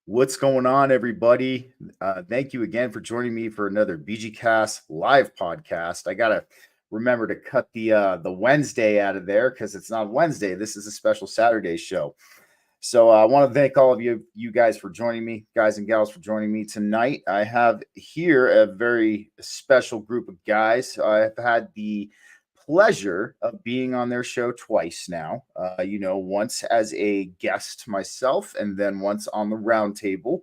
What's going on, everybody? Thank you again for joining me for another BG-Cast live podcast. I gotta remember to cut the Wednesday out of there because it's not Wednesday. This is a special Saturday show. So I want to thank all of you guys for joining me, guys and gals for joining me tonight. I have here a very special group of guys. I've had the pleasure of being on their show twice now. Once as a guest myself, and then once on the roundtable.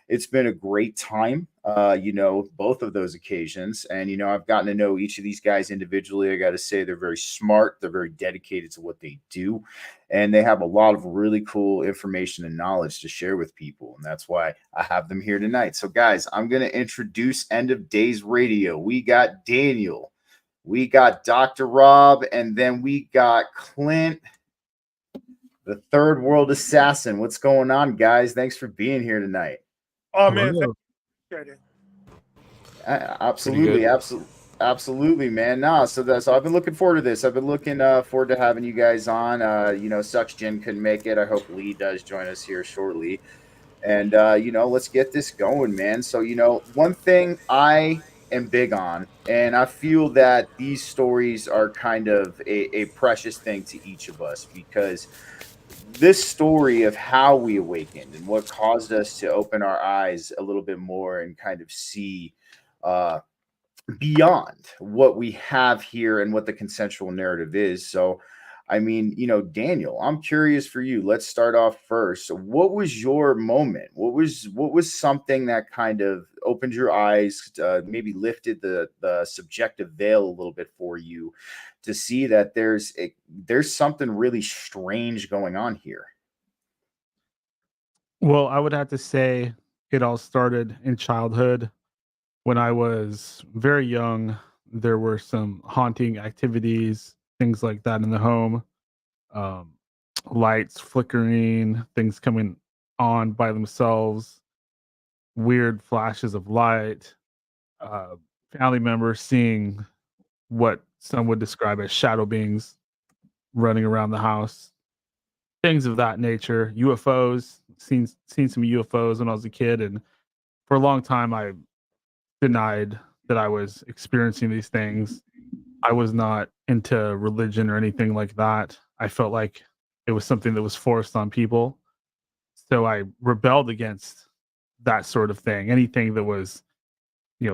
It's been a great time, both of those occasions. And, I've gotten to know each of these guys individually. I got to say, they're very smart, they're very dedicated to what they do, and they have a lot of really cool information and knowledge to share with people. And that's why I have them here tonight. So, guys, I'm going to introduce End of Days Radio. We got Daniel, we got Dr. Rob, and then we got Clint, the third world assassin. What's going on, guys? Thanks for being here tonight. Oh man, appreciate it. Absolutely, absolutely, man. Nah, so I've been looking forward to this. I've been looking forward to having you guys on. Sucks Jin couldn't make it. I hope Lee does join us here shortly. And let's get this going, man. So, one thing I am big on, and I feel that these stories are kind of a precious thing to each of us, because this story of how we awakened and what caused us to open our eyes a little bit more and kind of see uh, beyond what we have here and what the consensual narrative is. So, I mean, Daniel, I'm curious for you. Let's start off first. What was your moment? What was something that kind of opened your eyes, maybe lifted the subjective veil a little bit for you to see that there's something really strange going on here? Well, I would have to say it all started in childhood. When I was very young, there were some haunting activities, things like that in the home. Um, Lights flickering, things coming on by themselves, weird flashes of light, uh, family members seeing what some would describe as shadow beings running around the house, things of that nature. UFOs, seen some UFOs when I was a kid, and for a long time I denied that I was experiencing these things. I was not into religion or anything like that. I felt like it was something that was forced on people. So I rebelled against that sort of thing. Anything that was,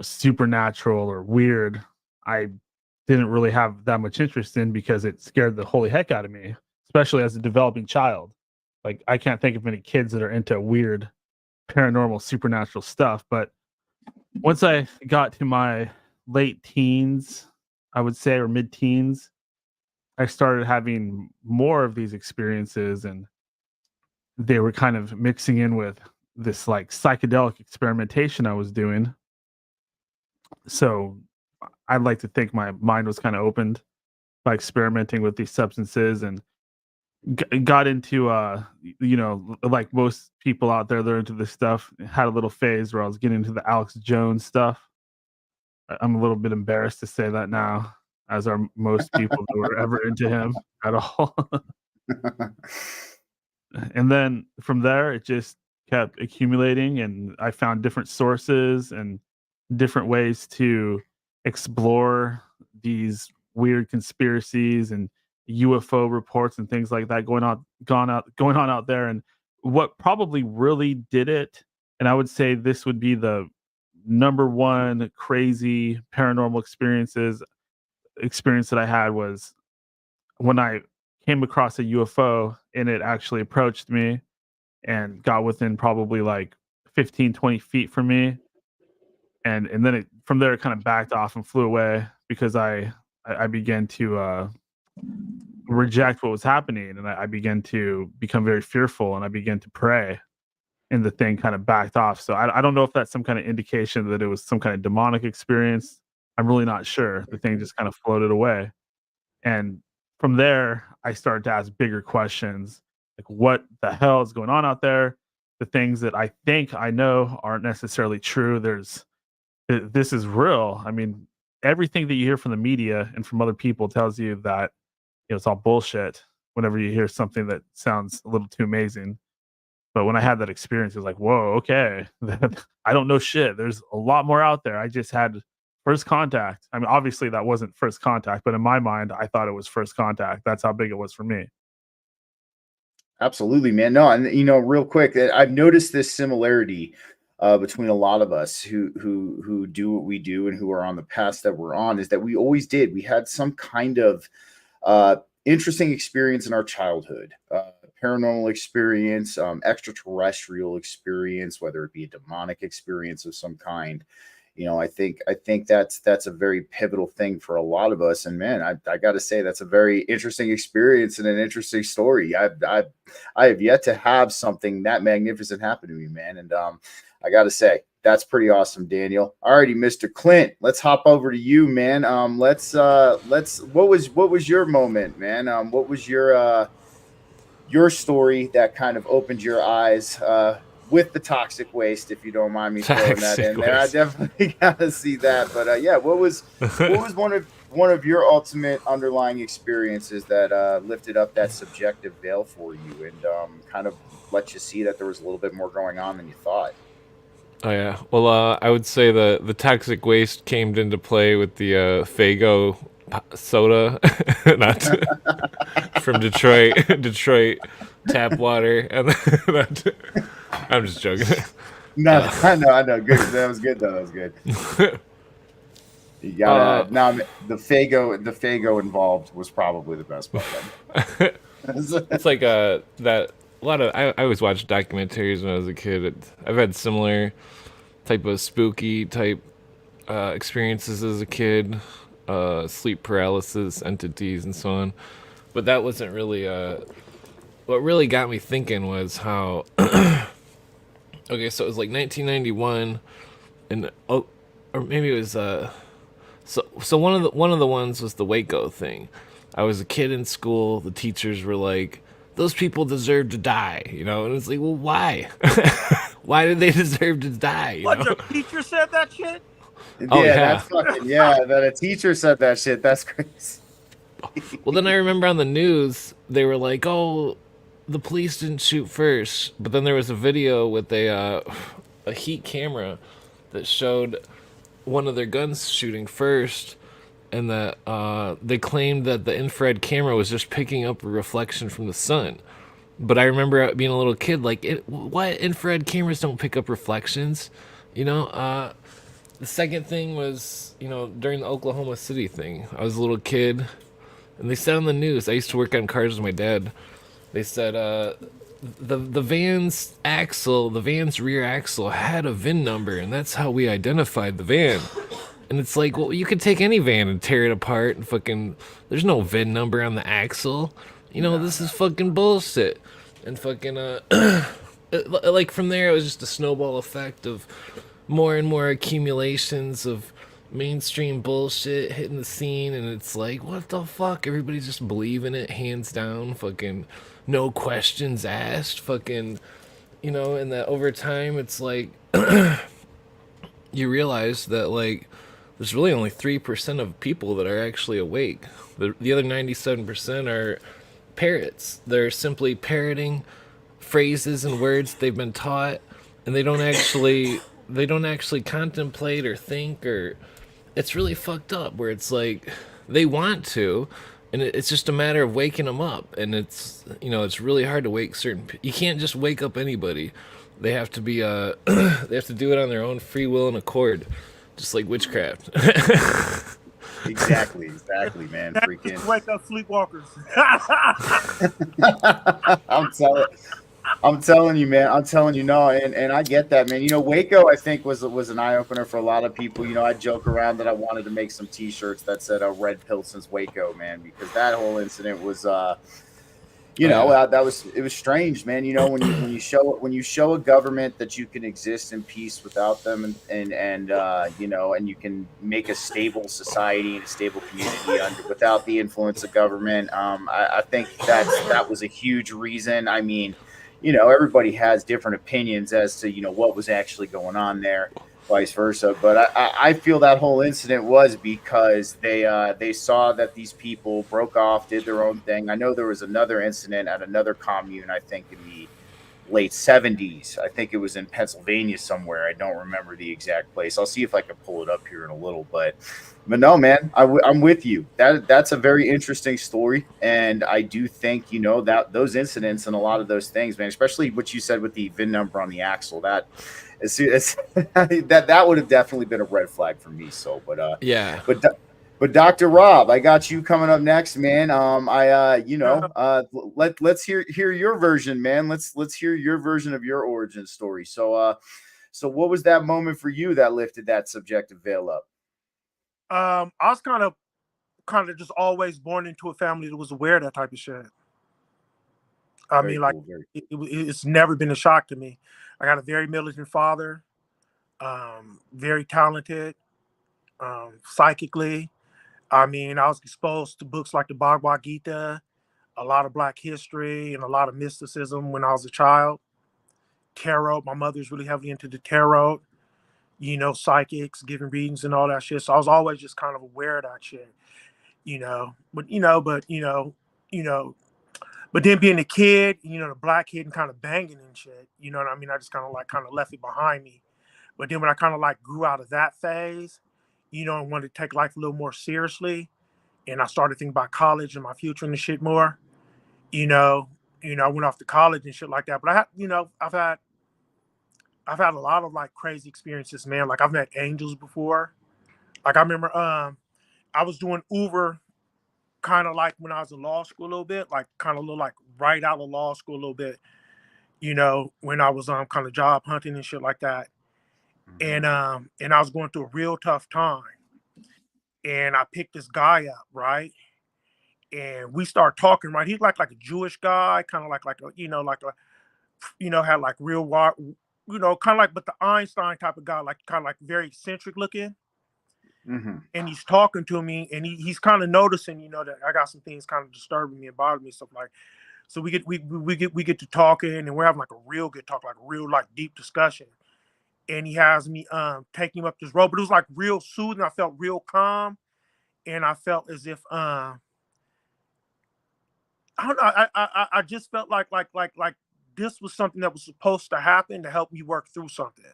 supernatural or weird, I didn't really have that much interest in because it scared the holy heck out of me, especially as a developing child. Like, I can't think of many kids that are into weird paranormal supernatural stuff, but once I got to my late teens, I would say, or mid teens, I started having more of these experiences, and they were kind of mixing in with this like psychedelic experimentation I was doing. So I'd like to think my mind was kind of opened by experimenting with these substances, and got into like most people out there that are into this stuff, had a little phase where I was getting into the Alex Jones stuff. I'm a little bit embarrassed to say that now, as are most people that were ever into him at all. And then from there, it just kept accumulating, and I found different sources and different ways to explore these weird conspiracies and UFO reports and things like that going on out there. And what probably really did it, and I would say this would be the number one crazy paranormal experience that I had, was when I came across a UFO and it actually approached me and got within probably like 15, 20 feet from me. And then from there, it kind of backed off and flew away because I began to reject what was happening, and I began to become very fearful, and I began to pray, and the thing kind of backed off. So I don't know if that's some kind of indication that it was some kind of demonic experience. I'm really not sure. The thing just kind of floated away. And from there, I started to ask bigger questions, like what the hell is going on out there? The things that I think I know aren't necessarily true. This is real. I mean, everything that you hear from the media and from other people tells you that it's all bullshit whenever you hear something that sounds a little too amazing. But when I had that experience, it was like, whoa, okay. I don't know shit. There's a lot more out there. I just had first contact. I mean, obviously that wasn't first contact, but in my mind, I thought it was first contact. That's how big it was for me. Absolutely, man. No, and real quick, I've noticed this similarity between a lot of us who do what we do and who are on the path that we're on, is that we always did. We had some kind of uh, interesting experience in our childhood, paranormal experience, extraterrestrial experience, whether it be a demonic experience of some kind. I think that's a very pivotal thing for a lot of us. And man, I got to say that's a very interesting experience and an interesting story. I have yet to have something that magnificent happen to me, man. And I got to say that's pretty awesome, Daniel. Alrighty, Mr. Clint, let's hop over to you, man. Let's what was your moment, man? What was your story that kind of opened your eyes with the toxic waste, if you don't mind me throwing that in there? I definitely gotta see that. But yeah, what was one of your ultimate underlying experiences that lifted up that subjective veil for you and kind of let you see that there was a little bit more going on than you thought? Oh yeah. Well, I would say the toxic waste came into play with the Fago soda, not from Detroit, Detroit tap water, and that, I'm just joking. No, I know. Good. That was good though. That was good. You gotta now the Fago involved was probably the best part. It's like that a lot of I always watched documentaries when I was a kid. I've had similar type of spooky type experiences as a kid, sleep paralysis, entities, and so on. But that wasn't really what really got me thinking was how okay, so it was like 1991, and or maybe it was so one of the ones was the Waco thing. I was a kid in school. The teachers were like, "Those people deserve to die," and it's like, well, why? Why did they deserve to die? What, your teacher said that shit? Oh, yeah. That's fucking that a teacher said that shit. That's crazy. Well, then I remember on the news they were like, "Oh, the police didn't shoot first," but then there was a video with a heat camera that showed one of their guns shooting first, and that they claimed that the infrared camera was just picking up a reflection from the sun. But I remember being a little kid, like, what infrared cameras don't pick up reflections, The second thing was, during the Oklahoma City thing, I was a little kid, and they said on the news, I used to work on cars with my dad. They said the van's rear axle had a VIN number, and that's how we identified the van. And it's like, well, you could take any van and tear it apart and fucking, there's no VIN number on the axle. This is fucking bullshit. And fucking, like from there, it was just a snowball effect of more and more accumulations of mainstream bullshit hitting the scene. And it's like, what the fuck? Everybody's just believing it, hands down, fucking no questions asked, fucking, and that over time, it's like, you realize that, like, there's really only 3% of people that are actually awake. The other 97% are parrots. They're simply parroting phrases and words they've been taught, and they don't actually contemplate or think, or it's really fucked up where it's like they want to, and it's just a matter of waking them up. And it's it's really hard to wake you can't just wake up anybody. They have to be they have to do it on their own free will and accord, just like witchcraft. Exactly, man. Freaking Wake up, sleepwalkers. I'm telling you, man. I'm telling you, no, and I get that, man. Waco, I think was an eye opener for a lot of people. I joke around that I wanted to make some T-shirts that said "Red Pilson's Waco," man, because that whole incident was, it was strange, man. When you show a government that you can exist in peace without them, and you can make a stable society and a stable community without the influence of government. I think that was a huge reason. I mean, everybody has different opinions as to what was actually going on there, vice versa. But I feel that whole incident was because they saw that these people broke off, did their own thing. I know there was another incident at another commune, I think in the late 70s. I think it was in Pennsylvania somewhere. I don't remember the exact place. I'll see if I can pull it up here in a little, but no, man, I'm with you. That's a very interesting story, and I do think, you know, that those incidents and a lot of those things, man, especially what you said with the VIN number on the axle, that as soon as that would have definitely been a red flag for me. So, Yeah. but Dr. Rob, I got you coming up next, man. Let's hear your version, man. Let's hear your version of your origin story. So what was that moment for you that lifted that subjective veil up? I was kind of just always born into a family that was aware of that type of shit. I Very mean, like, cool, very it's never been a shock to me. I got a very militant father, very talented, psychically. I mean, I was exposed to books like the Bhagavad Gita, a lot of Black history, and a lot of mysticism when I was a child. Tarot, my mother's really heavily into the tarot, you know, psychics, giving readings and all that shit. So I was always just kind of aware of that shit, you know. But then being a kid, you know, the Black kid and kind of banging and shit, you know what I mean? I just kind of left it behind me. But then when I kind of like grew out of that phase, you know, and wanted to take life a little more seriously, and I started thinking about college and my future and the shit more, you know, I went off to college and shit like that. But I had, you know, I've had a lot of like crazy experiences, man. Like I've met angels before. Like I remember I was doing Uber kind of like when I was in law school a little bit, like kind of a little like right out of law school a little bit, you know, when I was kind of job hunting and shit like that. And I was going through a real tough time. And I picked this guy up, right? And we start talking, right? He's like a Jewish guy, kind of like a, you know, like a, you know, had like real, you know, kind of like, but the Einstein type of guy, like kind of like very eccentric looking. Mm-hmm. And he's talking to me, and he's kind of noticing, you know, that I got some things kind of disturbing me and bothering me, stuff like. So we get to talking, and we're having like a real good talk, like a real like deep discussion. And he has me taking him up this road, but it was like real soothing. I felt real calm, and I felt as if I don't know. I just felt like this was something that was supposed to happen to help me work through something.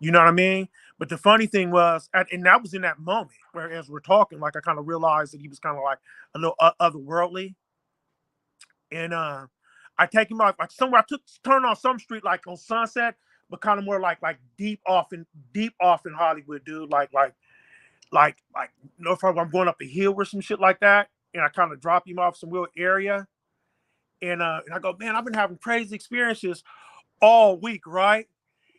You know what I mean? But the funny thing was, and that was in that moment where, as we're talking, like I kind of realized that he was kind of like a little otherworldly. And I take him out like somewhere. I turn on some street like on Sunset, but kind of more like deep off in Hollywood, dude. You know, if I'm going up a hill or some shit like that, and I kind of drop him off some real area. And I go, man, I've been having crazy experiences all week, right?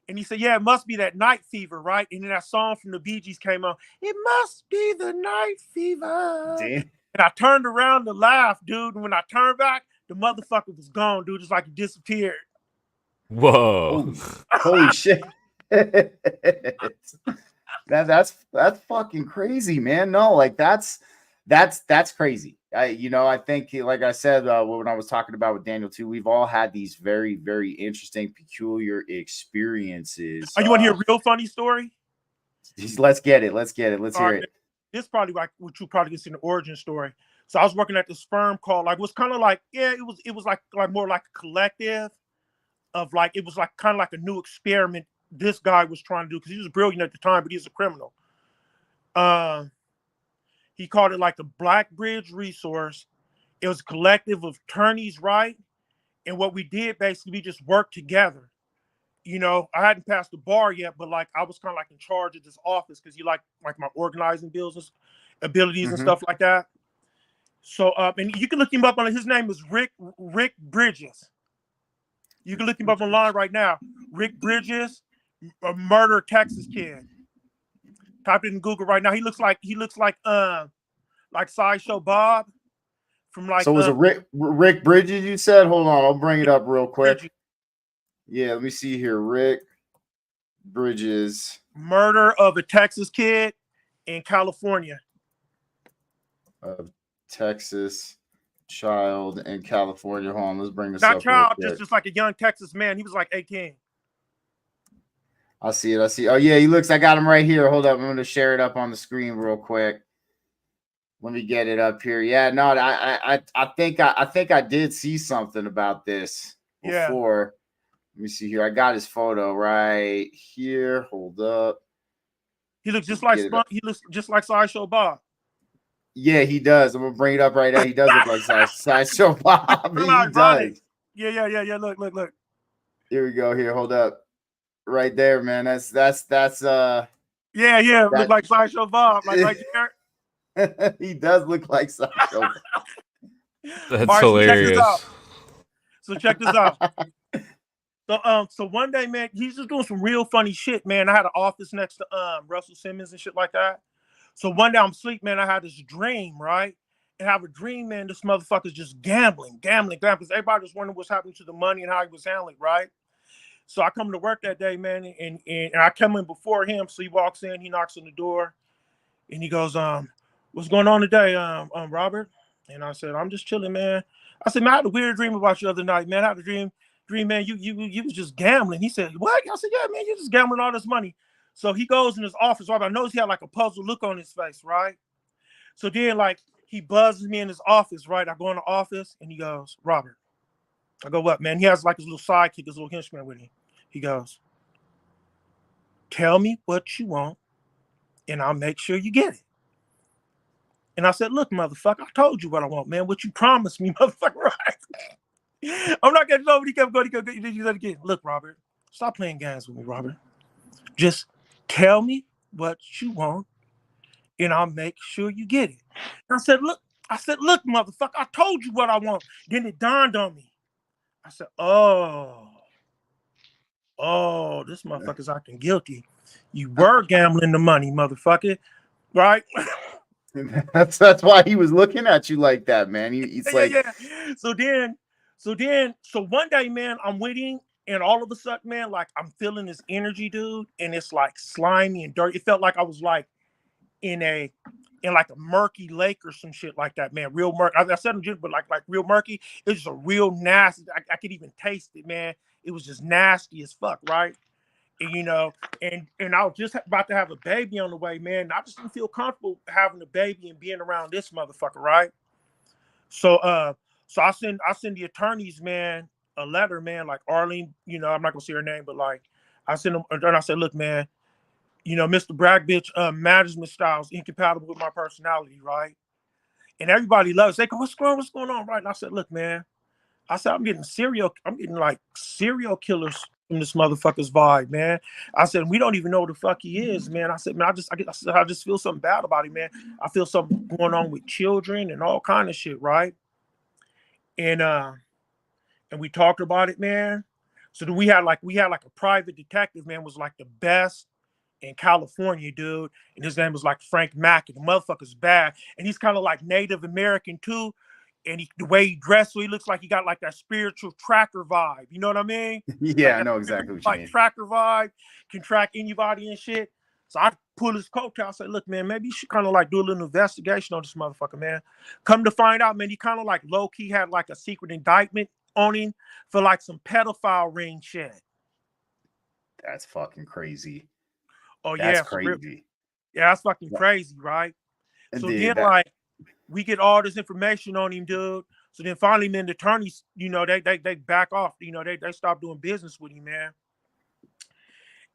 And he said, yeah, it must be that night fever, right? And then that song from the BG-S came on. It must be the night fever. Damn. And I turned around to laugh, dude. And when I turned back, the motherfucker was gone, dude. Just like he disappeared. Whoa. Holy shit. That's fucking crazy, man. No, like that's crazy. I think, like I said, when I was talking about with Daniel too, we've all had these very, very interesting, peculiar experiences. Oh, you want to hear a real funny story? Let's get it. Let's hear it. This is probably like what you probably get in the origin story. So I was working at this firm called it was kind of like, yeah, it was like more like a collective of like, it was like kind of like a new experiment this guy was trying to do, because he was brilliant at the time, but he's a criminal. He called it like the Black Bridge Resource. It was a collective of attorneys, right? And what we did basically, we just worked together. You know, I hadn't passed the bar yet, but like I was kind of like in charge of this office because he like my organizing business abilities and stuff like that. So and you can look him up on his name is Rick Bridges. You can look him up online right now. Rick Bridges, a murder Texas kid. Type it in Google right now. He looks like Sideshow Bob from like. So was it Rick Bridges? You said, hold on, I'll bring it up real quick. Bridges. Yeah, let me see here. Rick Bridges. Murder of a Texas kid in California. Texas child in California. Hold on, let's bring this Not up. child, just like a young Texas man. He was like 18. I see it. Oh yeah, he looks. I got him right here. Hold up, I'm gonna share it up on the screen real quick. Let me get it up here. Yeah, no, I think I did see something about this before. Let me see here. I got his photo right here. Hold up. He looks just like he looks just like Sideshow Bob. Yeah, he does. I'm gonna bring it up right now. He does look like Sideshow Bob. He Ironic. does. Yeah. Look. Here we go. Here, hold up. Right there, man. That's Yeah. Look like Sideshow Bob. Like right there. he does look like Sideshow Bob. That's All right, hilarious. So check this out. So one day, man, he's just doing some real funny shit, man. I had an office next to Russell Simmons and shit like that. So one day I'm asleep, man. I had this dream, right? And I have a dream, man. This motherfucker's just gambling, because everybody was wondering what's happening to the money and how he was handling, right? So I come to work that day, man, and I come in before him. So he walks in, he knocks on the door, and he goes, "What's going on today, Robert?" And I said, "I'm just chilling, man." I said, "Man, I had a weird dream about you the other night, man. I had a dream, man, you was just gambling." He said, "What?" I said, "Yeah, man, you just gambling all this money." So he goes in his office, right? I noticed he had like a puzzled look on his face, right? So then, like, he buzzes me in his office, right? I go in the office, and he goes, "Robert." I go, "What, man?" He has like his little sidekick, his little henchman with him. He goes, "Tell me what you want, and I'll make sure you get it." And I said, "Look, motherfucker, I told you what I want, man. What you promised me, motherfucker, right?" I'm not getting over. He kept going. He said again, "Look, Robert, stop playing games with me, Robert. Just tell me what you want, and I'll make sure you get it." And I said, "Look, motherfucker, I told you what I want." Then it dawned on me. I said, oh, this motherfucker's acting guilty. You were gambling the money, motherfucker, right? That's why he was looking at you like that, man. He's like, yeah. So one day, man, I'm with him, and all of a sudden, man, like I'm feeling this energy, dude, and it's like slimy and dirty. It felt like I was like in like a murky lake or some shit like that, man. Real murky. I said but like real murky. It was just a real nasty. I could even taste it, man. It was just nasty as fuck, right? And, you know, and I was just about to have a baby on the way, man. I just didn't feel comfortable having a baby and being around this motherfucker, right? So so I send the attorneys, man, a letter, man, like Arlene, you know, I'm not gonna say her name, but like I sent them, and I said, "Look, man, you know, Mr. Bragg bitch management style is incompatible with my personality, right?" And everybody loves it. They go, what's going on, right? And I said, "Look, man," I said, I'm getting like serial killers from this motherfucker's vibe, man. I said, "We don't even know who the fuck he is, man." I said, "Man, I just feel something bad about him, man. I feel something going on with children and all kind of shit, right?" And we talked about it, man. So then we had like a private detective, man, was like the best in California, dude. And his name was like Frank Mack, and the motherfucker's bad. And he's kind of like Native American too. And the way he dressed, so he looks like he got like that spiritual tracker vibe. You know what I mean? yeah, Like I know exactly what you mean. Tracker vibe, can track anybody and shit. So I pulled his coattail. I said, "Look, man, maybe you should kind of like do a little investigation on this motherfucker, man." Come to find out, man, he kind of like low key had like a secret indictment on him for like some pedophile ring shit. That's fucking crazy. Oh That's yeah, for real. crazy. Yeah, that's fucking crazy, right? And So dude, then like we get all this information on him, dude. So then finally, man, the attorneys, you know, they back off. You know, they stop doing business with him, man.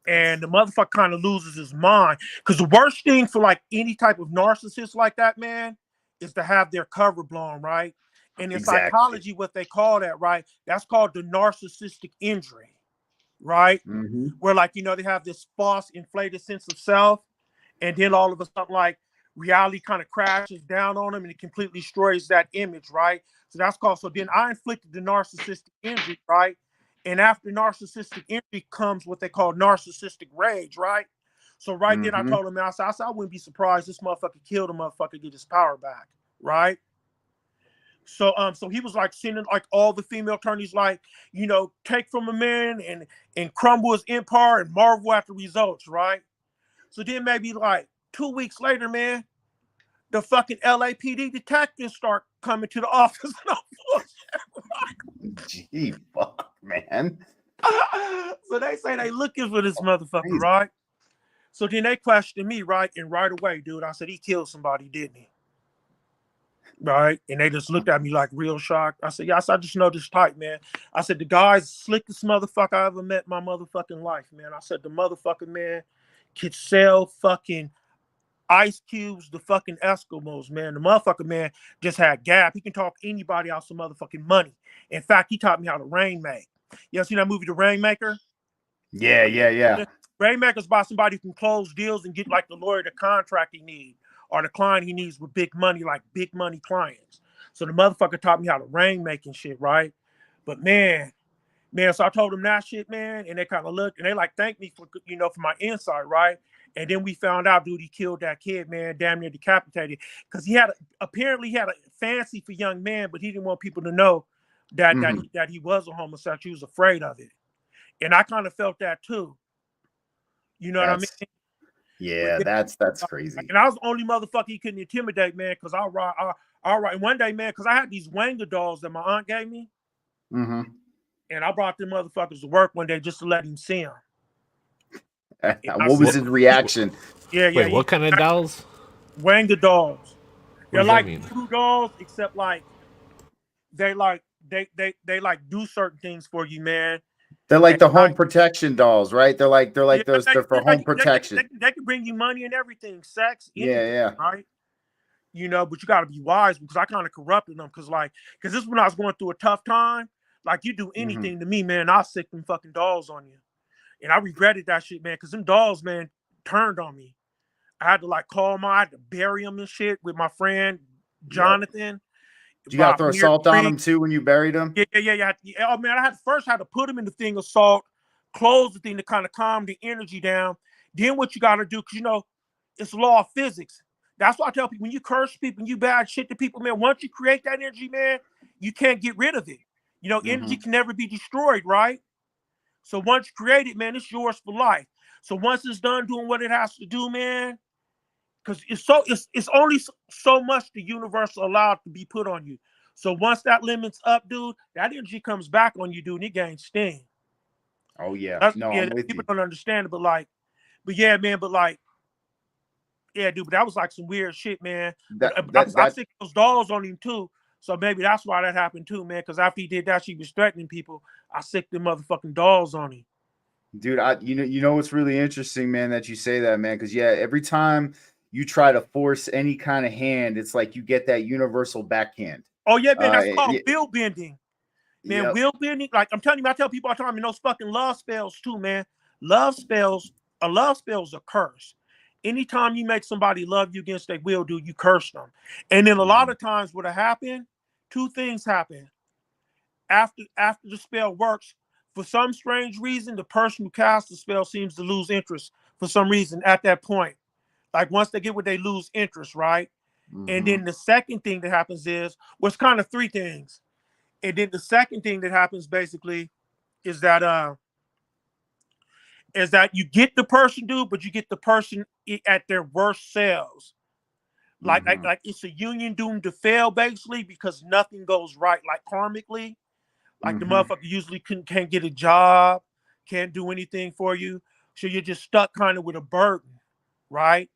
And the motherfucker kind of loses his mind. Because the worst thing for like any type of narcissist like that, man, is to have their cover blown, right? And in psychology, what they call that, right? That's called the narcissistic injury, right? Mm-hmm. Where like, you know, they have this false inflated sense of self. And then all of a sudden, like, reality kind of crashes down on them and it completely destroys that image, right? So that's called, so then I inflicted the narcissistic injury, right? And after narcissistic injury comes what they call narcissistic rage, right? So right then I told him, man, I said, I wouldn't be surprised this motherfucker killed a motherfucker, get his power back, right? So so he was like sending like all the female attorneys like, you know, take from a man and crumble his empire and marvel at the results, right? So then maybe like 2 weeks later, man, the fucking LAPD detectives start coming to the office. Gee, fuck, man. So they say they looking for this motherfucker, right? So then they questioned me, right? And right away, dude, I said, he killed somebody, didn't he? right? And they just looked at me like real shocked. I said, yes, I just know this type, man. I said, the guy's slickest motherfucker I ever met in my motherfucking life, man. I said, the motherfucking man could sell fucking ice cubes to fucking Eskimos, man. The motherfucker, man, just had gap. He can talk anybody out some motherfucking money. In fact, he taught me how to rainmake. You ever seen that movie, The Rainmaker? Yeah. Rainmaker's about somebody who can close deals and get like the lawyer the contract he needs or the client he needs with big money, like big money clients. So the motherfucker taught me how to rainmake and shit, right? But man, so I told him that shit, man, and they kind of looked and they like thanked me for, you know, for my insight, right? And then we found out, dude, he killed that kid, man, damn near decapitated, because apparently he had a fancy for young man, but he didn't want people to know that that he was a homosexual. He was afraid of it, and I kind of felt that too. You know what I mean? Yeah, that's crazy. And I was the only motherfucker he couldn't intimidate, man, because I'll write one day, man, because I had these Wanga dolls that my aunt gave me. And I brought them motherfuckers to work one day just to let him see them. What was his reaction? Wait, what kind of dolls? Wanga dolls. They're like voodoo dolls, except like they like do certain things for you, man. They're like the home protection dolls, right? They're like those. They're for home protection. They can bring you money and everything, sex. Anything, yeah. Right. You know, but you got to be wise because I kind of corrupted them because this is when I was going through a tough time. Like you do anything to me, man, I'll sick them fucking dolls on you. And I regretted that shit, man, because them dolls, man, turned on me. I had to like call them, I had to bury them and shit with my friend Jonathan. Did you gotta throw salt on them too when you buried them? Yeah. Oh man, I had to put them in the thing of salt, close the thing to kind of calm the energy down. Then what you gotta do, because you know, it's law of physics. That's why I tell people when you curse people and you bad shit to people, man, once you create that energy, man, you can't get rid of it. You know, energy can never be destroyed, right? So once you create it, man, it's yours for life. So once it's done doing what it has to do, man, because it's only so much the universe allowed to be put on you. So once that limit's up, dude, that energy comes back on you, dude, and it gains steam. Oh yeah, I'm with people don't understand it, yeah, dude, but that was like some weird shit, man. I sick those dolls on him too. So maybe that's why that happened too, man. Because after he did that, she was threatening people. I sicked them motherfucking dolls on him. Dude, you know what's really interesting, man, that you say that, man. Because every time you try to force any kind of hand, it's like you get that universal backhand. Oh yeah, man, that's called wheel bending. Man, wheel bending. Like I'm telling you, I tell people all the time, and those fucking love spells too, man. A love spell's a curse. Anytime you make somebody love you against their will, dude, you curse them. And then a lot of times what'll happen, two things happen. After the spell works, for some strange reason, the person who casts the spell seems to lose interest for some reason at that point. Like once they get where they lose interest, right? And then the second thing that happens is, well, it's kind of three things. And then the second thing that happens basically is that you get the person, dude, but you get the person at their worst selves. Like it's a union doomed to fail, basically, because nothing goes right, like karmically. Like the motherfucker usually can't get a job, can't do anything for you. So you're just stuck kind of with a burden, right?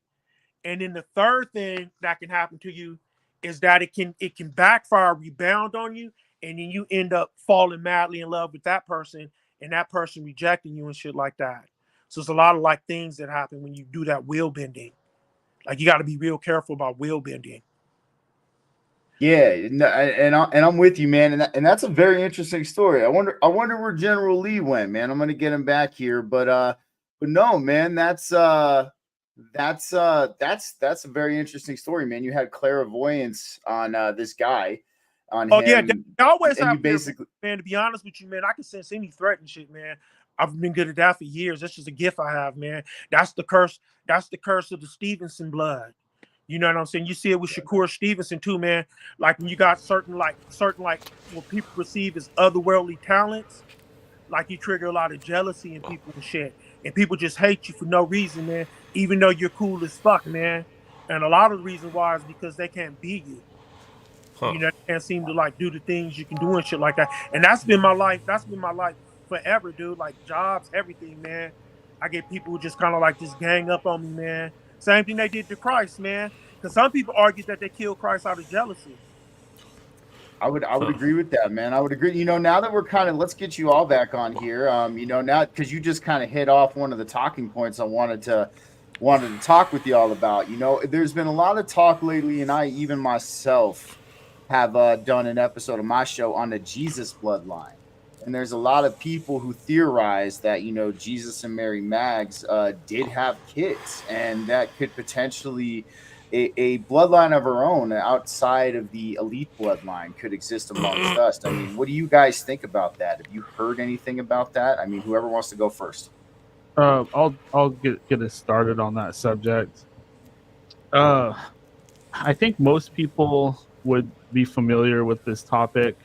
And then the third thing that can happen to you is that it can backfire, rebound on you, and then you end up falling madly in love with that person and that person rejecting you and shit like that. So it's a lot of like things that happen when you do that wheel bending. Like you got to be real careful about wheel bending. Yeah, and I'm with you, man, and that's a very interesting story. I wonder where General Lee went, man. I'm gonna get him back here, but no, man, that's a very interesting story, man. You had clairvoyance on this guy, on him. Yeah, they always and have you basically, man. To be honest with you, man, I can sense any threat and shit, man. I've been good at that for years. That's just a gift I have, man. That's the curse. That's the curse of the Stevenson blood. You know what I'm saying? You see it with Shakur Stevenson too, man. Like when you got certain like what people perceive as otherworldly talents, like you trigger a lot of jealousy in people and shit. And people just hate you for no reason, man, even though you're cool as fuck, man. And a lot of the reason why is because they can't be you. You know, they can't seem to like do the things you can do and shit like that. And that's been my life. That's been my life forever, dude. Like jobs, everything, man. I get people who just kind of like just gang up on me, man. Same thing they did to Christ, man. Because some people argue that they killed Christ out of jealousy. I would agree with that, man. I would agree. You know, now that we're kind of, let's get you all back on here. You know, now because you just kind of hit off one of the talking points I wanted to talk with you all about. You know, there's been a lot of talk lately, and I even myself have done an episode of my show on the Jesus bloodline. And there's a lot of people who theorize that, you know, Jesus and Mary Maggs did have kids, and that could potentially a bloodline of our own outside of the elite bloodline could exist amongst us. I mean, what do you guys think about that? Have you heard anything about that? I mean, whoever wants to go first. I'll get us started on that subject. I think most people would be familiar with this topic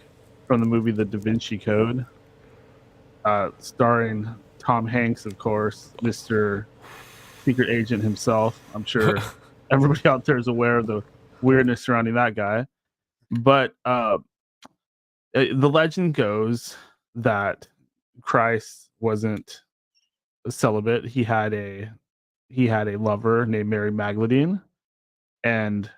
from the movie The Da Vinci Code, starring Tom Hanks, of course, Mr. Secret Agent himself. I'm sure everybody out there is aware of the weirdness surrounding that guy. But the legend goes that Christ wasn't celibate. He had a lover named Mary Magdalene, and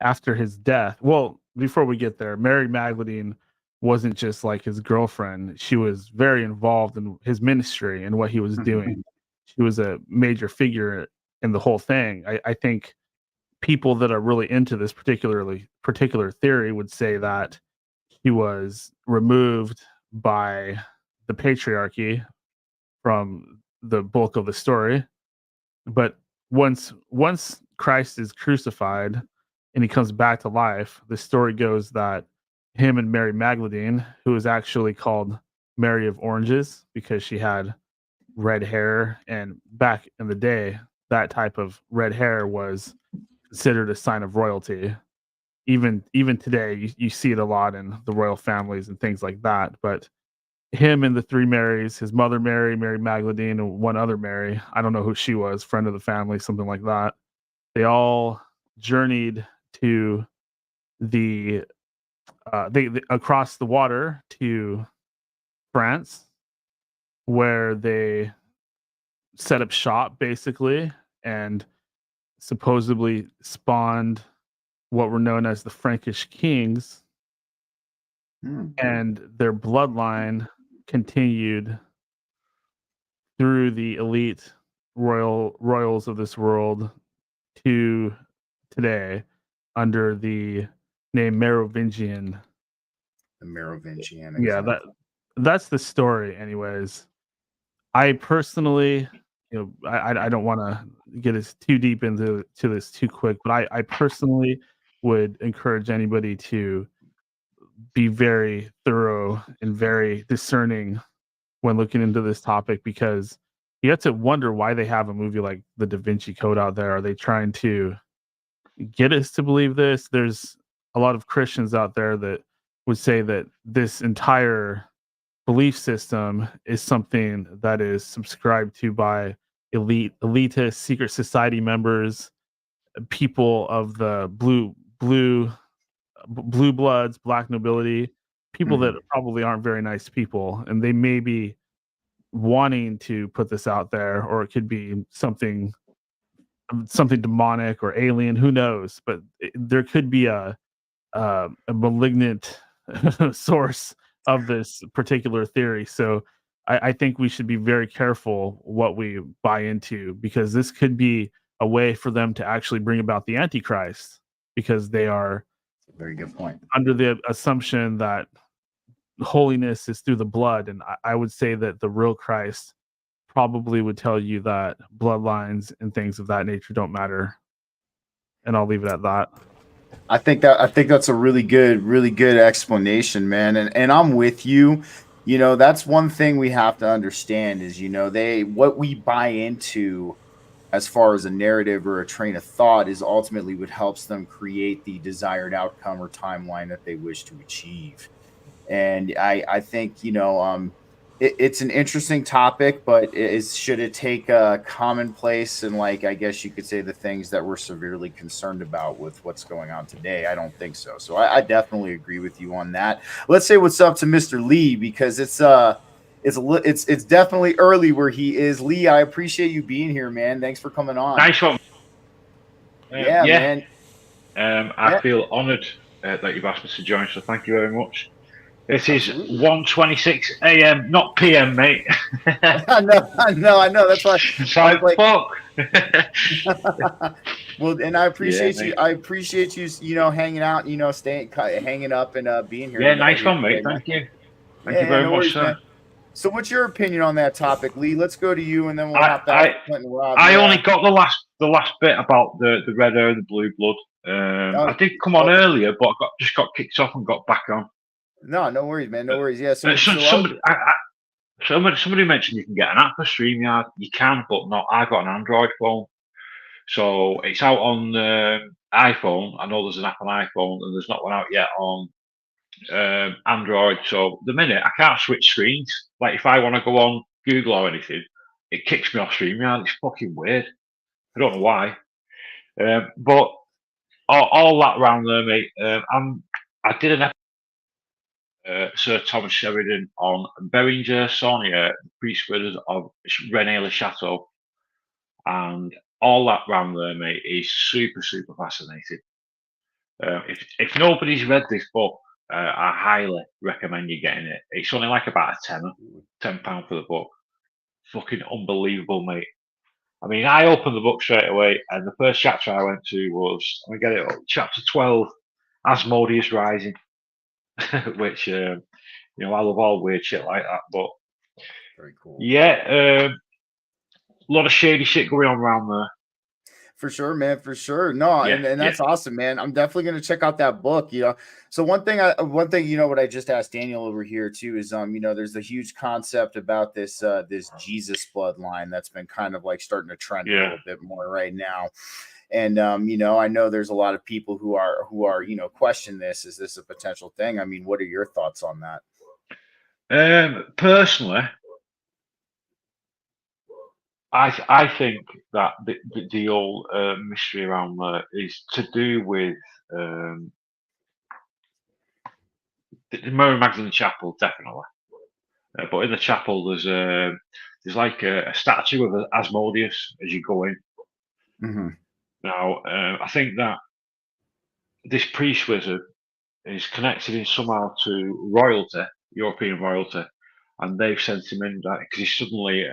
after his death, well, before we get there, Mary Magdalene wasn't just like his girlfriend. She was very involved in his ministry and what he was doing. She was a major figure in the whole thing. I think people that are really into this particular theory would say that he was removed by the patriarchy from the bulk of the story. But once Christ is crucified and he comes back to life, the story goes that him and Mary Magdalene, who is actually called Mary of Oranges because she had red hair, and back in the day, that type of red hair was considered a sign of royalty. Even today, you see it a lot in the royal families and things like that. But him and the three Marys, his mother Mary, Mary Magdalene, and one other Mary, I don't know who she was, friend of the family, something like that. They all journeyed to they across the water to France, where they set up shop basically and supposedly spawned what were known as the Frankish kings, and their bloodline continued through the elite royals of this world to today under the name Merovingian. The Merovingian. Yeah, that's the story. Anyways, I personally, you know, I don't want to get us too deep into this too quick, but I personally would encourage anybody to be very thorough and very discerning when looking into this topic, because you have to wonder why they have a movie like the Da Vinci Code out there. Are they trying to get us to believe this? There's a lot of Christians out there that would say that this entire belief system is something that is subscribed to by elitist secret society members, people of the blue bloods, black nobility, people that probably aren't very nice people, and they may be wanting to put this out there, or it could be something demonic or alien, who knows, but there could be a malignant source of this particular theory. So I think we should be very careful what we buy into, because this could be a way for them to actually bring about the Antichrist, because they are very good point under the assumption that holiness is through the blood. And I would say that the real Christ probably would tell you that bloodlines and things of that nature don't matter. And I'll leave it at that. I think that's a really good explanation, man. And I'm with you. You know, that's one thing we have to understand is, you know, what we buy into as far as a narrative or a train of thought is ultimately what helps them create the desired outcome or timeline that they wish to achieve. And I think, you know, it's an interesting topic, but should it take a commonplace and, like, I guess you could say the things that we're severely concerned about with what's going on today? I don't think so. So I definitely agree with you on that. Let's say what's up to Mr. Lee, because it's definitely early where he is. Lee, I appreciate you being here, man. Thanks for coming on. Nice one. Yeah, man. I feel honoured that you've asked me to join, so thank you very much. It is Absolutely. 1:26 a.m., not p.m., mate. I know. That's why It's I was like, like, fuck. well, and I appreciate you. mate. I appreciate you, hanging out, staying, hanging up, and being here. Yeah, nice one, mate. Today, man. Thank you. Thank you Yeah, very no much, worries, sir. man. So, what's your opinion on that topic, Lee? Let's go to you, and then we'll hop back I, to Clint and Rob. I Yeah. only got the last bit about the red hair and the blue blood. I did come on earlier, but I just got kicked off and got back on. No worries, man. No worries. Yeah. Somebody mentioned you can get an app for StreamYard. You can, but not. I got an Android phone, so it's out on iPhone. I know there's an app on iPhone, and there's not one out yet on Android. So the minute I can't switch screens, like if I want to go on Google or anything, it kicks me off StreamYard. It's fucking weird. I don't know why. But all that round there, mate. I did an episode, Sir Thomas Sheridan on Beringer Saunier, the priest wizard of Rene Le Chateau, and all that round there, mate, is super fascinating. If nobody's read this book, I highly recommend you getting it. It's only like about a £10 for the book. Fucking unbelievable, mate. I mean, I opened the book straight away, and the first chapter I went to was, let me get it up, chapter 12, Asmodeus Rising, which, I love all weird shit like that. But very cool. Yeah, a lot of shady shit going on around there. For sure, man. For sure. No, and that's awesome, man. I'm definitely going to check out that book. So one thing, what I just asked Daniel over here too is, there's a huge concept about this Jesus bloodline that's been kind of like starting to trend a little bit more right now. And, I know there's a lot of people who are, question this. Is this a potential thing? I mean, what are your thoughts on that? Personally, I think that the old mystery around there is to do with the Mary Magdalene Chapel, definitely. But in the chapel, there's like a statue of Asmodeus as you go in. Mm-hmm. Now, I think that this priest wizard is connected in somehow to royalty, European royalty, and they've sent him in because he suddenly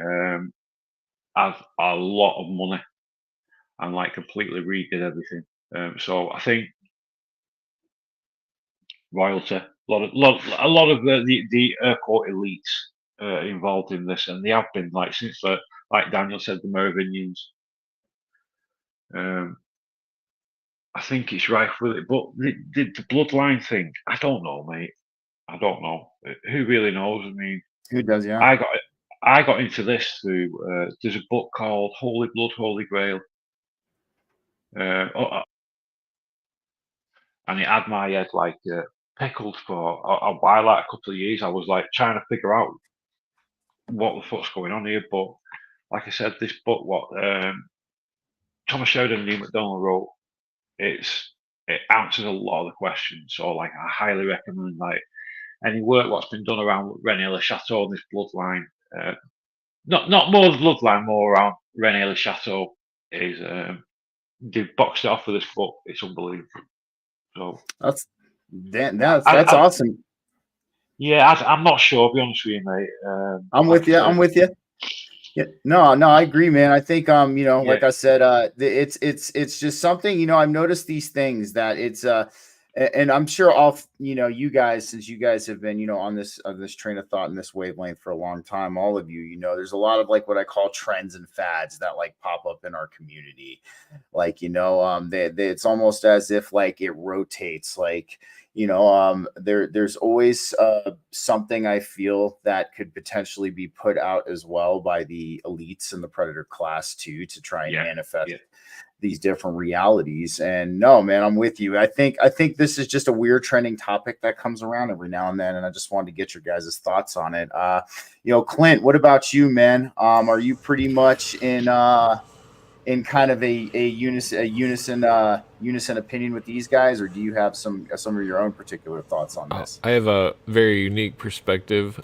have a lot of money and like completely redid everything. So I think royalty, a lot of the court elites involved in this, and they have been like since like Daniel said, the Merovingians. I think it's rife with it, but the bloodline thing, I don't know, mate. I don't know. Who really knows? I mean, who does? Yeah, I got into this through. There's a book called Holy Blood, Holy Grail, and it had my head like pickled for a while, like a couple of years. I was like trying to figure out what the fuck's going on here. But like I said, this book, what Thomas Sheridan and Neil MacDonald wrote, it answers a lot of the questions. So like, I highly recommend like any work what's been done around Rene Le Chateau and this bloodline. Not more the bloodline, more around Rene Le Chateau is they've boxed it off with this book. It's unbelievable. So that's awesome. Yeah, I'm not sure. I'll be honest with you, mate. I'm with you. Yeah, no, I agree, man. I think, like I said, it's just something, I've noticed these things that it's, and I'm sure all, you guys, since you guys have been, on this train of thought and this wavelength for a long time, all of you, there's a lot of like what I call trends and fads that like pop up in our community. Like, it's almost as if like it rotates, like, there's always something I feel that could potentially be put out as well by the elites and the predator class too, to try and manifest these different realities. And no, man, I'm with you. I think this is just a weird trending topic that comes around every now and then, and I just wanted to get your guys' thoughts on it. Clint, what about you, man? Are you pretty much in kind of a unison opinion with these guys, or do you have some of your own particular thoughts on this? I have a very unique perspective.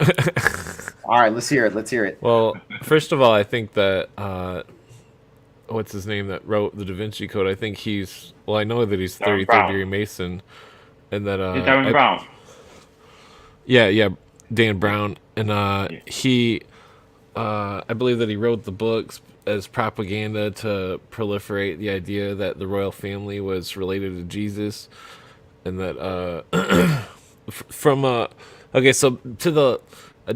All right, let's hear it. Well, first of all, I think that what's his name that wrote the Da Vinci Code. I think I know that he's Darren 33rd Brown. degree Mason, and that Is it Darren Brown? yeah, Dan Brown, and Yeah. I believe that he wrote the books as propaganda to proliferate the idea that the royal family was related to Jesus, and that from okay, so to the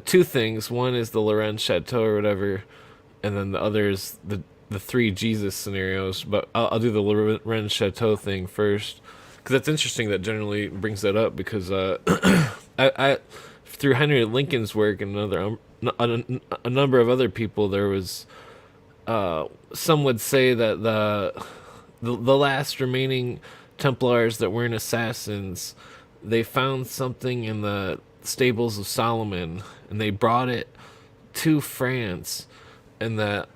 two things. One is the Lorenz Chateau or whatever, and then the other is the three Jesus scenarios. But I'll do the Lorenz Chateau thing first, because that's interesting. That generally brings that up because I through Henry Lincoln's work and a number of other people, there was some would say that the last remaining Templars that weren't assassins, they found something in the stables of Solomon and they brought it to France, and that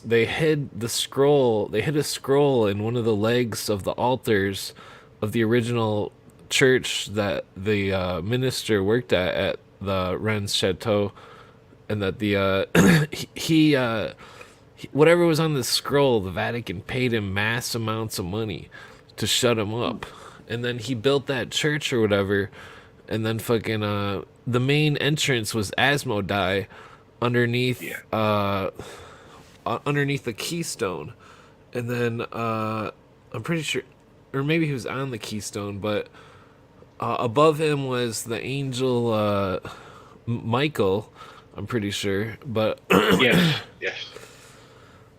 they hid the scroll. They hid a scroll in one of the legs of the altars of the original church that the minister worked at the Rennes Chateau, and that the he whatever was on the scroll, the Vatican paid him mass amounts of money to shut him up, and then he built that church or whatever, and then fucking the main entrance was Asmodai underneath underneath the keystone, and then I'm pretty sure, or maybe he was on the keystone, but above him was the angel Michael, I'm pretty sure, but Yes.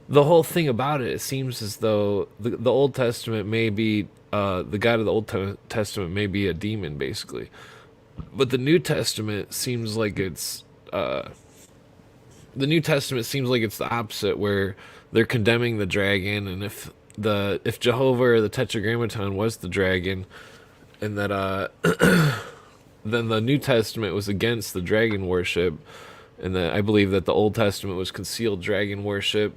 the whole thing about it seems as though the Old Testament may be the God of the Old Testament may be a demon, basically, but the New Testament seems like it's the opposite, where they're condemning the dragon, and if Jehovah or the Tetragrammaton was the dragon, and that then the New Testament was against the dragon worship, and that I believe that the Old Testament was concealed dragon worship,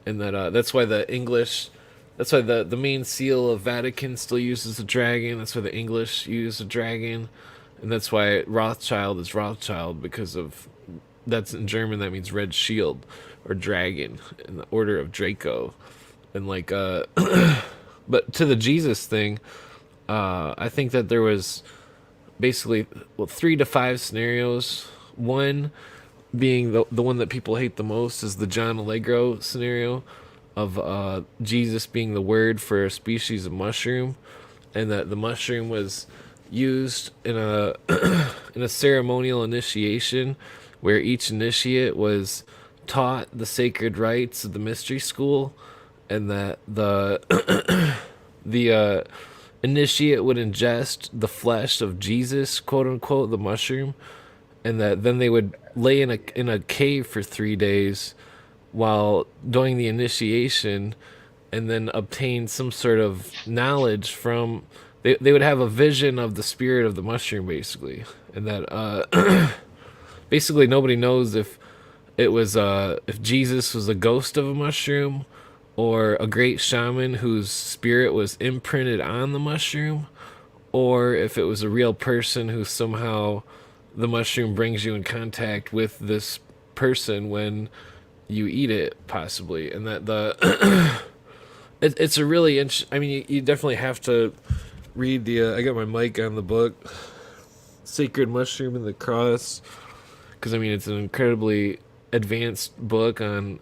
and that that's why the main seal of Vatican still uses a dragon. That's why the English use a dragon, and that's why Rothschild is Rothschild, because of that's in German, that means red shield or dragon in the order of Draco, and like but to the Jesus thing, I think that there was basically 3 to 5 scenarios. One being the one that people hate the most is the John Milagro scenario of Jesus being the word for a species of mushroom, and that the mushroom was used in a in a ceremonial initiation where each initiate was taught the sacred rites of the mystery school, and that the initiate would ingest the flesh of Jesus, quote unquote, the mushroom, and that then they would lay in a cave for 3 days while doing the initiation, and then obtain some sort of knowledge from. They would have a vision of the spirit of the mushroom, basically, and that basically nobody knows if it was if Jesus was a ghost of a mushroom, or a great shaman whose spirit was imprinted on the mushroom, or if it was a real person who somehow the mushroom brings you in contact with this person when you eat it, possibly. And that it's a really I mean, you definitely have to read the I got my mic on the book, Sacred Mushroom and the Cross, because I mean it's an incredibly advanced book on.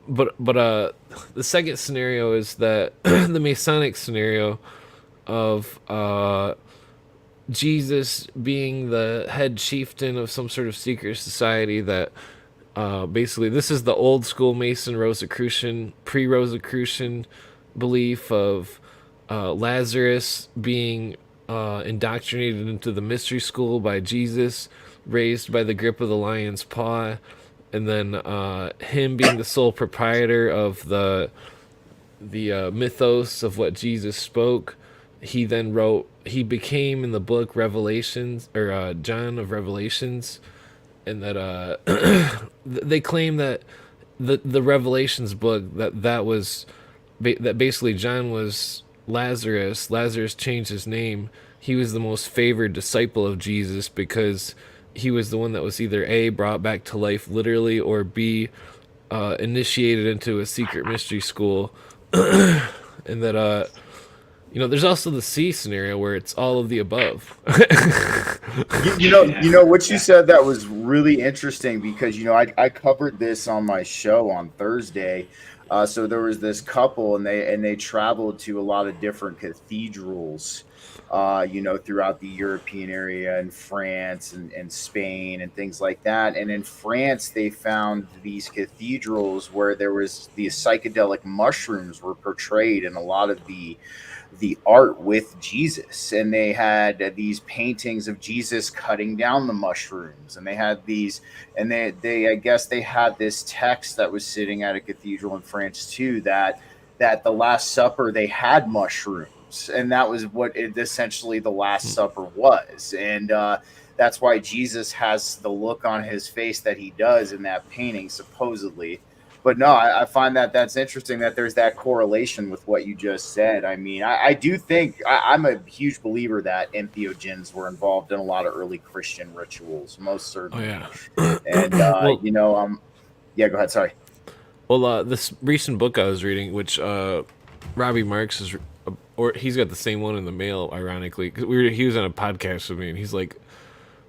But the second scenario is that the Masonic scenario of Jesus being the head chieftain of some sort of secret society, that basically this is the old school Mason Rosicrucian, pre-Rosicrucian belief of Lazarus being indoctrinated into the mystery school by Jesus, raised by the grip of the lion's paw, and then him being the sole proprietor of the mythos of what Jesus spoke. He became in the book Revelations, or John of Revelations, and that they claim that the Revelations book, that was that basically John was Lazarus. Lazarus changed his name. He was the most favored disciple of Jesus because he was the one that was either A, brought back to life literally, or B, initiated into a secret mystery school, and that there's also the C scenario where it's all of the above. You know what you said that was really interesting because I covered this on my show on Thursday. So there was this couple and they traveled to a lot of different cathedrals, throughout the European area and France and Spain and things like that. And in France, they found these cathedrals where there was these psychedelic mushrooms were portrayed in a lot of the art with Jesus, and they had these paintings of Jesus cutting down the mushrooms, and they had these, and they I guess they had this text that was sitting at a cathedral in France too, that the Last Supper they had mushrooms, and that was what it essentially the Last Supper was, and that's why Jesus has the look on his face that he does in that painting supposedly. But no, I find that that's interesting that there's that correlation with what you just said. I mean, I do think I'm a huge believer that entheogens were involved in a lot of early Christian rituals, most certainly. Oh yeah, and Well- yeah, go ahead. Sorry. well, this recent book I was reading, which Robbie Marks is, or he's got the same one in the mail, ironically. 'Cause he was on a podcast with me, and he's like,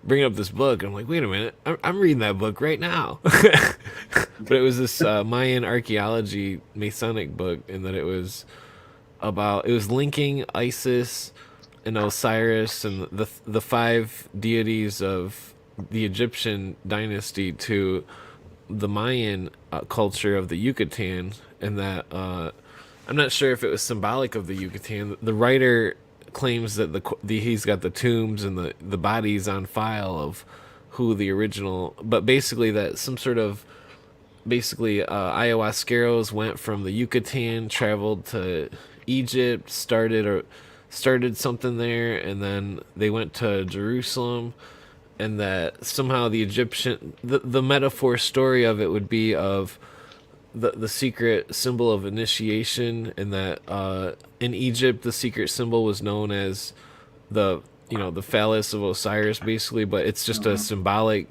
bringing up this book. I'm like, wait a minute, I'm reading that book right now. But it was this Mayan archaeology Masonic book, and that it was linking Isis and Osiris and the five deities of the Egyptian dynasty to the Mayan culture of the Yucatan, and that I'm not sure if it was symbolic of the Yucatan. The writer claims that he's got the tombs and the bodies on file of who the original, but basically that some sort of ayahuasqueros went from the Yucatan, traveled to Egypt, started something there, and then they went to Jerusalem, and that somehow the Egyptian, the metaphor story of it would be of the secret symbol of initiation, and that in Egypt the secret symbol was known as the phallus of Osiris, basically, but it's just a symbolic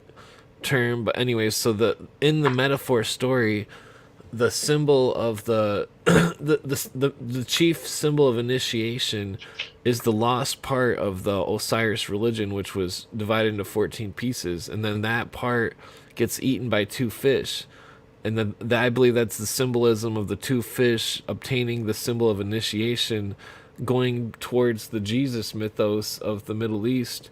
term. But anyways, so in the metaphor story, the symbol of the chief symbol of initiation is the lost part of the Osiris religion, which was divided into 14 pieces, and then that part gets eaten by two fish. And then I believe that's the symbolism of the two fish obtaining the symbol of initiation, going towards the Jesus mythos of the Middle East,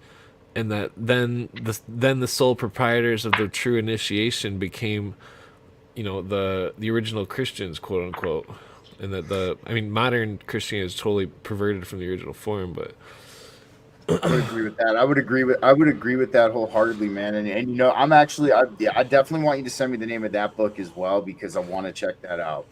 and that then the sole proprietors of the true initiation became, the original Christians, quote unquote, and that modern Christianity is totally perverted from the original form, but. I would agree with that. I would agree with that wholeheartedly, man. And I'm actually, I definitely want you to send me the name of that book as well, because I want to check that out.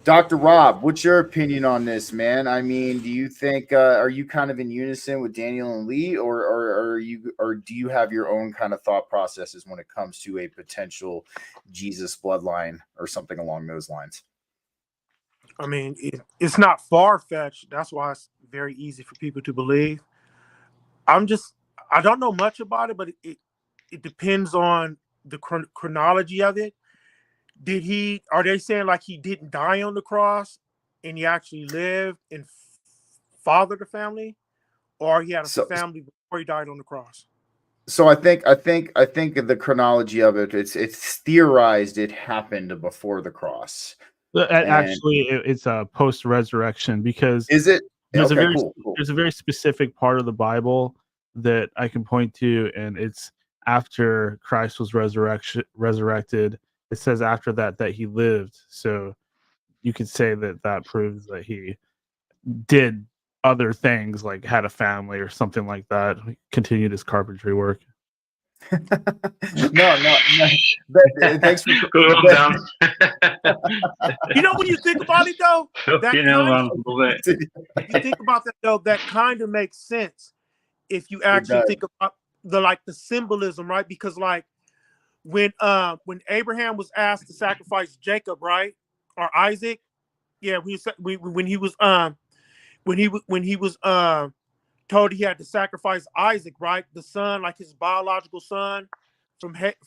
Dr. Rob, what's your opinion on this, man? I mean, do you think are you kind of in unison with Daniel and Lee, or do you have your own kind of thought processes when it comes to a potential Jesus bloodline or something along those lines? I mean, it's not far-fetched. That's why it's very easy for people to believe. I don't know much about it, but it depends on the chronology of it. Are they saying like he didn't die on the cross and he actually lived and fathered a family, or he had a family before he died on the cross? So I think the chronology of it, it's theorized it happened before the cross. Actually, it's a post-resurrection, because is it? There's Okay, cool. There's a very specific part of the Bible that I can point to, and it's after Christ was resurrected. It says after that he lived. So you could say that proves that he did other things, like had a family or something like that. He continued his carpentry work. No. Thanks for good one, Dan. When you think about it, though, You think about that, though, that kind of makes sense if you actually think about the symbolism, right? Because like when Abraham was asked to sacrifice Jacob, right, or Isaac, yeah, when he was told he had to sacrifice Isaac, right, the son, like his biological son,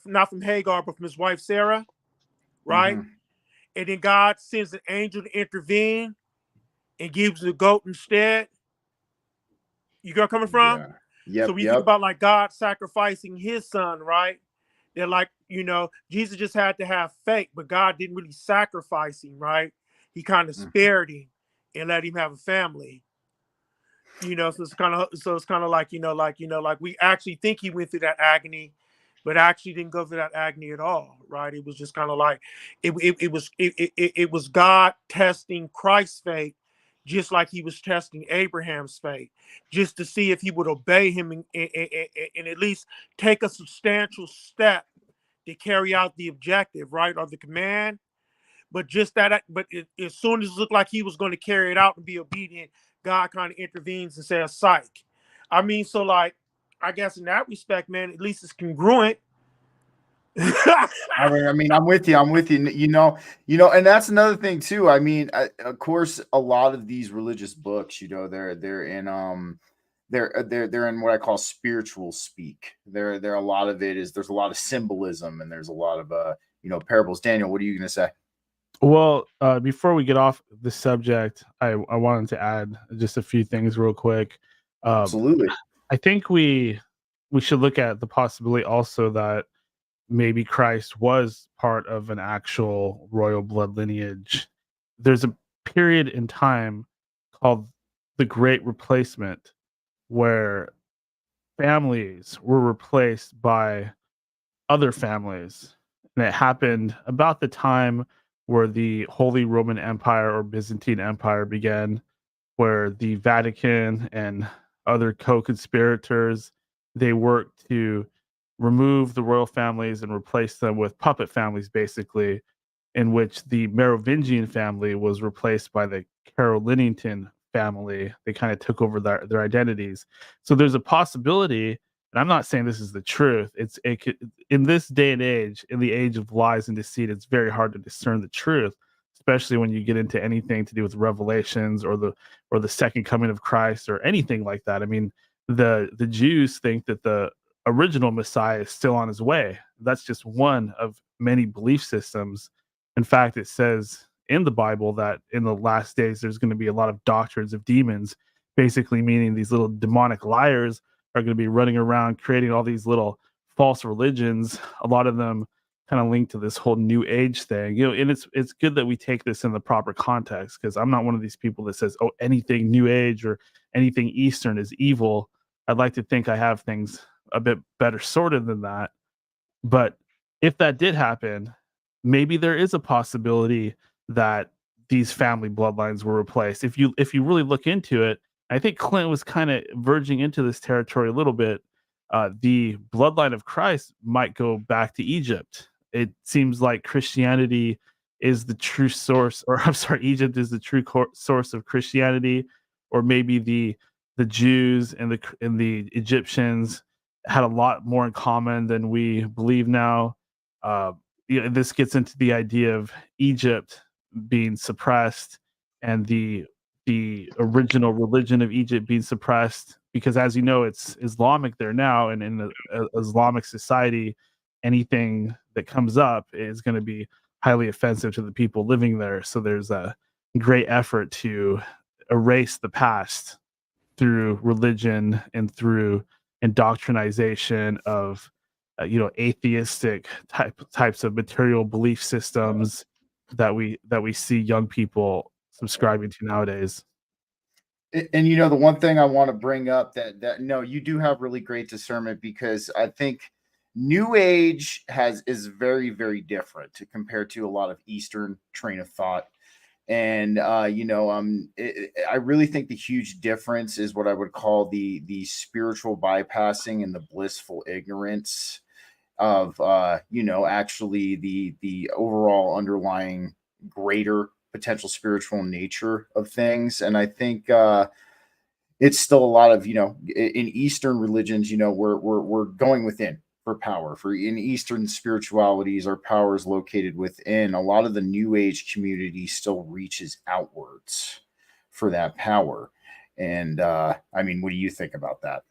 not from Hagar, but from his wife Sarah, right? And then God sends an angel to intervene and gives the goat instead. You got coming from? Yeah. So Yep. when you think about like God sacrificing his son, right? They're like, Jesus just had to have faith, but God didn't really sacrifice him, right? He kind of spared him and let him have a family. So it's kind of like we actually think he went through that agony, but actually didn't go through that agony at all, right? It was just kind of like it was God testing Christ's faith, just like he was testing Abraham's faith, just to see if he would obey him and at least take a substantial step to carry out the objective, right, or the command. But as soon as it looked like he was going to carry it out and be obedient, God kind of intervenes and says, "Psych." I mean, so like, I guess in that respect, man, at least it's congruent. I mean, I'm with you. And that's another thing too. I mean, of course, a lot of these religious books, they're in they're in what I call spiritual speak. There a lot of it is there's a lot of symbolism and there's a lot of parables. Daniel, what are you gonna say? Well, before we get off the subject, I wanted to add just a few things real quick. Absolutely. I think we should look at the possibility also that maybe Christ was part of an actual royal blood lineage. There's a period in time called the Great Replacement where families were replaced by other families. And it happened about the time where the Holy Roman Empire or Byzantine Empire began, where the Vatican and other co-conspirators, they worked to remove the royal families and replace them with puppet families, basically, in which the Merovingian family was replaced by the Carolington family. They kind of took over their identities. So there's a possibility, and I'm not saying this is the truth. In this day and age, in the age of lies and deceit, it's very hard to discern the truth, especially when you get into anything to do with revelations or the second coming of Christ or anything like that. I mean, the Jews think that the original Messiah is still on his way. That's just one of many belief systems. In fact, it says in the Bible that in the last days there's going to be a lot of doctrines of demons, basically meaning these little demonic liars are going to be running around creating all these little false religions. A lot of them kind of linked to this whole new age thing, and it's good that we take this in the proper context, because I'm not one of these people that says, oh, anything new age or anything Eastern is evil. I'd like to think I have things a bit better sorted than that. But if that did happen, maybe there is a possibility that these family bloodlines were replaced. If you really look into it, I think Clint was kind of verging into this territory a little bit. The bloodline of Christ might go back to Egypt. It seems like Christianity is the true source, or I'm sorry, Egypt is the true source of Christianity, or maybe the Jews and the Egyptians had a lot more in common than we believe now. This gets into the idea of Egypt being suppressed and the original religion of Egypt being suppressed, because, as you know, it's Islamic there now, and in the Islamic society, anything that comes up is going to be highly offensive to the people living there. So there's a great effort to erase the past through religion and through indoctrination of atheistic types of material belief systems that we see young people subscribing to nowadays. And the one thing I want to bring up that no, you do have really great discernment, because I think New Age is very, very different compared to a lot of Eastern train of thought. And I really think the huge difference is what I would call the spiritual bypassing and the blissful ignorance of actually the overall underlying greater potential spiritual nature of things. And I think it's still a lot of in Eastern religions, we're going within for power. For in Eastern spiritualities, our power is located within. A lot of the New Age community still reaches outwards for that power. And I mean, what do you think about that?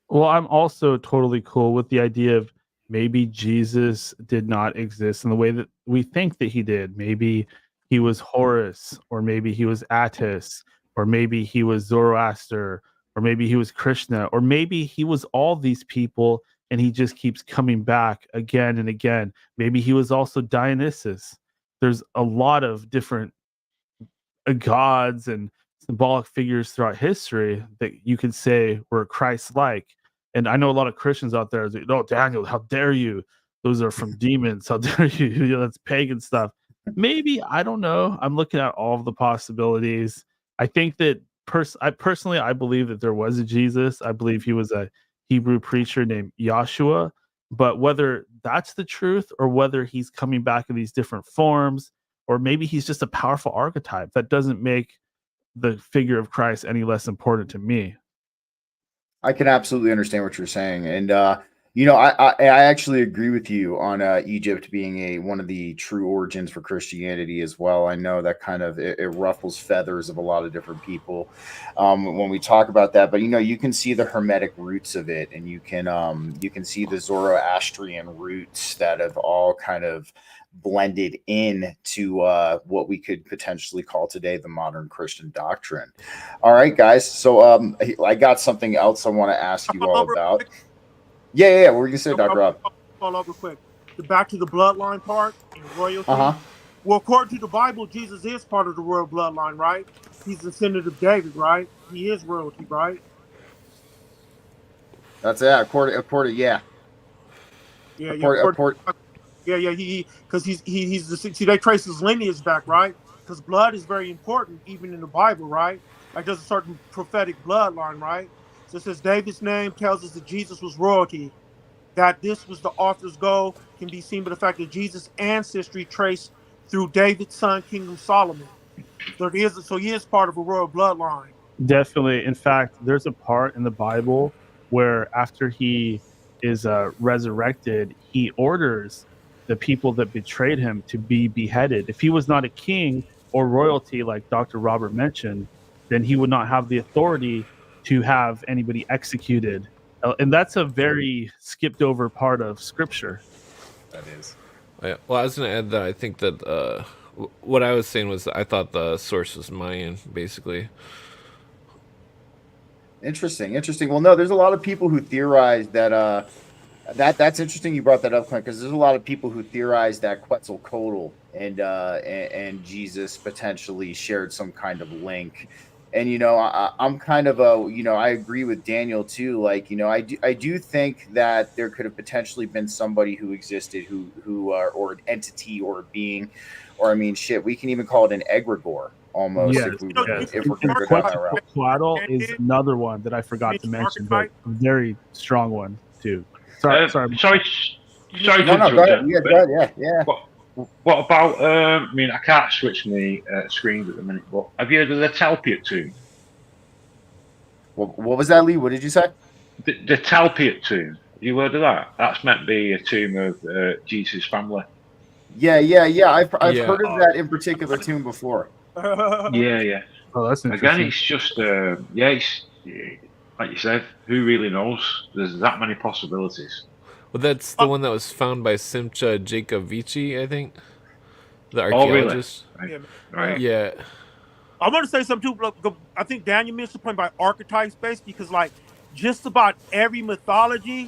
Well, I'm also totally cool with the idea of maybe Jesus did not exist in the way that we think that he did. Maybe he was Horus, or maybe he was Attis, or maybe he was Zoroaster, or maybe he was Krishna, or maybe he was all these people and he just keeps coming back again and again. Maybe he was also Dionysus. There's a lot of different gods and symbolic figures throughout history that you could say were Christ-like. And I know a lot of Christians out there that, "Oh, Daniel, how dare you? Those are from demons. How dare you? That's pagan stuff." Maybe, I don't know. I'm looking at all of the possibilities. I think that I believe that there was a Jesus. I believe he was a Hebrew preacher named Yahshua. But whether that's the truth or whether he's coming back in these different forms, or maybe he's just a powerful archetype, that doesn't make the figure of Christ any less important to me. I can absolutely understand what you're saying, and I actually agree with you on Egypt being one of the true origins for Christianity as well. I know that kind of it ruffles feathers of a lot of different people when we talk about that, but you can see the Hermetic roots of it, and you can see the Zoroastrian roots that have all kind of blended in to what we could potentially call today the modern Christian doctrine. All right, guys. So I got something else I want to ask you all about. Yeah. What were you gonna say, Dr. Rob? All over quick. Back to the bloodline part and royalty. Uh-huh. Well, according to the Bible, Jesus is part of the royal bloodline, right? He's the descendant of David, right? He is royalty, right? That's it. According, yeah. Yeah. Yeah, because he's the see, they trace his lineage back, right? Because blood is very important even in the Bible, right? Like there's a certain prophetic bloodline, right? So it says David's name tells us that Jesus was royalty. That this was the author's goal can be seen by the fact that Jesus' ancestry traced through David's son, King Solomon. So he is part of a royal bloodline. Definitely. In fact, there's a part in the Bible where after he is resurrected, he orders the people that betrayed him to be beheaded. If he was not a king or royalty, like Dr. Robert mentioned, then he would not have the authority to have anybody executed. And that's a very skipped over part of scripture. That is. Yeah, well, I was going to add that I think that what I was saying was I thought the source was Mayan, basically. Interesting. Well, no, there's a lot of people who theorize that that's interesting you brought that up, Clint, because there's a lot of people who theorize that Quetzalcoatl and Jesus potentially shared some kind of link. And I'm kind of I agree with Daniel too. Like I do think that there could have potentially been somebody who existed who or an entity or a being, or I mean shit, we can even call it an egregore almost. Yes, if we're and going to go that route. Quetzalcoatl is another one that I forgot to mention, but a very strong one too. Sorry. No, go ahead. Yeah. What about? I mean, I can't switch my screens at the minute. But have you heard of the Talpiot tomb? What was that, Lee? What did you say? The Talpiot tomb. Have you heard of that? That's meant to be a tomb of Jesus' family. Yeah. I've heard of that in particular tomb before. Yeah. Oh, that's interesting. Again, it's just it's like you said. Who really knows? There's that many possibilities. Well, that's the one that was found by Simcha Jacovici, I think. The archaeologist. Oh, really? Right. Yeah. I want to say something too. I think Daniel missed the point by archetype space because, like, just about every mythology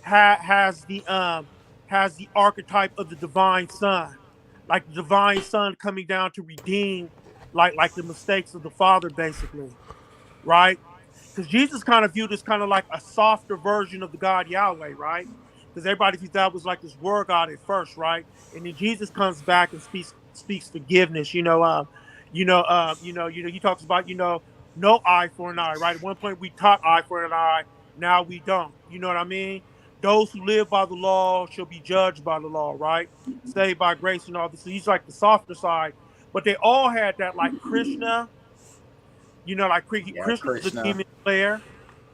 has the archetype of the divine son, like the divine son coming down to redeem, like the mistakes of the father, basically, right? Because Jesus kind of viewed as kind of like a softer version of the God Yahweh, right? Because everybody thought that was like this word God at first, right? And then Jesus comes back and speaks forgiveness. He talks about no eye for an eye, right? At one point we taught eye for an eye, now we don't. You know what I mean? Those who live by the law shall be judged by the law, right? Saved by grace and all this. So he's like the softer side, but they all had that, like Krishna. Krishna was a demon slayer.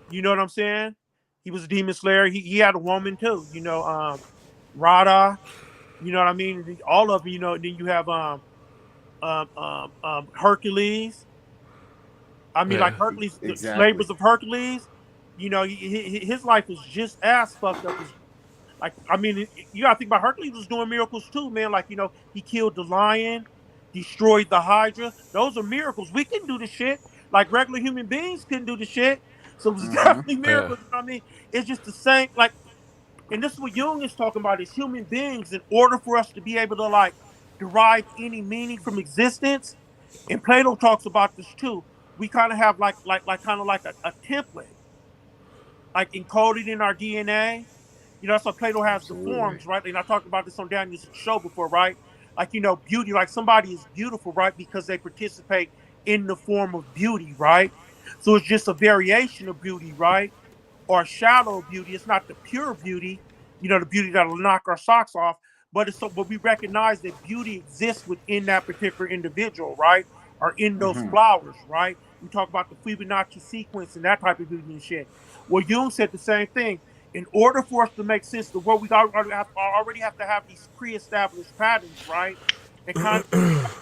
You know what I'm saying? He was a demon slayer. He had a woman too. Radha. You know what I mean? All of them. Then you have Hercules. I mean, like Hercules, exactly. the labors of Hercules. His life was just as fucked up Like, I mean, you gotta think about Hercules was doing miracles too, man. Like, you know, he killed the lion, destroyed the Hydra. Those are miracles. We can do the shit. Like regular human beings couldn't do the shit. So it was Mm-hmm. definitely Yeah. miracles. You know what I mean? It's just the same. Like, and this is what Jung is talking about: is human beings. In order for us to be able to like derive any meaning from existence, and Plato talks about this too. We kind of have like kind of like a template, like encoded in our DNA. You know, that's why Plato has the Absolutely. forms, right? And I talked about this on Daniel's show before, right? Like, you know, beauty, like somebody is beautiful, right? Because they participate in the form of beauty, right? So it's just a variation of beauty, right? Or shallow beauty. It's not the pure beauty, you know, the beauty that'll knock our socks off. But it's so, but we recognize that beauty exists within that particular individual, right? Or in those Mm-hmm. flowers, right? We talk about the Fibonacci sequence and that type of beauty and shit. Well, Jung said the same thing. In order for us to make sense of the world, we already have to have these pre-established patterns, right? And kind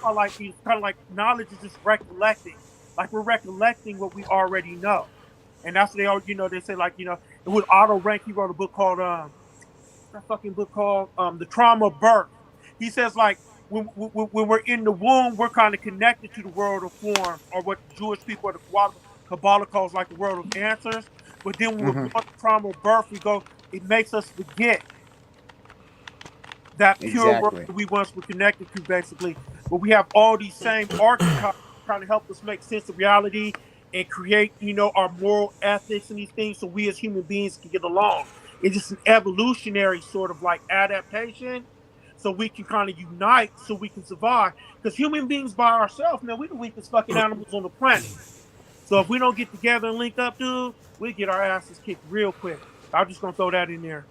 of like knowledge is just recollecting, like we're recollecting what we already know. And that's what they all, you know, they say like, you know, and with Otto Rank, he wrote a book called that fucking book called The Trauma of Birth. He says like when we're in the womb, we're kind of connected to the world of forms, or what Jewish people or the Kabbalah calls like the world of answers. But then when we're Mm-hmm. born the trauma of birth, it makes us forget that pure world Exactly. that we once were connected to, basically. But we have all these same archetypes trying to help us make sense of reality and create, you know, our moral ethics and these things so we as human beings can get along. It's just an evolutionary sort of like adaptation so we can kind of unite so we can survive. Because human beings by ourselves, man, we're the weakest fucking animals on the planet. So if we don't get together and link up, dude, we get our asses kicked real quick. I'm just gonna throw that in there.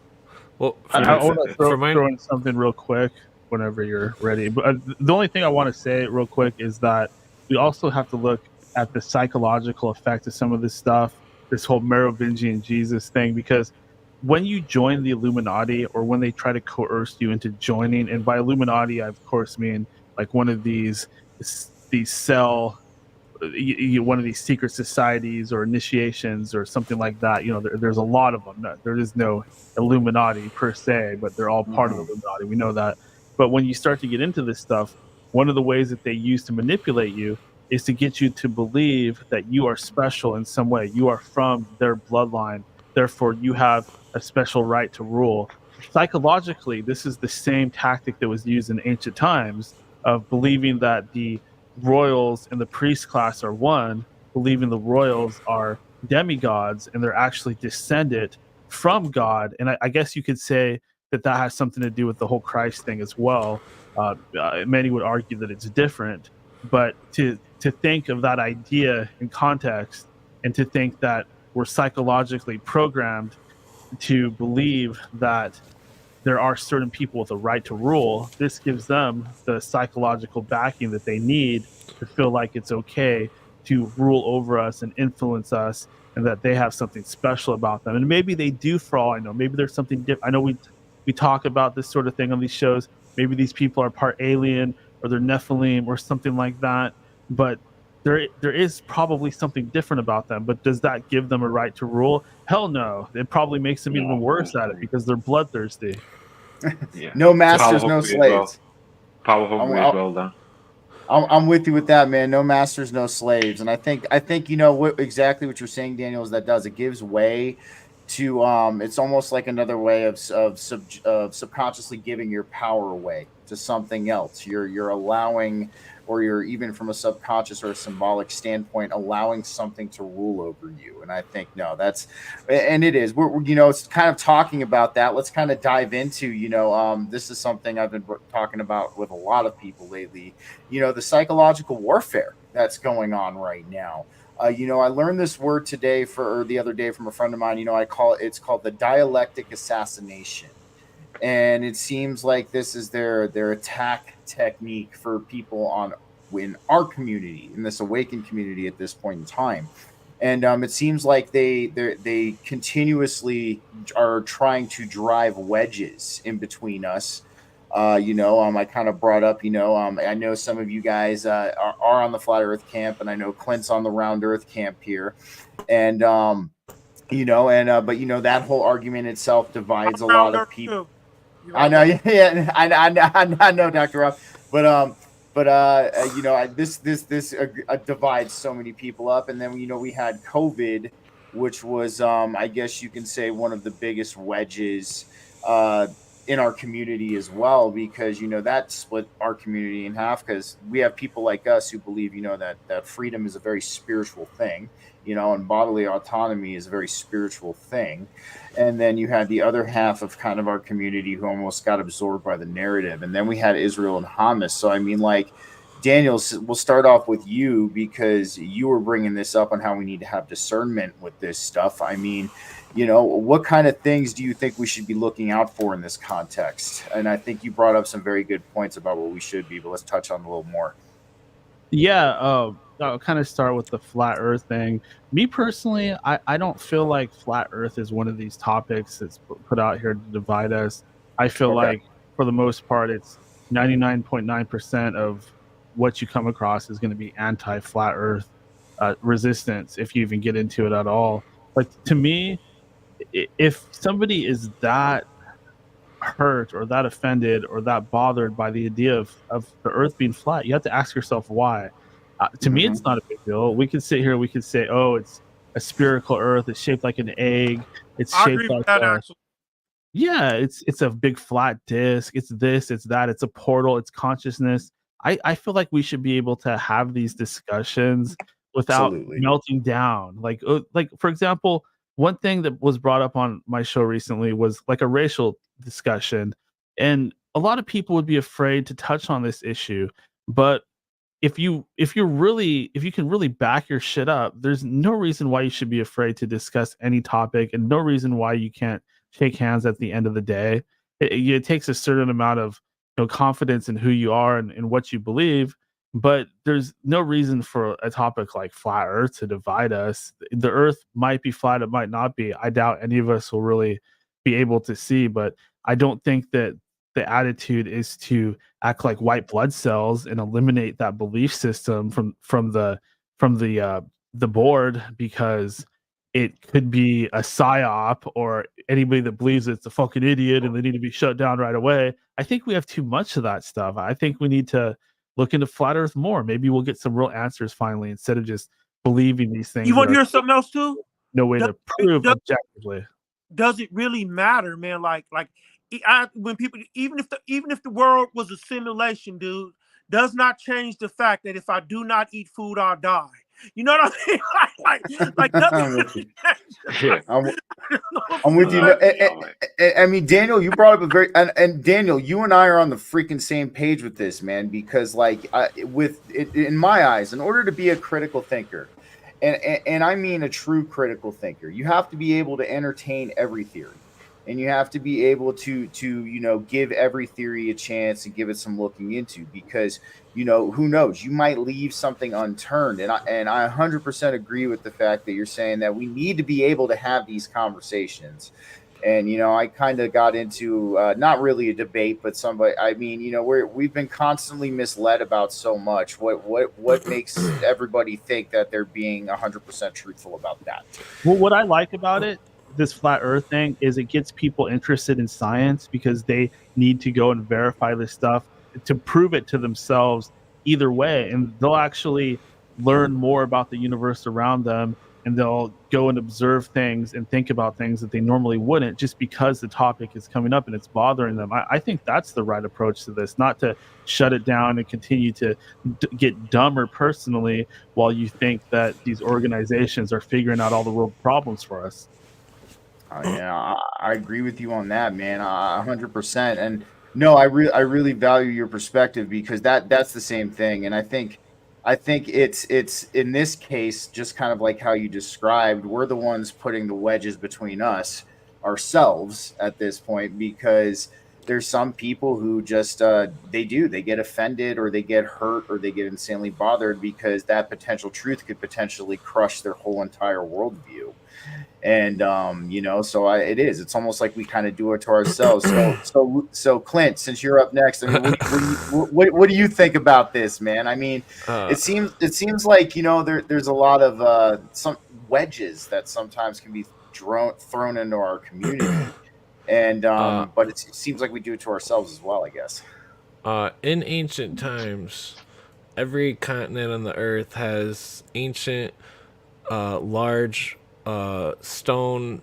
Well, I want to for mine, throw in something real quick whenever you're ready. But the only thing I want to say real quick is that we also have to look at the psychological effect of some of this stuff, this whole Merovingian Jesus thing, because when you join the Illuminati or when they try to coerce you into joining, and by Illuminati, I of course mean like one of these cell one of these secret societies or initiations or something like that. You know, there's a lot of them. There is no Illuminati per se, but they're all part of the Mm-hmm. Illuminati. We know that. But when you start to get into this stuff, one of the ways that they use to manipulate you is to get you to believe that you are special in some way. You are from their bloodline. Therefore, you have a special right to rule. Psychologically, this is the same tactic that was used in ancient times of believing that the royals and the priest class are one, believing the royals are demigods and they're actually descended from God. And I guess you could say that that has something to do with the whole Christ thing as well. Many would argue that it's different, but to think of that idea in context and to think that we're psychologically programmed to believe that there are certain people with a right to rule, this gives them the psychological backing that they need to feel like it's okay to rule over us and influence us and that they have something special about them. And maybe they do, for all I know. Maybe there's something different. I know we talk about this sort of thing on these shows. Maybe these people are part alien or they're Nephilim or something like that. But there is probably something different about them. But does that give them a right to rule? Hell no. It probably makes them even worse at it because they're bloodthirsty. Yeah. No Power masters, no hungry as well. slaves. Power hungry as well, Dan. I'm with you with that, man. No masters, no slaves. And I think you know what exactly what you're saying, Daniel, is that does it gives way to it's almost like another way of subconsciously giving your power away to something else. You're allowing, or you're even from a subconscious or a symbolic standpoint, allowing something to rule over you. And I think no, that's and it is. We're you know, it's kind of talking about that. Let's kind of dive into, you know, this is something I've been talking about with a lot of people lately, you know, the psychological warfare that's going on right now. You know, I learned this word today or the other day from a friend of mine. You know, it's called the dialectic assassination, and it seems like this is their attack technique for people in our community, in this awakened community at this point in time. And it seems like they continuously are trying to drive wedges in between us. You know, I kind of brought up, you know, I know some of you guys are on the Flat Earth camp, and I know Clint's on the Round Earth camp here, and and but that whole argument itself divides a lot of people. Too. I know, yeah, I know, Dr. Rob, but this divides so many people up, and then we had COVID, which was I guess you can say one of the biggest wedges uh in our community as well, because that split our community in half, because we have people like us who believe that freedom is a very spiritual thing, and bodily autonomy is a very spiritual thing. And then you had the other half of kind of our community who almost got absorbed by the narrative, and then we had Israel and Hamas. So I mean, like, Daniel, we'll start off with you, because you were bringing this up on how we need to have discernment with this stuff. I mean, what kind of things do you think we should be looking out for in this context? And I think you brought up some very good points about what we should be, but let's touch on a little more. Yeah, I'll kind of start with the flat earth thing. Me personally, I don't feel like flat earth is one of these topics that's put out here to divide us. I feel like, for the most part, it's 99.9% of what you come across is going to be anti-flat earth resistance, if you even get into it at all. Like, to me, if somebody is that hurt or that offended or that bothered by the idea of the earth being flat, you have to ask yourself why. To me, it's not a big deal. We could sit here, we could say, oh, it's a spherical earth, it's shaped like an egg, it's shaped like yeah, it's a big flat disc, it's this, it's that, it's a portal, it's consciousness. I feel like we should be able to have these discussions without melting down. Like for example, one thing that was brought up on my show recently was like a racial discussion, and a lot of people would be afraid to touch on this issue. But if you can really back your shit up, there's no reason why you should be afraid to discuss any topic, and no reason why you can't shake hands at the end of the day. It takes a certain amount of confidence in who you are and what you believe, but there's no reason for a topic like flat earth to divide us. The earth might be flat, it might not be. I doubt any of us will really be able to see, but I don't think that the attitude is to act like white blood cells and eliminate that belief system from the board, because it could be a psyop, or anybody that believes it's a fucking idiot and they need to be shut down right away. I think we have too much of that stuff. I think we need to look into flat earth more. Maybe we'll get some real answers finally, instead of just believing these things. You want to hear something else too? No way to prove objectively. Does it really matter, man? When people, even if the world was a simulation, dude, does not change the fact that if I do not eat food, I'll die. You know what I mean? Like nothing. I'm with you. I mean, Daniel, you brought up a very and Daniel, you and I are on the freaking same page with this, man. Because in my eyes, in order to be a critical thinker, and I mean a true critical thinker, you have to be able to entertain every theory. And you have to be able to give every theory a chance and give it some looking into, because who knows, you might leave something unturned. And I 100% agree with the fact that you're saying that we need to be able to have these conversations. And I kind of got into not really a debate, but somebody. I mean, we've been constantly misled about so much. What makes everybody think that they're being 100% truthful about that? Well, what I like about it, this flat earth thing, is it gets people interested in science, because they need to go and verify this stuff to prove it to themselves either way, and they'll actually learn more about the universe around them, and they'll go and observe things and think about things that they normally wouldn't, just because the topic is coming up and it's bothering them. I think that's the right approach to this, not to shut it down and continue to get dumber personally while you think that these organizations are figuring out all the world problems for us. Yeah, I agree with you on that, man. 100%. And no, I really value your perspective, because that's the same thing. And I think it's in this case, just kind of like how you described, we're the ones putting the wedges between ourselves at this point, because there's some people who just they get offended, or they get hurt, or they get insanely bothered, because that potential truth could potentially crush their whole entire worldview. And it's almost like we kind of do it to ourselves. So Clint, since you're up next, I mean, what do you think about this, man? I mean, it seems like there's a lot of some wedges that sometimes can be thrown into our community. And but it seems like we do it to ourselves as well, I guess. In ancient times, every continent on the earth has ancient, large stone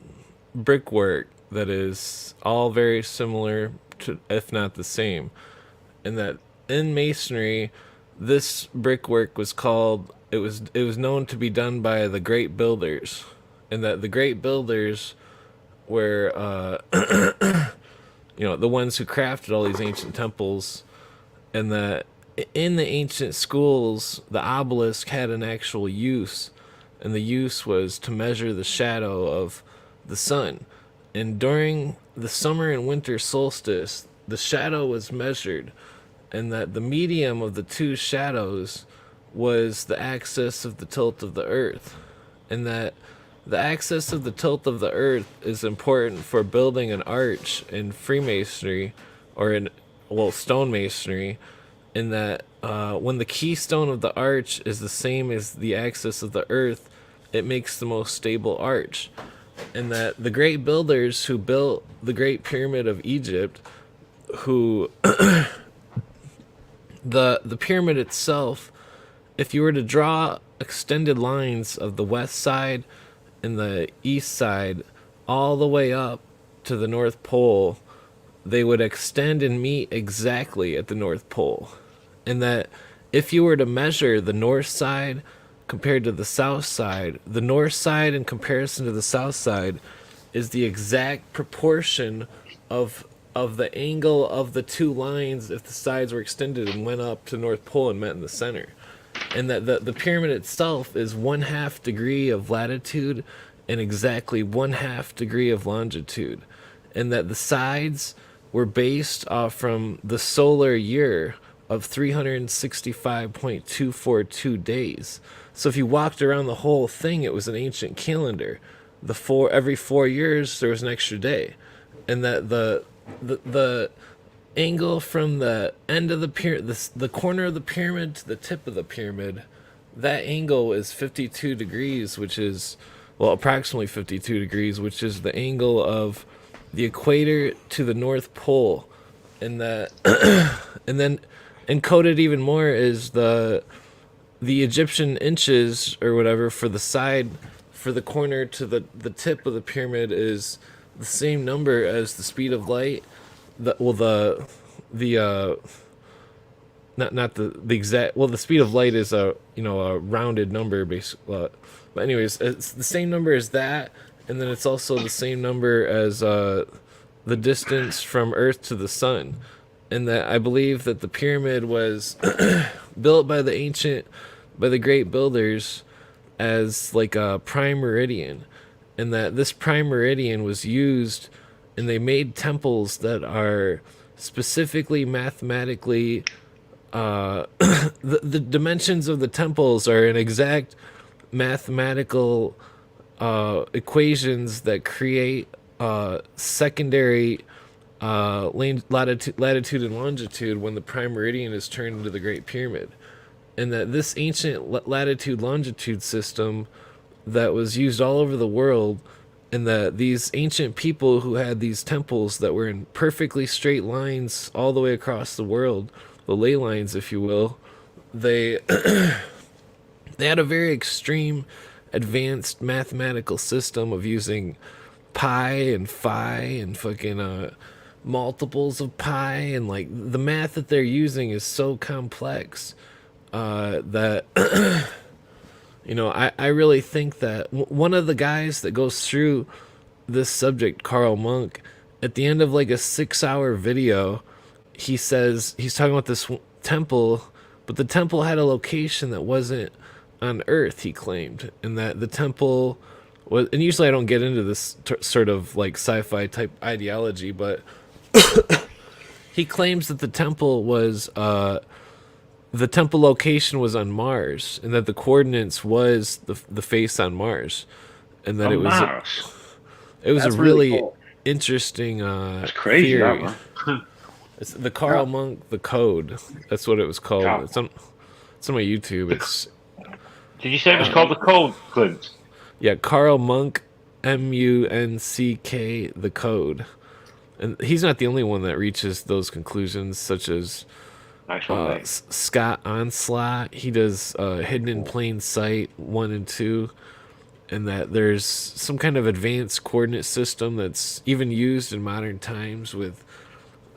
brickwork that is all very similar to, if not the same. And that in masonry, this brickwork was called, it was known to be done by the great builders. And that the great builders were the ones who crafted all these ancient temples. And that in the ancient schools, the obelisk had an actual use, and the use was to measure the shadow of the sun. And during the summer and winter solstice, the shadow was measured, and that the medium of the two shadows was the axis of the tilt of the earth. And that the axis of the tilt of the earth is important for building an arch in Freemasonry, or in, stonemasonry, in that when the keystone of the arch is the same as the axis of the earth, it makes the most stable arch. And that the great builders who built the Great Pyramid of Egypt, who the pyramid itself, if you were to draw extended lines of the west side and the east side all the way up to the North Pole, they would extend and meet exactly at the North Pole. And that if you were to measure the north side compared to the south side, the north side in comparison to the south side is the exact proportion of the angle of the two lines if the sides were extended and went up to North Pole and met in the center. And that the pyramid itself is 1/2 degree of latitude and exactly 1/2 degree of longitude. And that the sides were based off from the solar year of 365.242 days. So if you walked around the whole thing, it was an ancient calendar. Every 4 years there was an extra day. And that the angle from the end of the pyramid, the corner of the pyramid to the tip of the pyramid, that angle is 52 degrees, which is, approximately 52 degrees, which is the angle of the equator to the North Pole. And that, and then encoded even more is the Egyptian inches or whatever for the side, for the corner to the tip of the pyramid is the same number as the speed of light. Not the exact, the speed of light is a rounded number basically, but anyways, it's the same number as that, and then it's also the same number as the distance from Earth to the sun. And that I believe that the pyramid was built by the great builders as like a prime meridian, and that this prime meridian was used, and they made temples that are specifically mathematically the dimensions of the temples are in exact mathematical equations that create secondary latitude and longitude when the prime meridian is turned into the Great Pyramid. And that this ancient latitude longitude system that was used all over the world, and that these ancient people who had these temples that were in perfectly straight lines all the way across the world, the ley lines if you will, they they had a very extreme advanced mathematical system of using pi and phi and fucking multiples of pi, and like the math that they're using is so complex that I really think that one of the guys that goes through this subject, Carl Monk, at the end of like a 6-hour video, he says he's talking about this temple, but the temple had a location that wasn't on Earth, he claimed, and that the temple was, and usually I don't get into this sort of like sci-fi type ideology, but he claims that the temple location was on Mars, and that the coordinates was the face on Mars, and that On it was Mars? it was That's a really really cool. Interesting That's crazy, theory. that one. It's the Carl Monk, the Code. That's what it was called. Yeah. It's on my YouTube. It's Did you say it was called the Code, Clint? yeah, Carl Monk, MUNCK, the code. And he's not the only one that reaches those conclusions, such as Nice one, mate. Scott Onslaught. He does Hidden in Plain Sight 1 and 2, and that there's some kind of advanced coordinate system that's even used in modern times with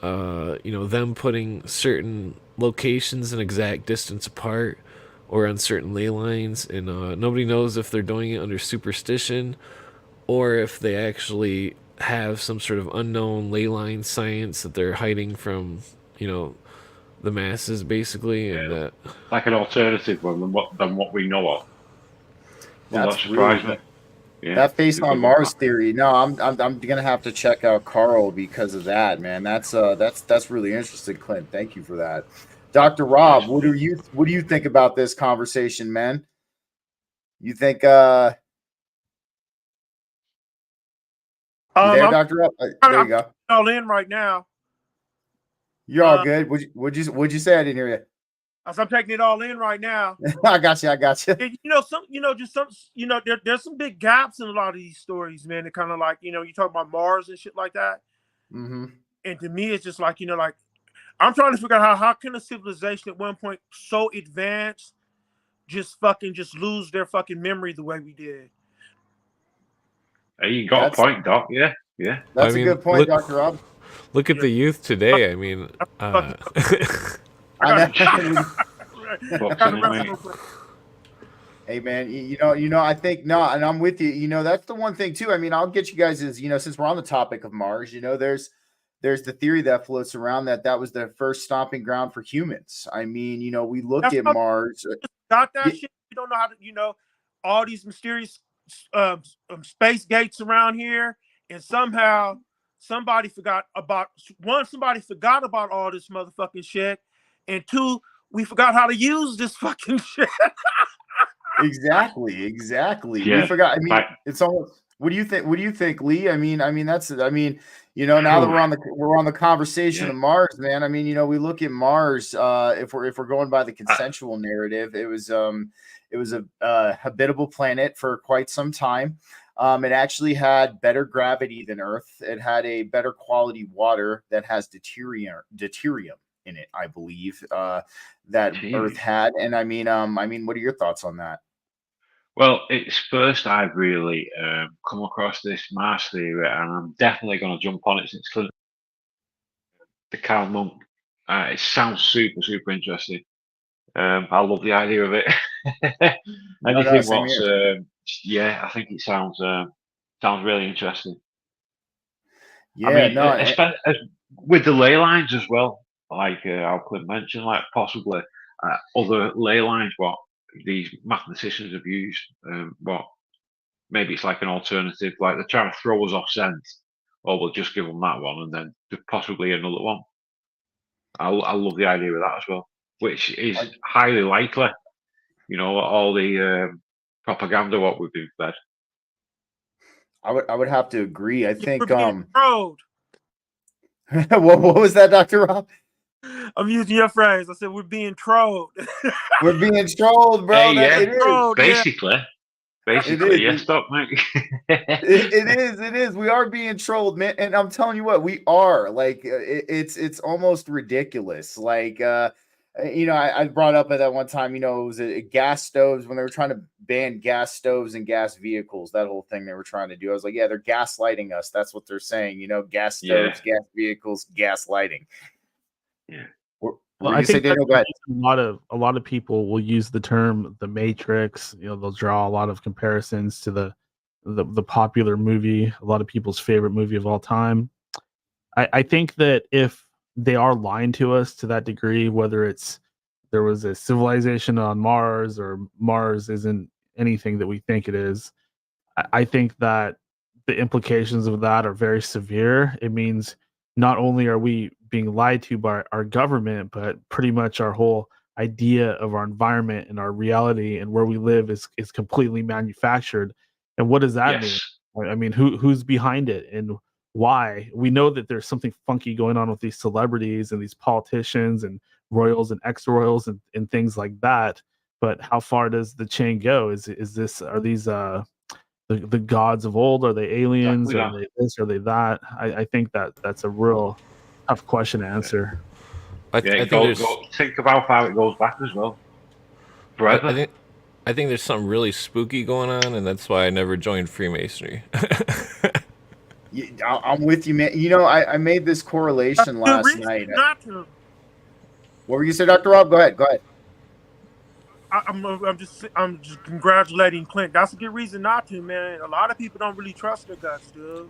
them putting certain locations an exact distance apart or on certain ley lines, and nobody knows if they're doing it under superstition or if they actually have some sort of unknown ley line science that they're hiding from, the masses, basically. And that Like an alternative one than what we know of. Well, that That's surprised really me. Yeah, that based because on of Mars that. theory. No, I'm gonna have to check out Carl because of that, man. That's really interesting, Clint. Thank you for that. Dr. Rob, what do you think about this conversation, man? You think you there, I'm Dr. Rob? There you go. all in right now. You're all good. Would you say? I didn't hear you. As I'm taking it all in right now. I got you. And, there's some big gaps in a lot of these stories, man. It kind of like, you talk about Mars and shit like that. Mm-hmm. And to me, it's just like, like I'm trying to figure out how can a civilization at one point so advanced just lose their fucking memory the way we did. Hey, you got a point, Doc. Yeah. That's a good point, Dr. Rob. Look at the youth today. I mean, Hey man, I think no, and I'm with you. That's the one thing too. I mean, I'll get you guys is, since we're on the topic of Mars, there's the theory that floats around that was the first stomping ground for humans. I mean, we look at Mars. Got that shit. You don't know how to, all these mysterious space gates around here, and somehow somebody forgot about all this motherfucking shit, and two, we forgot how to use this fucking shit. Exactly. Yeah. We forgot. I mean, it's almost. What do you think, Lee? I mean, now that we're on the conversation of Mars, man. I mean, we look at Mars. If we're going by the consensual narrative, it was a habitable planet for quite some time. It actually had better gravity than Earth. It had a better quality water that has deuterium in it, I believe, that Earth had. And I mean, what are your thoughts on that? Well, it's first I've really come across this Mars theory, and I'm definitely going to jump on it since the Carl Monk. It sounds super, super interesting. I love the idea of it. Anything what's, I think it sounds really interesting. Yeah, I mean, with the ley lines as well, like how Clint mentioned, like possibly other ley lines what these mathematicians have used. What maybe it's like an alternative, like they're trying to throw us off scent, or we'll just give them that one and then possibly another one. I love the idea of that as well, which is highly likely. All the propaganda what we've been fed. I would have to agree. I think trolled. what was that, Dr. Rob? I'm using your phrase. I said we're being trolled. We're being trolled, bro. Hey, it is. Trolled, basically. Yeah. Basically, yes, Doc, mate. It is. We are being trolled, man. And I'm telling you what, we are. Like, it's almost ridiculous. Like, I brought up at that one time, it was gas stoves when they were trying to ban gas stoves and gas vehicles, that whole thing they were trying to do. I was like, yeah, they're gaslighting us. That's what they're saying, gas stoves, gas vehicles, gaslighting. Yeah. Well, I think a lot of people will use the term the Matrix. They'll draw a lot of comparisons to the popular movie, a lot of people's favorite movie of all time. I think that if they are lying to us to that degree, whether it's there was a civilization on Mars or Mars isn't anything that we think it is, I think that the implications of that are very severe. It means not only are we being lied to by our government, but pretty much our whole idea of our environment and our reality and where we live is completely manufactured. And what does that mean? I mean, who's behind it and why? We know that there's something funky going on with these celebrities and these politicians and royals and ex-royals and things like that. But how far does the chain go? Are these the the gods of old? Are they aliens? Exactly Are they this? Are they that? I think that's a real tough question to answer. I Yeah, think there's think about how it goes back as well. Forever. I think there's something really spooky going on, and that's why I never joined Freemasonry. I'm with you, man. You know, I made this correlation last night. Not to. What were you saying, Dr. Rob? Go ahead. I'm just congratulating Clint. That's a good reason not to, man. A lot of people don't really trust their guts, dude.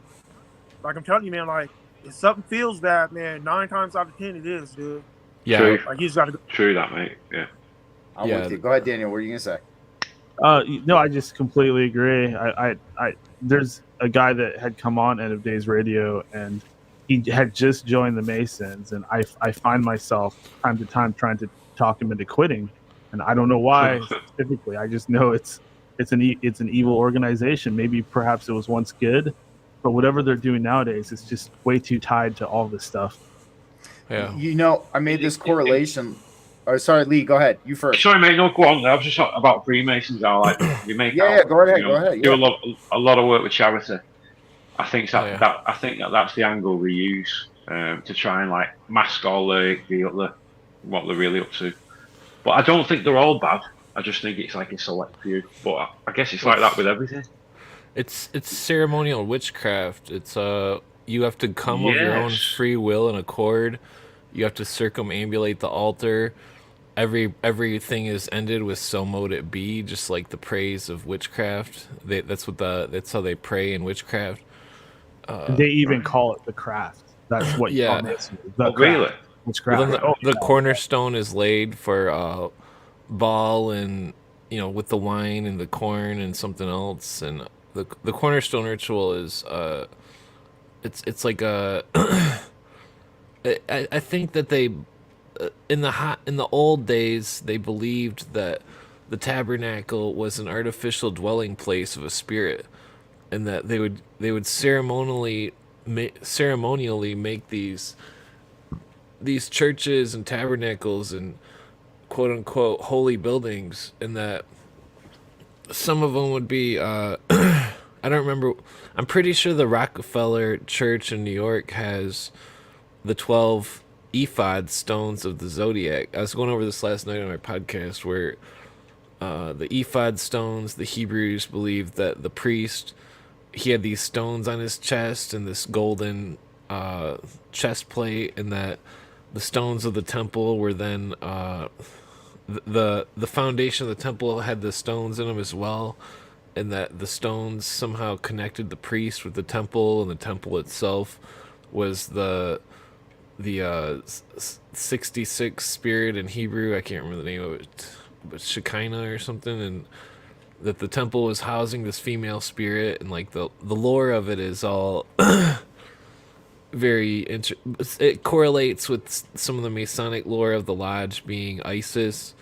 Like I'm telling you, man. Like if something feels bad, man, 9 times out of 10 it is, dude. Yeah, True. Like you just gotta go. True that, mate. Yeah. I'm with you. Go ahead, Daniel. What are you gonna say? No, I just completely agree. I there's a guy that had come on End of Days Radio, and he had just joined the Masons, and I find myself time to time trying to talk him into quitting, and I don't know why specifically. I just know it's an evil organization. Maybe perhaps it was once good, but whatever they're doing nowadays is just way too tied to all this stuff. Yeah. You know, I made this correlation. Oh, sorry, Lee. Go ahead. You first. Sorry, mate. No, go on. I was just talking about Freemasons. I like you make. Yeah, go ahead. Go ahead. Do a lot of work with charity. I think I think that's the angle we use to try and like mask all the what they're really up to. But I don't think they're all bad. I just think it's like a select few. But I guess it's like that with everything. It's ceremonial witchcraft. It's you have to come of your own free will and accord. You have to circumambulate the altar. Everything is ended with "so mote it be," just like the praise of witchcraft. That's how they pray in witchcraft. They even call it the craft. That's what you call it. Really? Witchcraft. Well, the cornerstone is laid for Baal, and with the wine and the corn and something else, and the cornerstone ritual is it's like a I think that they in the old days they believed that the tabernacle was an artificial dwelling place of a spirit, and that they would ceremonially make these churches and tabernacles and quote unquote holy buildings, and that some of them would be I don't remember. I'm pretty sure the Rockefeller Church in New York has the 12 ephod stones of the zodiac. I was going over this last night on my podcast, where the ephod stones, the Hebrews believed that the priest, he had these stones on his chest and this golden chest plate, and that the stones of the temple were then the foundation of the temple had the stones in them as well, and that the stones somehow connected the priest with the temple, and the temple itself was the 66 spirit in Hebrew. I can't remember the name of it, but Shekinah or something, and that the temple was housing this female spirit, and like the lore of it is all it correlates with some of the Masonic lore of the lodge being Isis,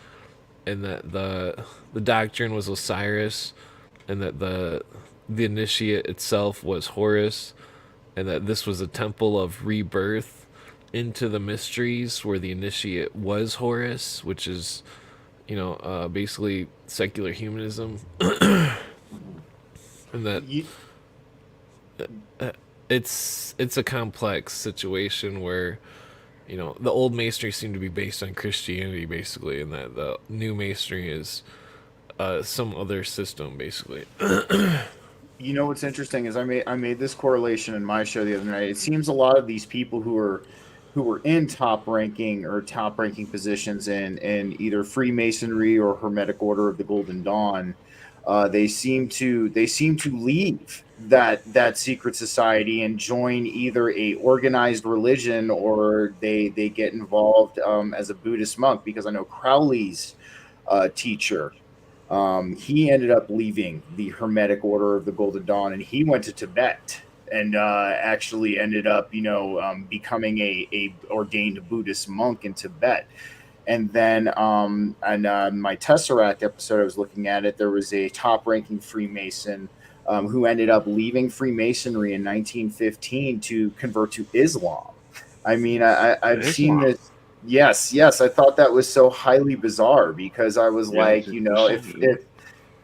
and that the doctrine was Osiris, and that the initiate itself was Horus, and that this was a temple of rebirth into the mysteries, where the initiate was Horus, which is basically secular humanism. And that it's a complex situation where the old masonry seemed to be based on Christianity basically, and that the new masonry is some other system basically. You know what's interesting is I made this correlation in my show the other night. It seems a lot of these people who were in top ranking positions in either Freemasonry or Hermetic Order of the Golden Dawn, they seem to leave that secret society and join either a organized religion, or they get involved as a Buddhist monk. Because I know Crowley's teacher, he ended up leaving the Hermetic Order of the Golden Dawn, and he went to Tibet and actually ended up becoming a ordained Buddhist monk in Tibet. And then on my Tesseract episode, I was looking at it, there was a top-ranking Freemason who ended up leaving Freemasonry in 1915 to convert to Islam. I mean, I've seen this. Yes. I thought that was so highly bizarre, because I was if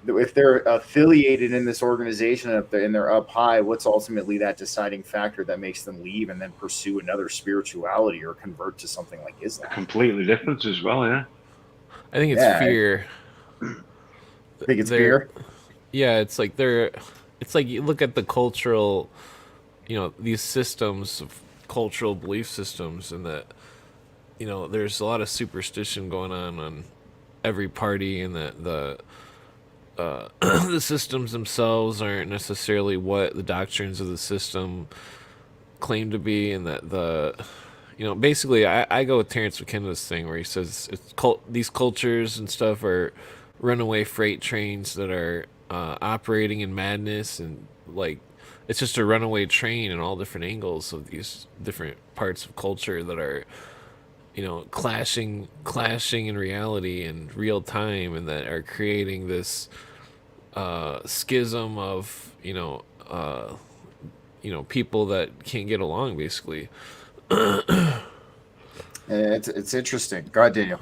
if they're affiliated in this organization, and they're up high, what's ultimately that deciding factor that makes them leave and then pursue another spirituality or convert to something like Islam? Completely different as well, yeah. I think it's Yeah. fear. I think it's They're- fear. Yeah, it's like you look at the cultural, these systems of cultural belief systems, and that, there's a lot of superstition going on every party, and that the systems themselves aren't necessarily what the doctrines of the system claim to be, and that basically I go with Terrence McKenna's thing where he says these cultures and stuff are runaway freight trains that are operating in madness, and like it's just a runaway train in all different angles of these different parts of culture that are clashing in reality in real time, and that are creating this schism of people that can't get along, basically. It's interesting. Go ahead, Daniel.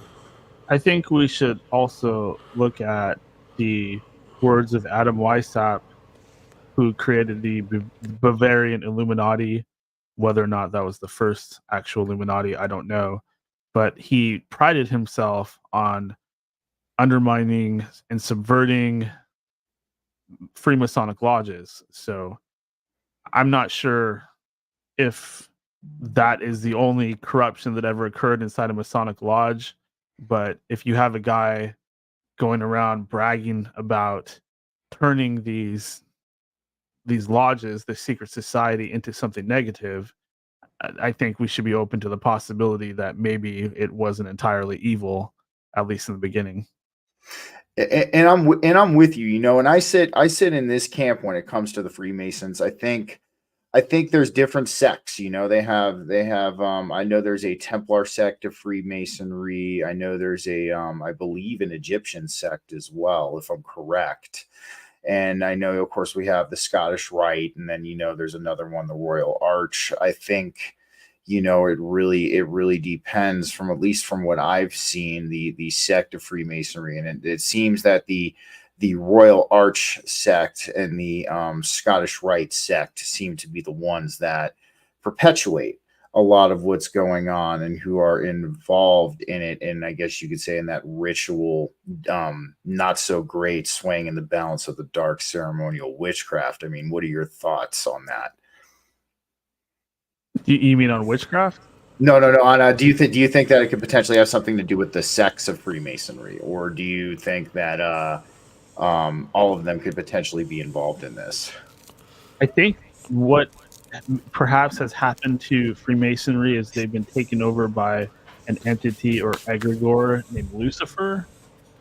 I think we should also look at the words of Adam Weishaupt, who created the Bavarian Illuminati. Whether or not that was the first actual Illuminati, I don't know. But he prided himself on undermining and subverting Freemasonic lodges. So I'm not sure if that is the only corruption that ever occurred inside a Masonic lodge. But if you have a guy going around bragging about turning these lodges, the secret society, into something negative, I think we should be open to the possibility that maybe it wasn't entirely evil, at least in the beginning. And I'm with you, and I sit in this camp when it comes to the Freemasons. I think there's different sects. They have I know there's a Templar sect of Freemasonry. I know there's I believe an Egyptian sect as well, if I'm correct. And I know, of course, we have the Scottish Rite, and then there's another one, the Royal Arch. I think it really depends, from at least from what I've seen, the sect of Freemasonry, and it seems that the Royal Arch sect and the Scottish Rite sect seem to be the ones that perpetuate a lot of what's going on and who are involved in it. And I guess you could say in that ritual, not so great swaying in the balance of the dark ceremonial witchcraft. I mean, what are your thoughts on that? You mean on witchcraft? No. On, do you think that it could potentially have something to do with the sects of Freemasonry, or do you think that all of them could potentially be involved in this? I think what perhaps has happened to Freemasonry is they've been taken over by an entity or egregore named Lucifer,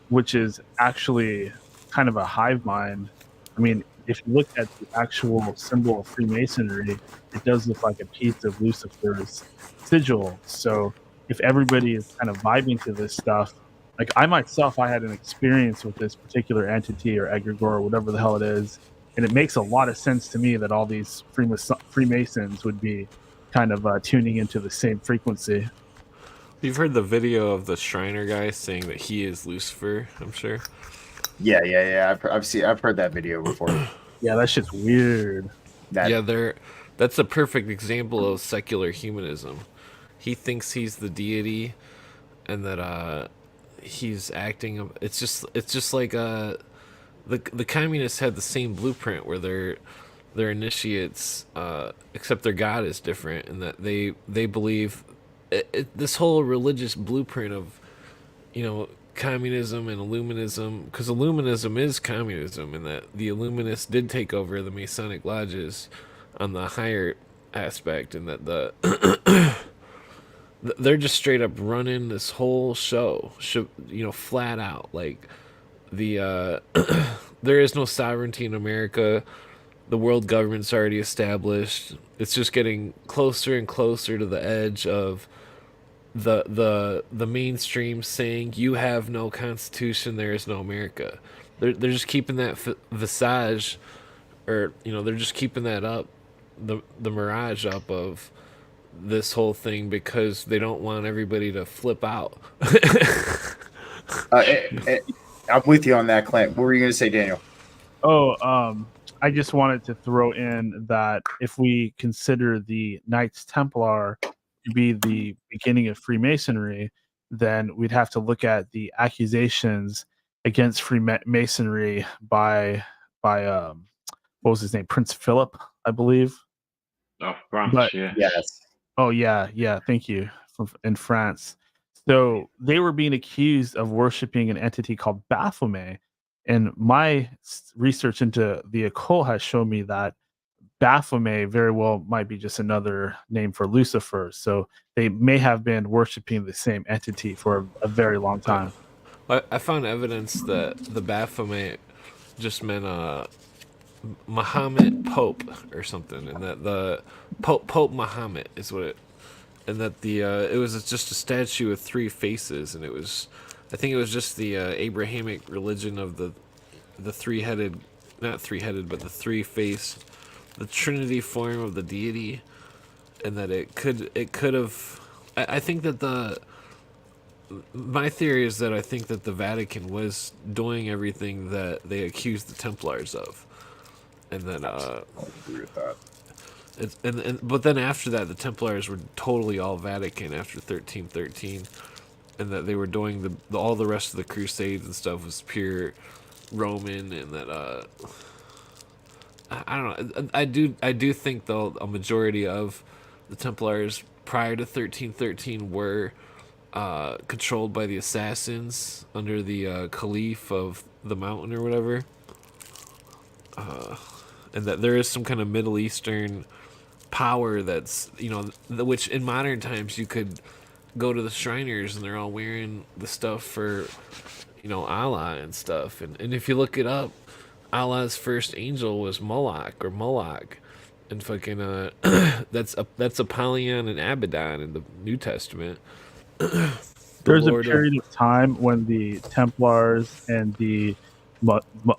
which is actually kind of a hive mind. I mean, if you look at the actual symbol of Freemasonry, it does look like a piece of Lucifer's sigil. So if everybody is kind of vibing to this stuff, like I myself, I had an experience with this particular entity or egregore or whatever the hell it is, and it makes a lot of sense to me that all these Freemasons would be kind of tuning into the same frequency. You've heard the video of the Shriner guy saying that he is Lucifer, I'm sure. Yeah. I've heard that video before. Yeah, that shit's weird. That's a perfect example of secular humanism. He thinks he's the deity, and that he's acting. It's just like the communists had the same blueprint where they're initiates, except their god is different, and that they believe this whole religious blueprint of communism and Illuminism, because Illuminism is communism, and that the Illuminists did take over the Masonic lodges on the higher aspect, and that they're just straight up running this whole show, flat out. Like there is no sovereignty in America. The world government's already established. It's just getting closer and closer to the edge of the mainstream saying you have no constitution, there is no America. They're just keeping that visage, or they're just keeping that up, the mirage up of this whole thing, because they don't want everybody to flip out. I'm with you on that, Clint. What were you going to say, Daniel? I just wanted to throw in that if we consider the Knights Templar to be the beginning of Freemasonry, then we'd have to look at the accusations against Freemasonry by what was his name, Prince Philip, I believe. Oh, France, But yes. Yes. oh yeah, thank you, in France. So they were being accused of worshiping an entity called Baphomet, and my research into the occult has shown me that Baphomet very well might be just another name for Lucifer. So they may have been worshiping the same entity for a very long time. I found evidence that the Baphomet just meant Muhammad Pope or something, and that the Pope Muhammad is what it, and that the it was just a statue with three faces, and I think it was just the Abrahamic religion of the three-headed, not three-headed, but the three-faced, the Trinity form of the deity, and that it could have. I think that my theory is that I think that the Vatican was doing everything that they accused the Templars of, and that I agree with that. but then after that, the Templars were totally all Vatican after 1313, and that they were doing all the rest of the Crusades and stuff was pure Roman, and that I don't know. I do think though a majority of the Templars prior to 1313 were controlled by the assassins under the Caliph of the Mountain or whatever, and that there is some kind of Middle Eastern power that's which in modern times you could go to the Shriners and they're all wearing the stuff for Allah and stuff, and if you look it up, Allah's first angel was Moloch, and fucking that's Apollyon and Abaddon in the New Testament. There's a Lord period of time when the Templars and the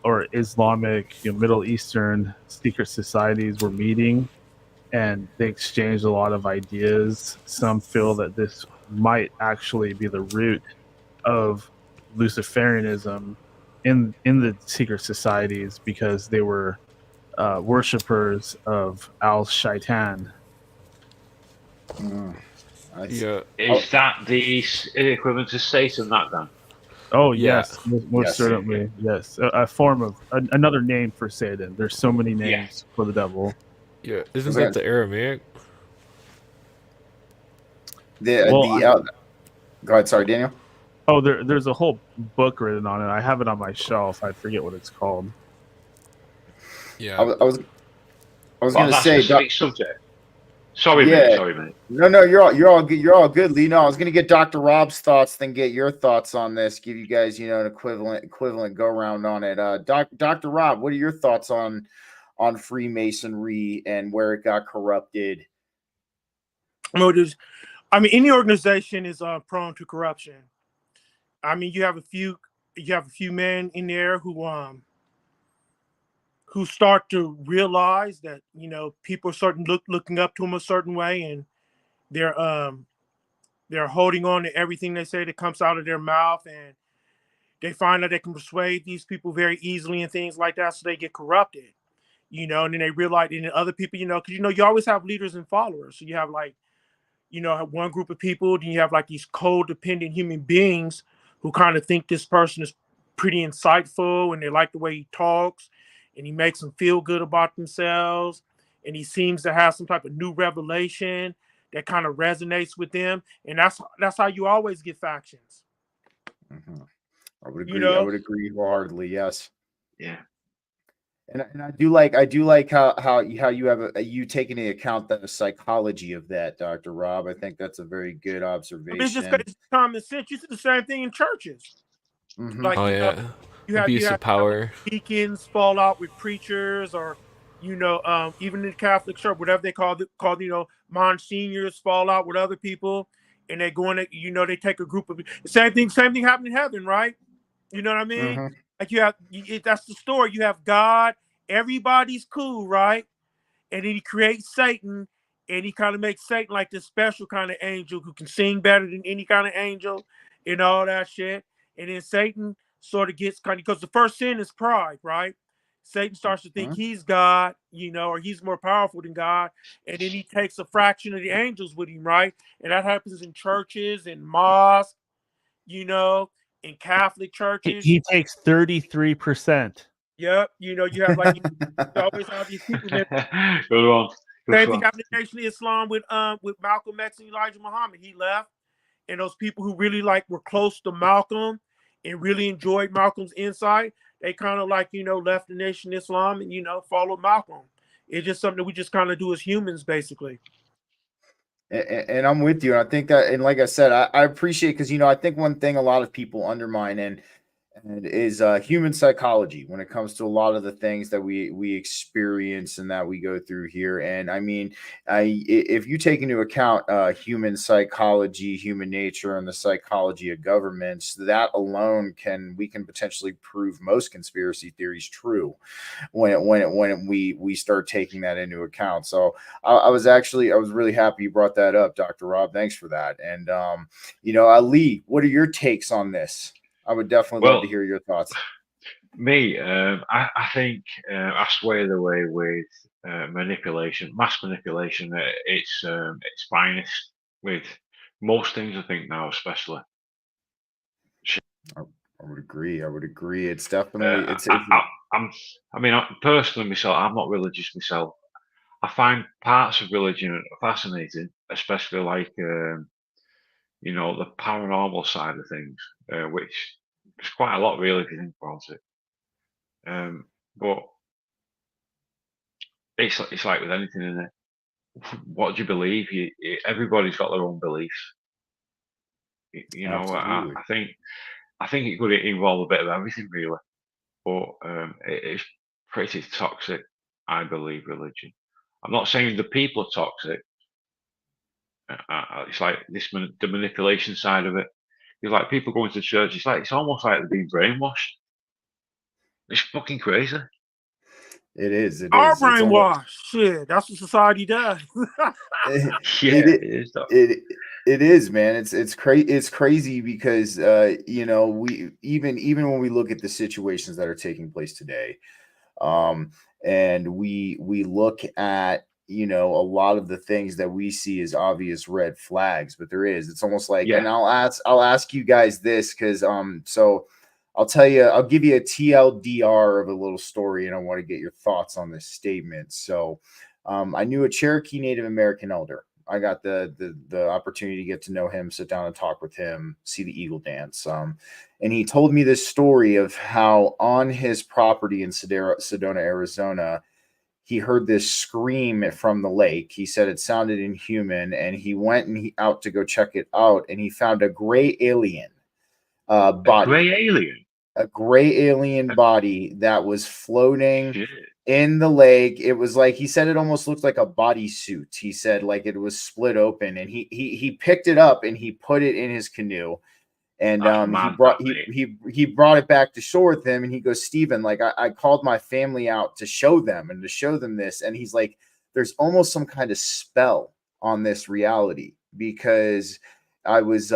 or Islamic, Middle Eastern secret societies were meeting, and they exchanged a lot of ideas. Some feel that this might actually be the root of Luciferianism in the secret societies, because they were worshippers of Al Shaitan. I see. Yeah. Is that the equivalent to Satan, that then? Oh Yeah. yes, most Yes. certainly, yes. A form of another name for Satan. There's so many names for the devil. Yeah, isn't Was that that- the Aramaic? Go ahead, sorry, Daniel. Oh, there's a whole book written on it. I have it on my shelf. I forget what it's called. Yeah. I was Well, going to that's say, a specific subject. Sorry, Yeah. mate. Sorry, mate. No, you're all good. You're all good, Lee. No, I was going to get Dr. Rob's thoughts, then get your thoughts on this. Give you guys, an equivalent go round on it. Dr. Rob, what are your thoughts on Freemasonry and where it got corrupted? Any organization is prone to corruption. You have a few men in there who start to realize that people are looking up to them a certain way, and they're holding on to everything they say that comes out of their mouth, and they find that they can persuade these people very easily and things like that, so they get corrupted. And then they realize, and then other people, because you always have leaders and followers. So you have one group of people, then you have like these codependent human beings who kind of think this person is pretty insightful, and they like the way he talks, and he makes them feel good about themselves, and he seems to have some type of new revelation that kind of resonates with them, and that's how you always get factions. Mm-hmm. I would agree. I would agree wholeheartedly. Yes. Yeah. And I do like how you have you take into account the psychology of that, Dr. Rob. I think that's a very good observation. It's just it's common sense. You see the same thing in churches. Mm-hmm. Like, Abuse of power. Deacons fall out with preachers, or even in the Catholic Church, whatever they call monsignors fall out with other people, and they go in. They take a group of same thing happened in heaven, right? You know what I mean? Mm-hmm. Like that's the story. You have God, everybody's cool, right? And then he creates Satan, and he kind of makes Satan like this special kind of angel who can sing better than any kind of angel and all that shit. And then Satan sort of gets kind of, because the first sin is pride, right? Satan starts to think he's God, or he's more powerful than God, and then he takes a fraction of the angels with him, right? And that happens in churches and mosques, in Catholic churches. He takes 33%. Yep, you have like you always have these people that Good one. same thing happened in Nation of Islam with Malcolm X and Elijah Muhammad. He left, and those people who really were close to Malcolm and really enjoyed Malcolm's insight, they kind of left the Nation of Islam and followed Malcolm. It's just something that we just kind of do as humans, basically. And I'm with you. And I think that, and like I said, I appreciate, because I think one thing a lot of people undermine and is human psychology when it comes to a lot of the things that we experience and that we go through here. And I mean, if you take into account human psychology, human nature, and the psychology of governments, that alone we can potentially prove most conspiracy theories true when we start taking that into account. So I was really happy you brought that up, Dr. Rob. Thanks for that. And Ali, what are your takes on this? I would definitely love to hear your thoughts. Me, I think I sway the way with manipulation, mass manipulation. It's finest with most things. I think now, especially. I would agree. It's definitely Personally myself, I'm not religious myself. I find parts of religion fascinating, especially the paranormal side of things, which is quite a lot, really, if you think about it. But it's like with anything in it. What do you believe? Everybody's got their own beliefs. I think it could involve a bit of everything, really. But it is pretty toxic, I believe, religion. I'm not saying the people are toxic. It's like the manipulation side of it. It's like people going to church. It's almost like they're being brainwashed. It's fucking crazy. It is. Our brainwash. Shit, that's what society does. It is, man. It's crazy because we even when we look at the situations that are taking place today, and we look at a lot of the things that we see as obvious red flags, but it's almost like, and I'll ask you guys this, because so I'll give you a TLDR of a little story, and I want to get your thoughts on this statement. So I knew a Cherokee Native American elder. I got the opportunity to get to know him, sit down and talk with him, see the eagle dance. And he told me this story of how on his property in Sedona, Arizona, he heard this scream from the lake. He said it sounded inhuman, and he went out to go check it out, and he found a gray alien body. A gray alien body that was floating in the lake. It was like, he said it almost looked like a bodysuit. He said like it was split open, and he picked it up and he put it in his canoe. And he brought it back to shore with him, and he goes, Stephen, like I called my family out to show them this. And he's like, there's almost some kind of spell on this reality, because it was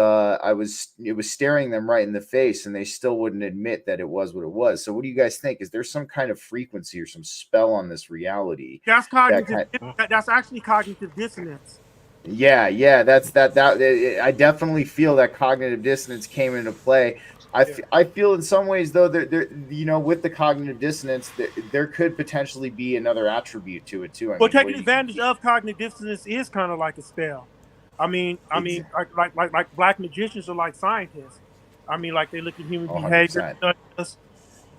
staring them right in the face, and they still wouldn't admit that it was what it was. So what do you guys think? Is there some kind of frequency or some spell on this reality? That's cognitive. That's actually cognitive dissonance. Yeah, that's that. I definitely feel that cognitive dissonance came into play. I feel in some ways, though, there with the cognitive dissonance, there could potentially be another attribute to it too. Taking advantage of cognitive dissonance is kind of like a spell. I mean, like black magicians are like scientists. I mean, like they look at human behavior,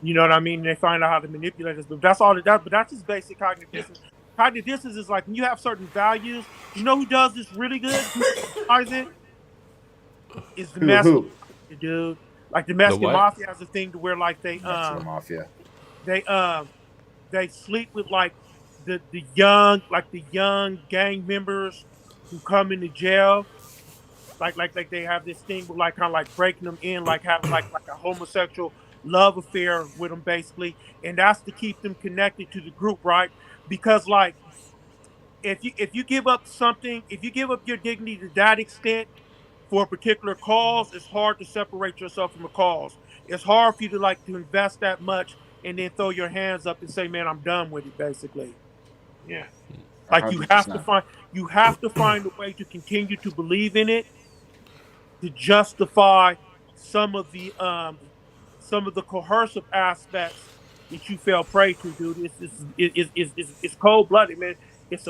you know what I mean? They find out how to manipulate us. But that's all it does. But that's just basic cognitive dissonance. Cognitive dissonance is like when you have certain values. You know who does this really good? Is the Mexican dude. Like the Mexican mafia has a thing to where like they sleep with like the young gang members who come into jail. Like they have this thing with like kind of like breaking them in, like having like a homosexual love affair with them basically, and that's to keep them connected to the group, right? Because like if you give up something, if you give up your dignity to that extent for a particular cause, it's hard to separate yourself from a cause. it's hard for you to like to invest that much and then throw your hands up and say, "Man, I'm done with it." Basically, Yeah. like 100%. you have to find a way to continue to believe in it to justify some of the um some of the coercive aspects that you fell prey to, dude. It's cold blooded, man. It's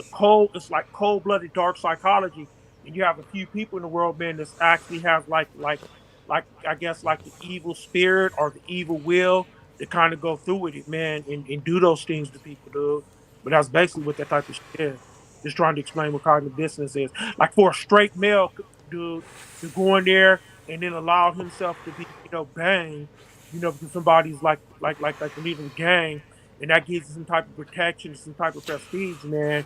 like cold blooded dark psychology. And you have a few people in the world, man, that's actually have like I guess like the evil spirit or the evil will to kind of go through with it, man, and do those things to people, dude. But that's basically what that type of shit is. Just trying to explain what cognitive dissonance is. Like for a straight male dude to go in there and then allow himself to be, banged, because somebody's like the leader of the gang, and that gives you some type of protection, some type of prestige, man.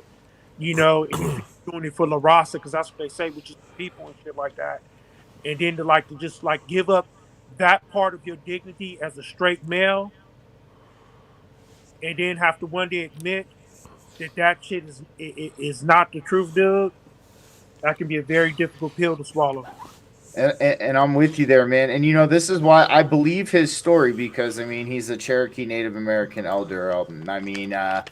And you feel you're doing it for La Raza, because that's what they say, which is people and shit like that. And then to just like give up that part of your dignity as a straight male, and then have to one day admit that shit is not the truth, dude. That can be a very difficult pill to swallow. And I'm with you there, man. And this is why I believe his story, because I mean he's a Cherokee Native American elder. I mean, a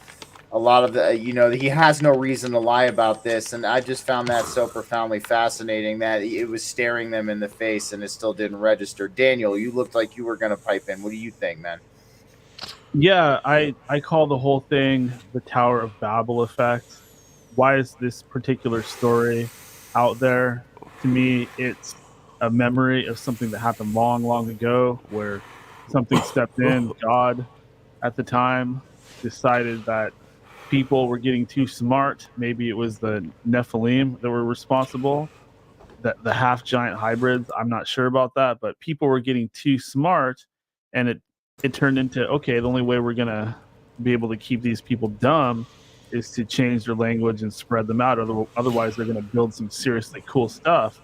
lot of the, he has no reason to lie about this, and I just found that so profoundly fascinating that it was staring them in the face, and it still didn't register. Daniel, you looked like you were gonna pipe in. What do you think, man? Yeah, I call the whole thing the Tower of Babel effect. Why is this particular story out there? To me, it's a memory of something that happened long, long ago, where something stepped in. God, at the time, decided that people were getting too smart. Maybe it was the Nephilim that were responsible, that the half giant hybrids. I'm not sure about that, but people were getting too smart, and it turned into, okay, the only way we're gonna be able to keep these people dumb is to change their language and spread them out. Otherwise, they're gonna build some seriously cool stuff.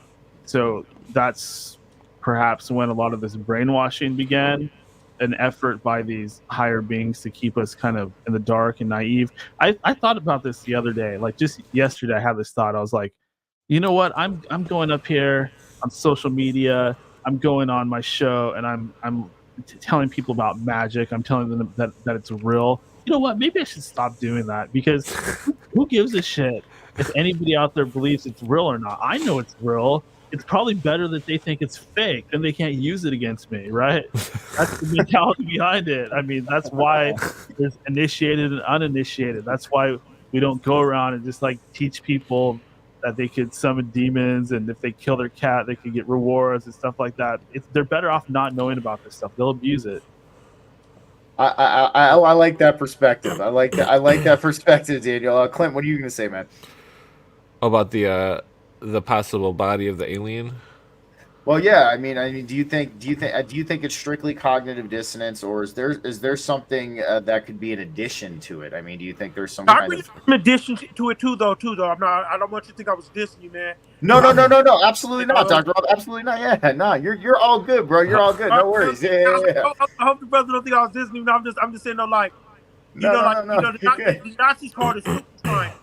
So that's perhaps when a lot of this brainwashing began, an effort by these higher beings to keep us kind of in the dark and naive. I thought about this the other day, like just yesterday. I had this thought. I was like, you know what? I'm going up here on social media. I'm going on my show, and I'm telling people about magic. I'm telling them that it's real. You know what? Maybe I should stop doing that, because who gives a shit if anybody out there believes it's real or not? I know it's real. It's probably better that they think it's fake, then they can't use it against me, right? That's the mentality behind it. I mean, that's why there's initiated and uninitiated. That's why we don't go around and just like teach people that they could summon demons, and if they kill their cat, they could get rewards and stuff like that. They're better off not knowing about this stuff. They'll abuse it. I like that perspective. I like that perspective, Daniel. Clint, what are you going to say, man? About the possible body of the alien. Well, yeah. I mean, do you think it's strictly cognitive dissonance, or is there something that could be an addition to it? I mean, do you think there's some kind of some addition to it too, though. I don't want you to think I was dissing you, man. No, absolutely not, Dr. Rob, absolutely not. Yeah, no, you're all good, bro. You're all good. No worries. Yeah. I hope the brother don't think I was dissing you. No, I'm just saying, no, like, the Nazis called it super science.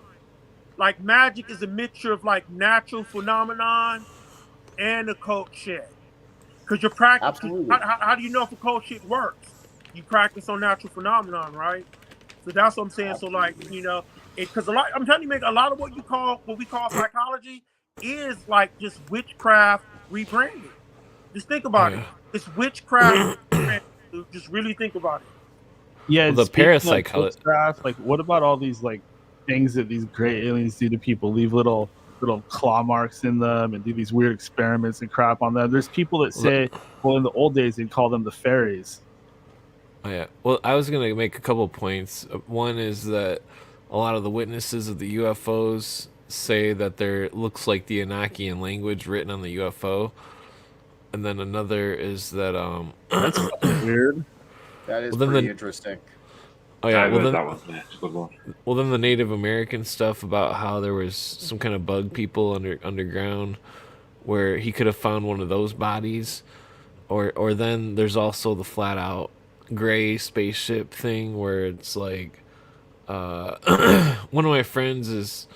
Like, magic is a mixture of like natural phenomenon and occult shit. Because you're practicing. How do you know if occult shit works? You practice on natural phenomenon, right? So that's what I'm saying. So like, because I'm telling you, make a lot of what we call psychology is like just witchcraft rebranded. Just think about it. It's witchcraft. Just really think about it. Yeah, well, the parapsychology. Like, what about all these like things that these gray aliens do to people? Leave little claw marks in them and do these weird experiments and crap on them. There's people that say, well, in the old days they'd call them the fairies. Oh yeah. Well, I was gonna make a couple points. One is that a lot of the witnesses of the UFOs say that there looks like the Enochian language written on the UFO, and then another is that that's weird. That is pretty interesting. Oh yeah, well then, that one. Yeah, it's a good one. Well then the Native American stuff about how there was some kind of bug people underground, where he could have found one of those bodies, or then there's also the flat out gray spaceship thing where it's like, one of my friends is,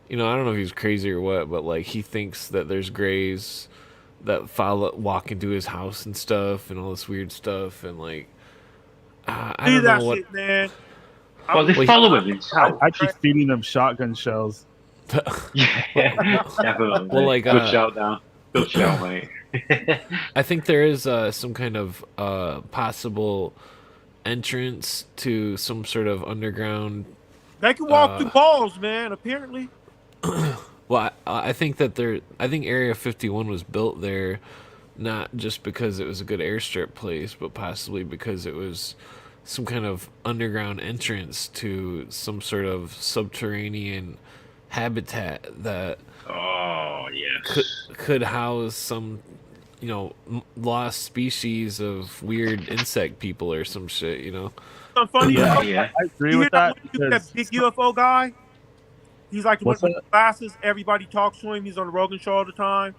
I don't know if he's crazy or what, but like he thinks that there's grays that walk into his house and stuff and all this weird stuff and like I See don't that know what. shit, man. Well, they Well, follow him in his house. I keep feeding them shotgun shells. Yeah, definitely. Well, Mate. like, Good shout down. Good shout, mate. I think there is some kind of possible entrance to some sort of underground. They can walk through walls, man. Apparently. Well, I think that I think Area 51 was built there, not just because it was a good airstrip place, but possibly because it was some kind of underground entrance to some sort of subterranean habitat that Oh yes. could house some, lost species of weird insect people or some shit, Something funny. Yeah. I agree You with hear that. that because- big UFO guy? He's like the one What's with that? glasses. Everybody talks to him. He's on the Rogan show all the time.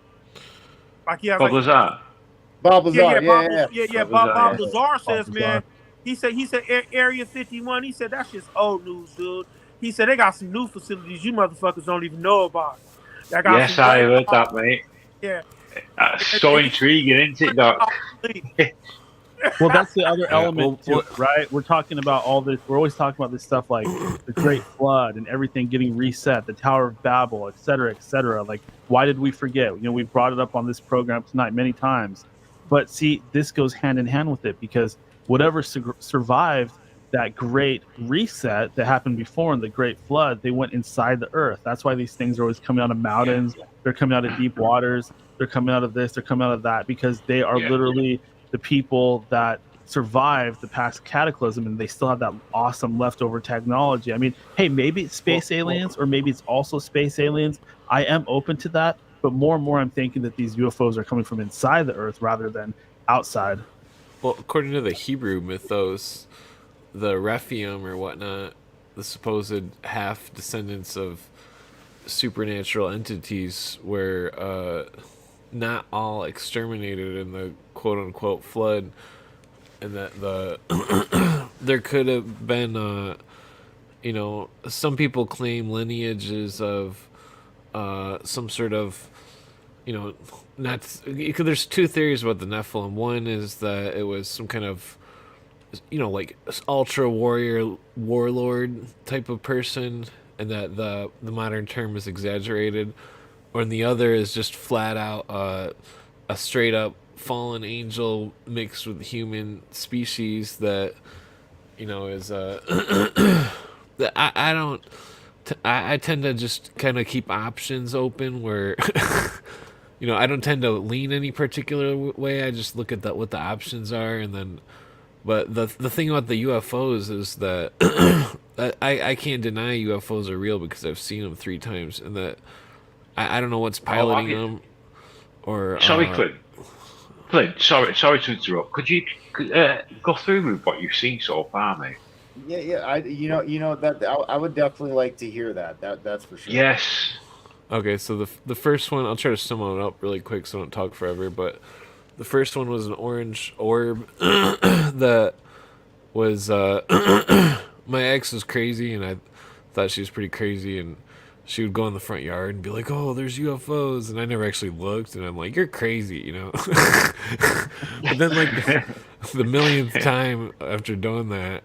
Like he has What like was that? Bob yeah, Lazar, Bob Yeah. Lazar says, Bob man. He said Area 51. He said that's just old news, dude. He said they got some new facilities you motherfuckers don't even know about. They got Yes, some I way- heard that, mate. Yeah. That's so intriguing, isn't it, Doc? Well, that's the other Yeah, element to it, right? We're talking about all this. We're always talking about this stuff like the Great Flood and everything getting reset, the Tower of Babel, et cetera, et cetera. Like, why did we forget? We brought it up on this program tonight many times. But see, this goes hand in hand with it because whatever survived that great reset that happened before in the Great Flood, they went inside the earth. That's why these things are always coming out of mountains. They're coming out of deep waters. They're coming out of this. They're coming out of that because they are literally the people that survived the past cataclysm and they still have that awesome leftover technology. I mean, hey, maybe it's space aliens or maybe it's also space aliens. I am open to that, but more and more I'm thinking that these UFOs are coming from inside the earth rather than outside. Well, according to the Hebrew mythos, the Rephaim or whatnot, the supposed half descendants of supernatural entities were not all exterminated in the quote-unquote flood, and that there could have been some people claim lineages of some sort of there's two theories about the Nephilim. One is that it was some kind of like ultra warlord type of person, and that the modern term is exaggerated, or the other is just flat out a straight up fallen angel mixed with human species that is that I tend to just kind of keep options open where I don't tend to lean any particular way. I just look at what the options are, and then but the thing about the UFOs is that I can't deny UFOs are real because I've seen them 3 times, and that I don't know what's piloting them. Or sorry, Clint. Sorry to interrupt. Could you go through with what you've seen so far, mate? Yeah. I would definitely like to hear that. That's for sure. Yes. Okay, so the first one, I'll try to sum it up really quick so I don't talk forever, but the first one was an orange orb that was my ex was crazy, and I thought she was pretty crazy, and she would go in the front yard and be like, "Oh, there's UFOs," and I never actually looked, and I'm like, "You're crazy," But then like the millionth time after doing that,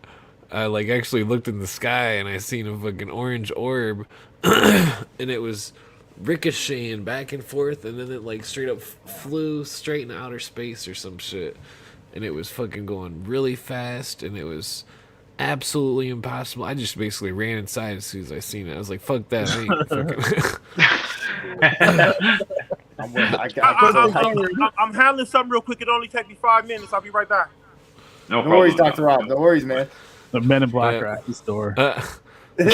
I like actually looked in the sky and I seen a fucking orange orb, and it was ricocheting back and forth, and then it like straight up flew straight in outer space or some shit, and it was fucking going really fast, and it was absolutely impossible. I just basically ran inside as soon as I seen it. I was like, "Fuck that!" I'm handling something real quick. It only take me 5 minutes. I'll be right back. No No worries, problem. Dr. Rob. No worries, man. The Men in Black are at the store. The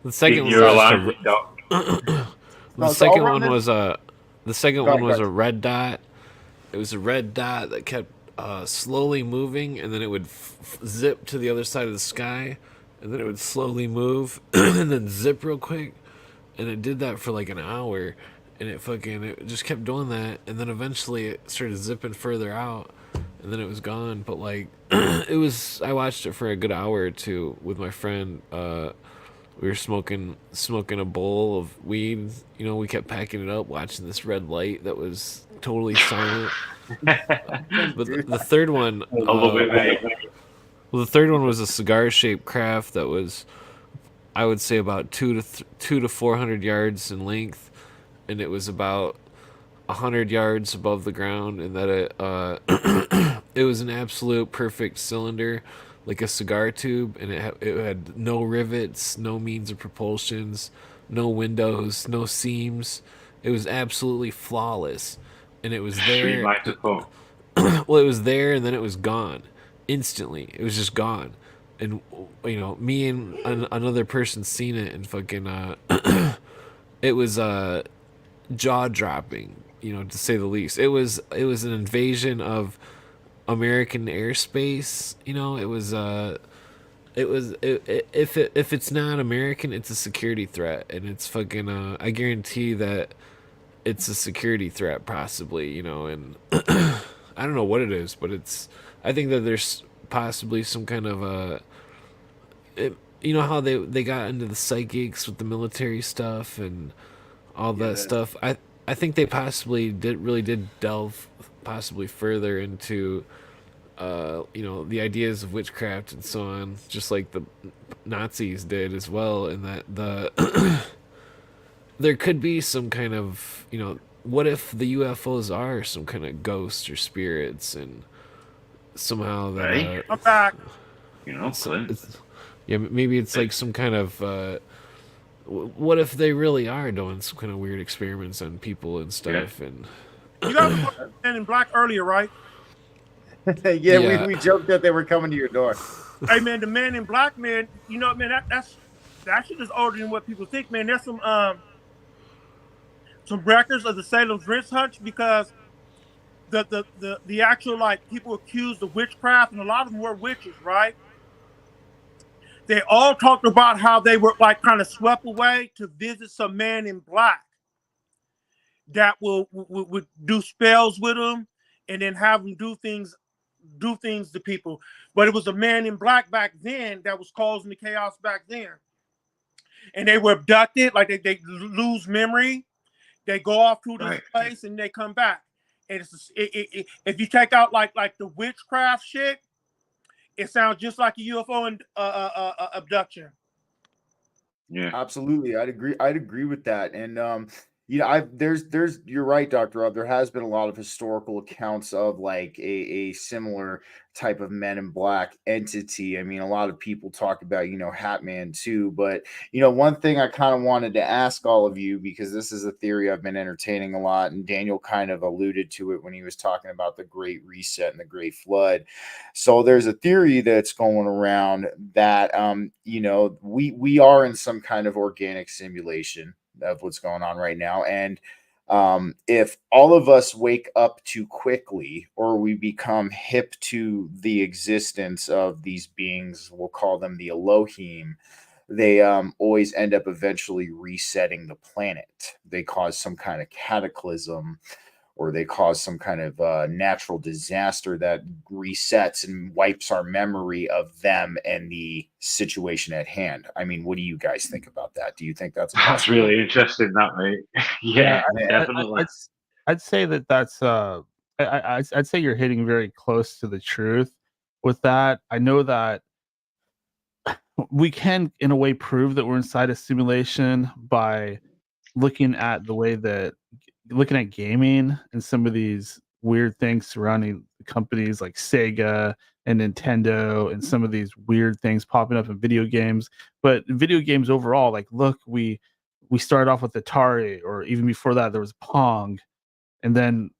second one You're was alive, Doc. the second one was a red dot. It was a red dot that kept slowly moving, and then it would zip to the other side of the sky, and then it would slowly move and then zip real quick, and it did that for like an hour, and it just kept doing that, and then eventually it started zipping further out, and then it was gone. But like I watched it for a good hour or two with my friend We were smoking a bowl of weed. You know, we kept packing it up, watching this red light that was totally silent. But the third one, I love it, mate. well, the third one was a cigar-shaped craft that was, I would say, about 2 to 400 yards in length, and it was about 100 yards above the ground, and that it was an absolute perfect cylinder, like a cigar tube, and it had no rivets, no means of propulsions, no windows, no seams. It was absolutely flawless, and it was Street there. microphone. Well, it was there, and then it was gone instantly. It was just gone, and you know, me and another person seen it, and fucking it was jaw dropping, you know, to say the least. It was an invasion of American airspace. You know, if it's not American, it's a security threat, and it's fucking. I guarantee that it's a security threat, possibly. You know, and I don't know what it is, but it's. I think that there's possibly some kind of you know how they got into the psychics with the military stuff and all that stuff. I think they possibly did delve possibly further into you know, the ideas of witchcraft and so on, just like the Nazis did as well, and that there could be some kind of, you know, what if the UFOs are some kind of ghosts or spirits, and somehow that Right. I'm back. You know, Clint. yeah, maybe it's like some kind of what if they really are doing some kind of weird experiments on people and stuff. And You guys were Men in Black earlier, right? Yeah. We joked that they were coming to your door. Hey man, the Man in Black, man. You know, man, that shit is older than what people think, man. There's some records of the Salem's Witch Hunt, because the actual, like, people accused of witchcraft, and a lot of them were witches, right? They all talked about how they were like kind of swept away to visit some man in black that would do spells with them, and then have them do things to people. But it was a man in black back then that was causing the chaos back then. And they were abducted, like they lose memory, they go off to this place and they come back. And if you take out like the witchcraft shit, it sounds just like a UFO and abduction. Yeah, absolutely. I'd agree with that. And you know, there's you're right, Dr. Rob. There has been a lot of historical accounts of like a similar type of Men in Black entity. I mean, a lot of people talk about, you know, Hat Man too. But you know, one thing I kind of wanted to ask all of you, because this is a theory I've been entertaining a lot, and Daniel kind of alluded to it when he was talking about the Great Reset and the Great Flood. So there's a theory that's going around that you know, we are in some kind of organic simulation of what's going on right now. And if all of us wake up too quickly, or we become hip to the existence of these beings, we'll call them the Elohim, they always end up eventually resetting the planet. They cause some kind of cataclysm, or they cause some kind of natural disaster that resets and wipes our memory of them and the situation at hand. I mean, what do you guys think about that? Do you think that's really interesting, that, mate. Yeah, definitely. I'd say that's I'd say you're hitting very close to the truth with that. I know that we can, in a way, prove that we're inside a simulation by looking at gaming and some of these weird things surrounding companies like Sega and Nintendo, and some of these weird things popping up in video games. But video games overall, like, look, we started off with Atari, or even before that there was Pong, and then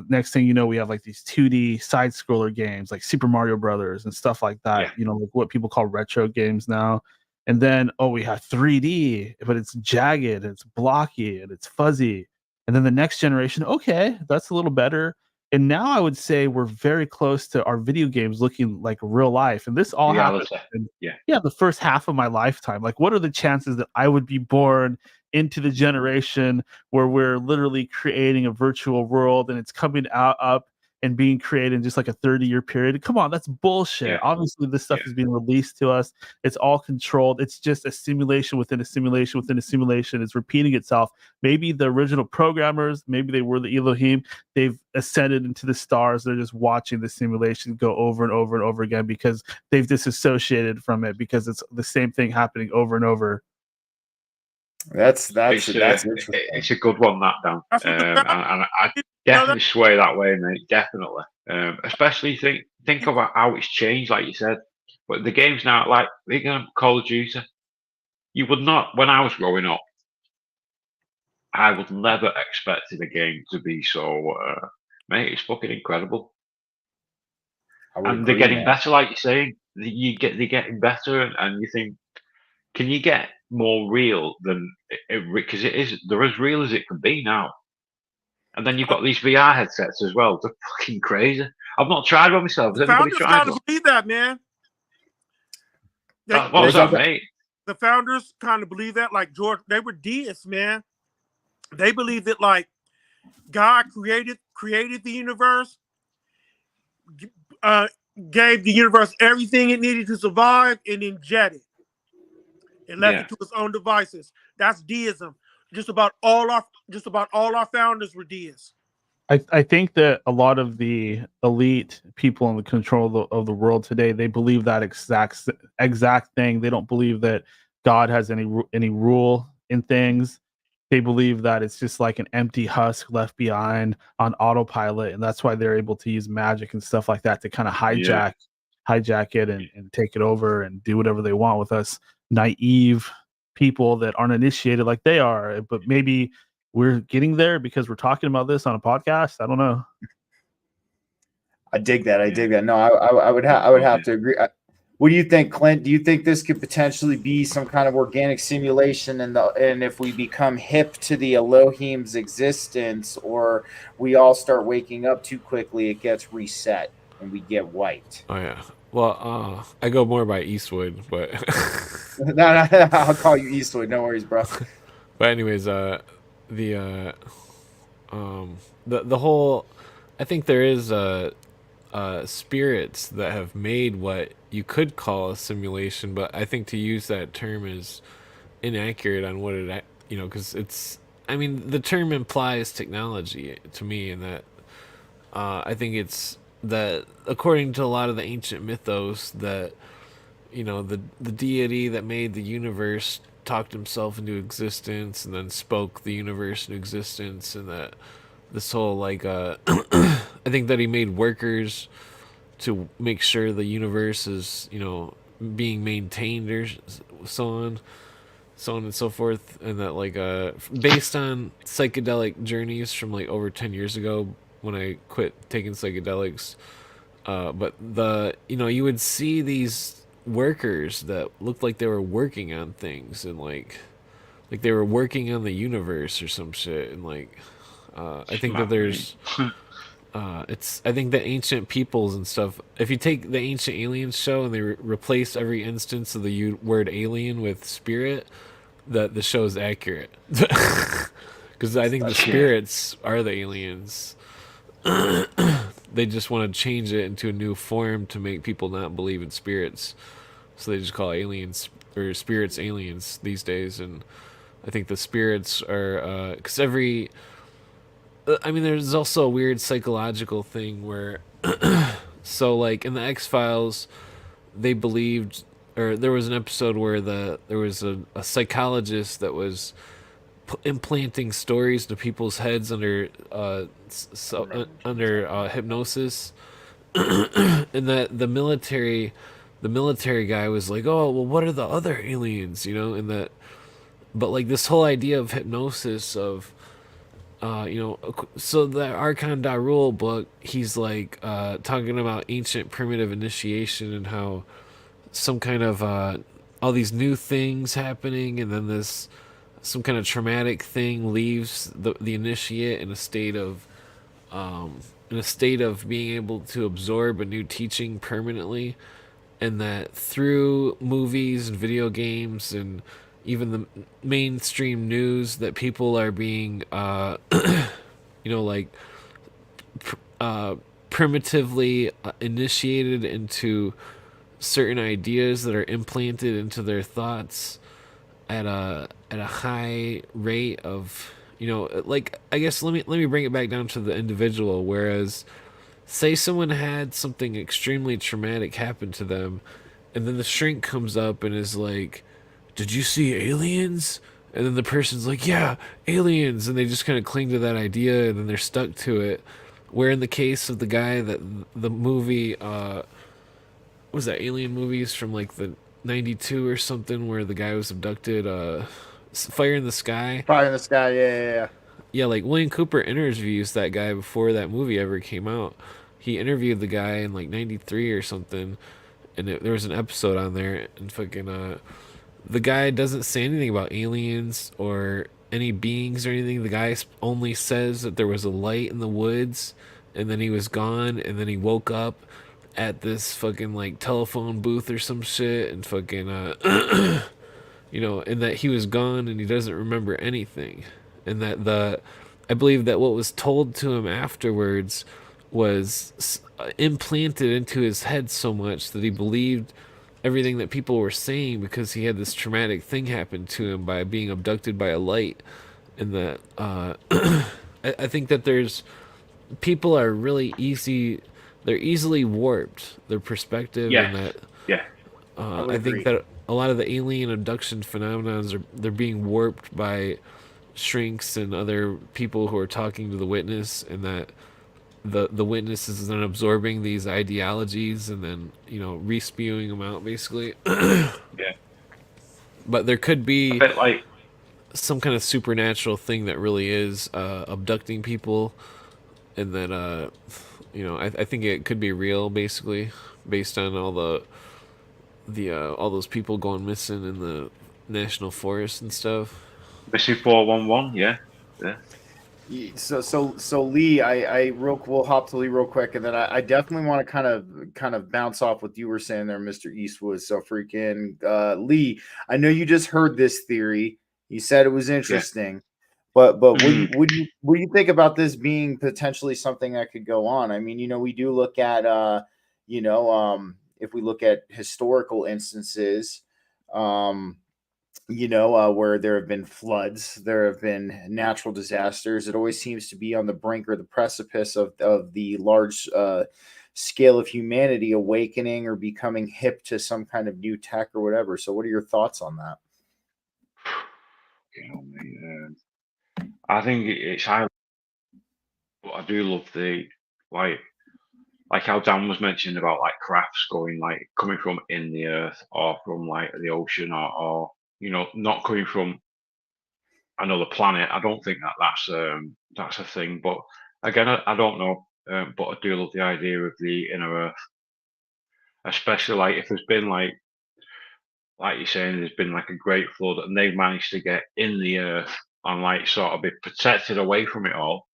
next thing you know, we have like these 2D side scroller games like Super Mario Brothers and stuff like that. Yeah. You know, like what people call retro games now. And then we have 3D, but it's jagged, it's blocky, and it's fuzzy. And then the next generation, okay, that's a little better. And now I would say we're very close to our video games looking like real life. And this all happened the first half of my lifetime. Like, what are the chances that I would be born into the generation where we're literally creating a virtual world, and it's coming up and being created in just like a 30-year period. Come on, that's bullshit. Yeah. Obviously, this stuff Yeah. is being released to us. It's all controlled. It's just a simulation within a simulation within a simulation. It's repeating itself. Maybe the original programmers, maybe they were the Elohim. They've ascended into the stars. They're just watching the simulation go over and over and over again because they've disassociated from it because it's the same thing happening over and over. That's It's interesting. it's a good one, that Dan. That's what the And I definitely sway that way, mate. Definitely. Especially think about how it's changed, like you said. But the game's now like Call of Duty. You would not, when I was growing up, I would never expected a game to be so. Mate, it's fucking incredible. I would And they're agree, getting man. better, like you're saying. They're getting better, and you think, can you get more real than because they're as real as it can be now. And then you've got these VR headsets as well. They're fucking crazy. I've not tried one myself. Has The anybody founders tried kind one? of believe that, man. What was that, mate? The founders kind of believe that, like George, they were deists, man. They believe that, like, God created the universe, gave the universe everything it needed to survive, and then jetted and left it to its own devices. That's deism. Just about all our founders were deists. I think that a lot of the elite people in the control of the world today, they believe that exact thing. They don't believe that God has any rule in things. They believe that it's just like an empty husk left behind on autopilot, and that's why they're able to use magic and stuff like that to kind of hijack it and take it over and do whatever they want with us naive people that aren't initiated like they are. But maybe we're getting there because we're talking about this on a podcast. I don't know. I dig that. No, I would have to agree. What do you think, Clint? Do you think this could potentially be some kind of organic simulation, and if we become hip to the Elohim's existence, or we all start waking up too quickly, it gets reset and we get wiped? Oh yeah. Well, I go more by Eastwood, but No, I'll call you Eastwood. No worries, bro. but anyways, the whole, I think there is spirits that have made what you could call a simulation, but I think to use that term is inaccurate on what it, because the term implies technology to me, and that I think it's that according to a lot of the ancient mythos that the deity that made the universe talked himself into existence and then spoke the universe into existence, and that this whole I think that he made workers to make sure the universe is being maintained or so on and so forth, and that based on psychedelic journeys from over 10 years ago when I quit taking psychedelics, but you would see these workers that looked like they were working on things, and like they were working on the universe or some shit, and I think that there's I think that ancient peoples and stuff, if you take the Ancient Aliens show and they replace every instance of the word alien with spirit, that the show is accurate. Because I think the spirits are the aliens. They just want to change it into a new form to make people not believe in spirits. So they just call aliens or spirits aliens these days. And I think the spirits are because there's also a weird psychological thing where so in the X-Files they believed, or there was an episode where there was a psychologist that was implanting stories to people's heads under hypnosis, and that the military guy was like, oh well, what are the other aliens, and that, but this whole idea of hypnosis of so the Archon Darul book, he's talking about ancient primitive initiation and how some kind of all these new things happening, and then some kind of traumatic thing leaves the initiate in a state of being able to absorb a new teaching permanently, and that through movies and video games and even the mainstream news, that people are being primitively initiated into certain ideas that are implanted into their thoughts at a high rate of, like, I guess let me bring it back down to the individual. Whereas, say someone had something extremely traumatic happen to them, and then the shrink comes up and is like, "Did you see aliens?" And then the person's like, "Yeah, aliens," and they just kind of cling to that idea, and then they're stuck to it. Where in the case of the guy that the movie, what was that, Alien movies from like the 92 or something, where the guy was abducted, Fire in the Sky. Fire in the Sky, yeah. Yeah, like William Cooper interviews that guy before that movie ever came out. He interviewed the guy in like 93 or something, and there was an episode on there, and fucking, the guy doesn't say anything about aliens or any beings or anything. The guy only says that there was a light in the woods, and then he was gone, and then he woke up at this fucking like telephone booth or some shit, and fucking and that he was gone and he doesn't remember anything, and that I believe that what was told to him afterwards was implanted into his head so much that he believed everything that people were saying, because he had this traumatic thing happen to him by being abducted by a light. And that I think that people are really they're easily warped, their perspective. Yeah. And that Yeah. I think that a lot of the alien abduction phenomenons they're being warped by shrinks and other people who are talking to the witness, and that the witness is then absorbing these ideologies and then re-spewing them out, basically. Yeah. But there could A be bit like, some kind of supernatural thing that really is abducting people, and that I think it could be real, basically, based on all all those people going missing in the national forest and stuff. missing 411, yeah. Yeah. So Lee, we'll hop to Lee real quick, and then I definitely want to kind of bounce off what you were saying there, Mr. Eastwood. So freaking Lee, I know you just heard this theory. You said it was interesting, but what do you think about this being potentially something that could go on? I mean, we do look at if we look at historical instances, where there have been floods, there have been natural disasters. It always seems to be on the brink or the precipice of the large scale of humanity awakening or becoming hip to some kind of new tech or whatever. So what are your thoughts on that? I think it's highly, but I do love the, like how Dan was mentioning about like crafts coming from in the earth or from like the ocean, or not coming from another planet. I don't think that's a thing, but again, I don't know. But I do love the idea of the inner earth, especially like if there's been like you're saying, there's been like a great flood and they've managed to get in the earth and like sort of be protected away from it all,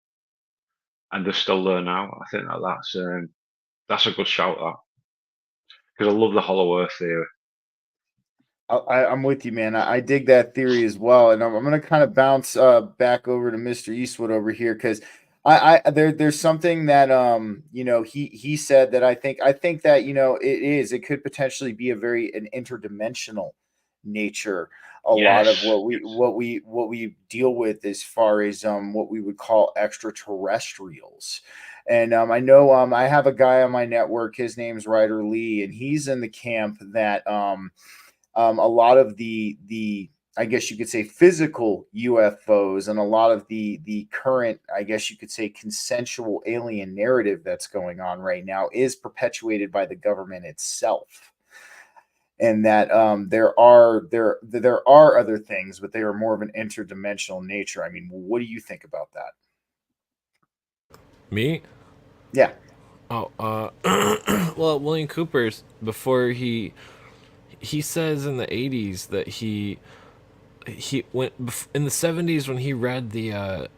and they're still there now. I think that's a good shout, that, because I love the hollow earth theory. I'm with you, man. I dig that theory as well, and I'm going to kind of bounce back over to Mr. Eastwood over here, because there's something that he said that I think that it could potentially be an interdimensional nature. Lot of what we deal with as far as what we would call extraterrestrials. And I know I have a guy on my network. His name's Ryder Lee, and he's in the camp that a lot of the I guess you could say physical UFOs and a lot of the current, I guess you could say, consensual alien narrative that's going on right now is perpetuated by the government itself. And that there are other things, but they are more of an interdimensional nature. I mean, what do you think about that? Me? Yeah. Oh, well, William Cooper's, before he says in the 80s that he went in the 70s when he read the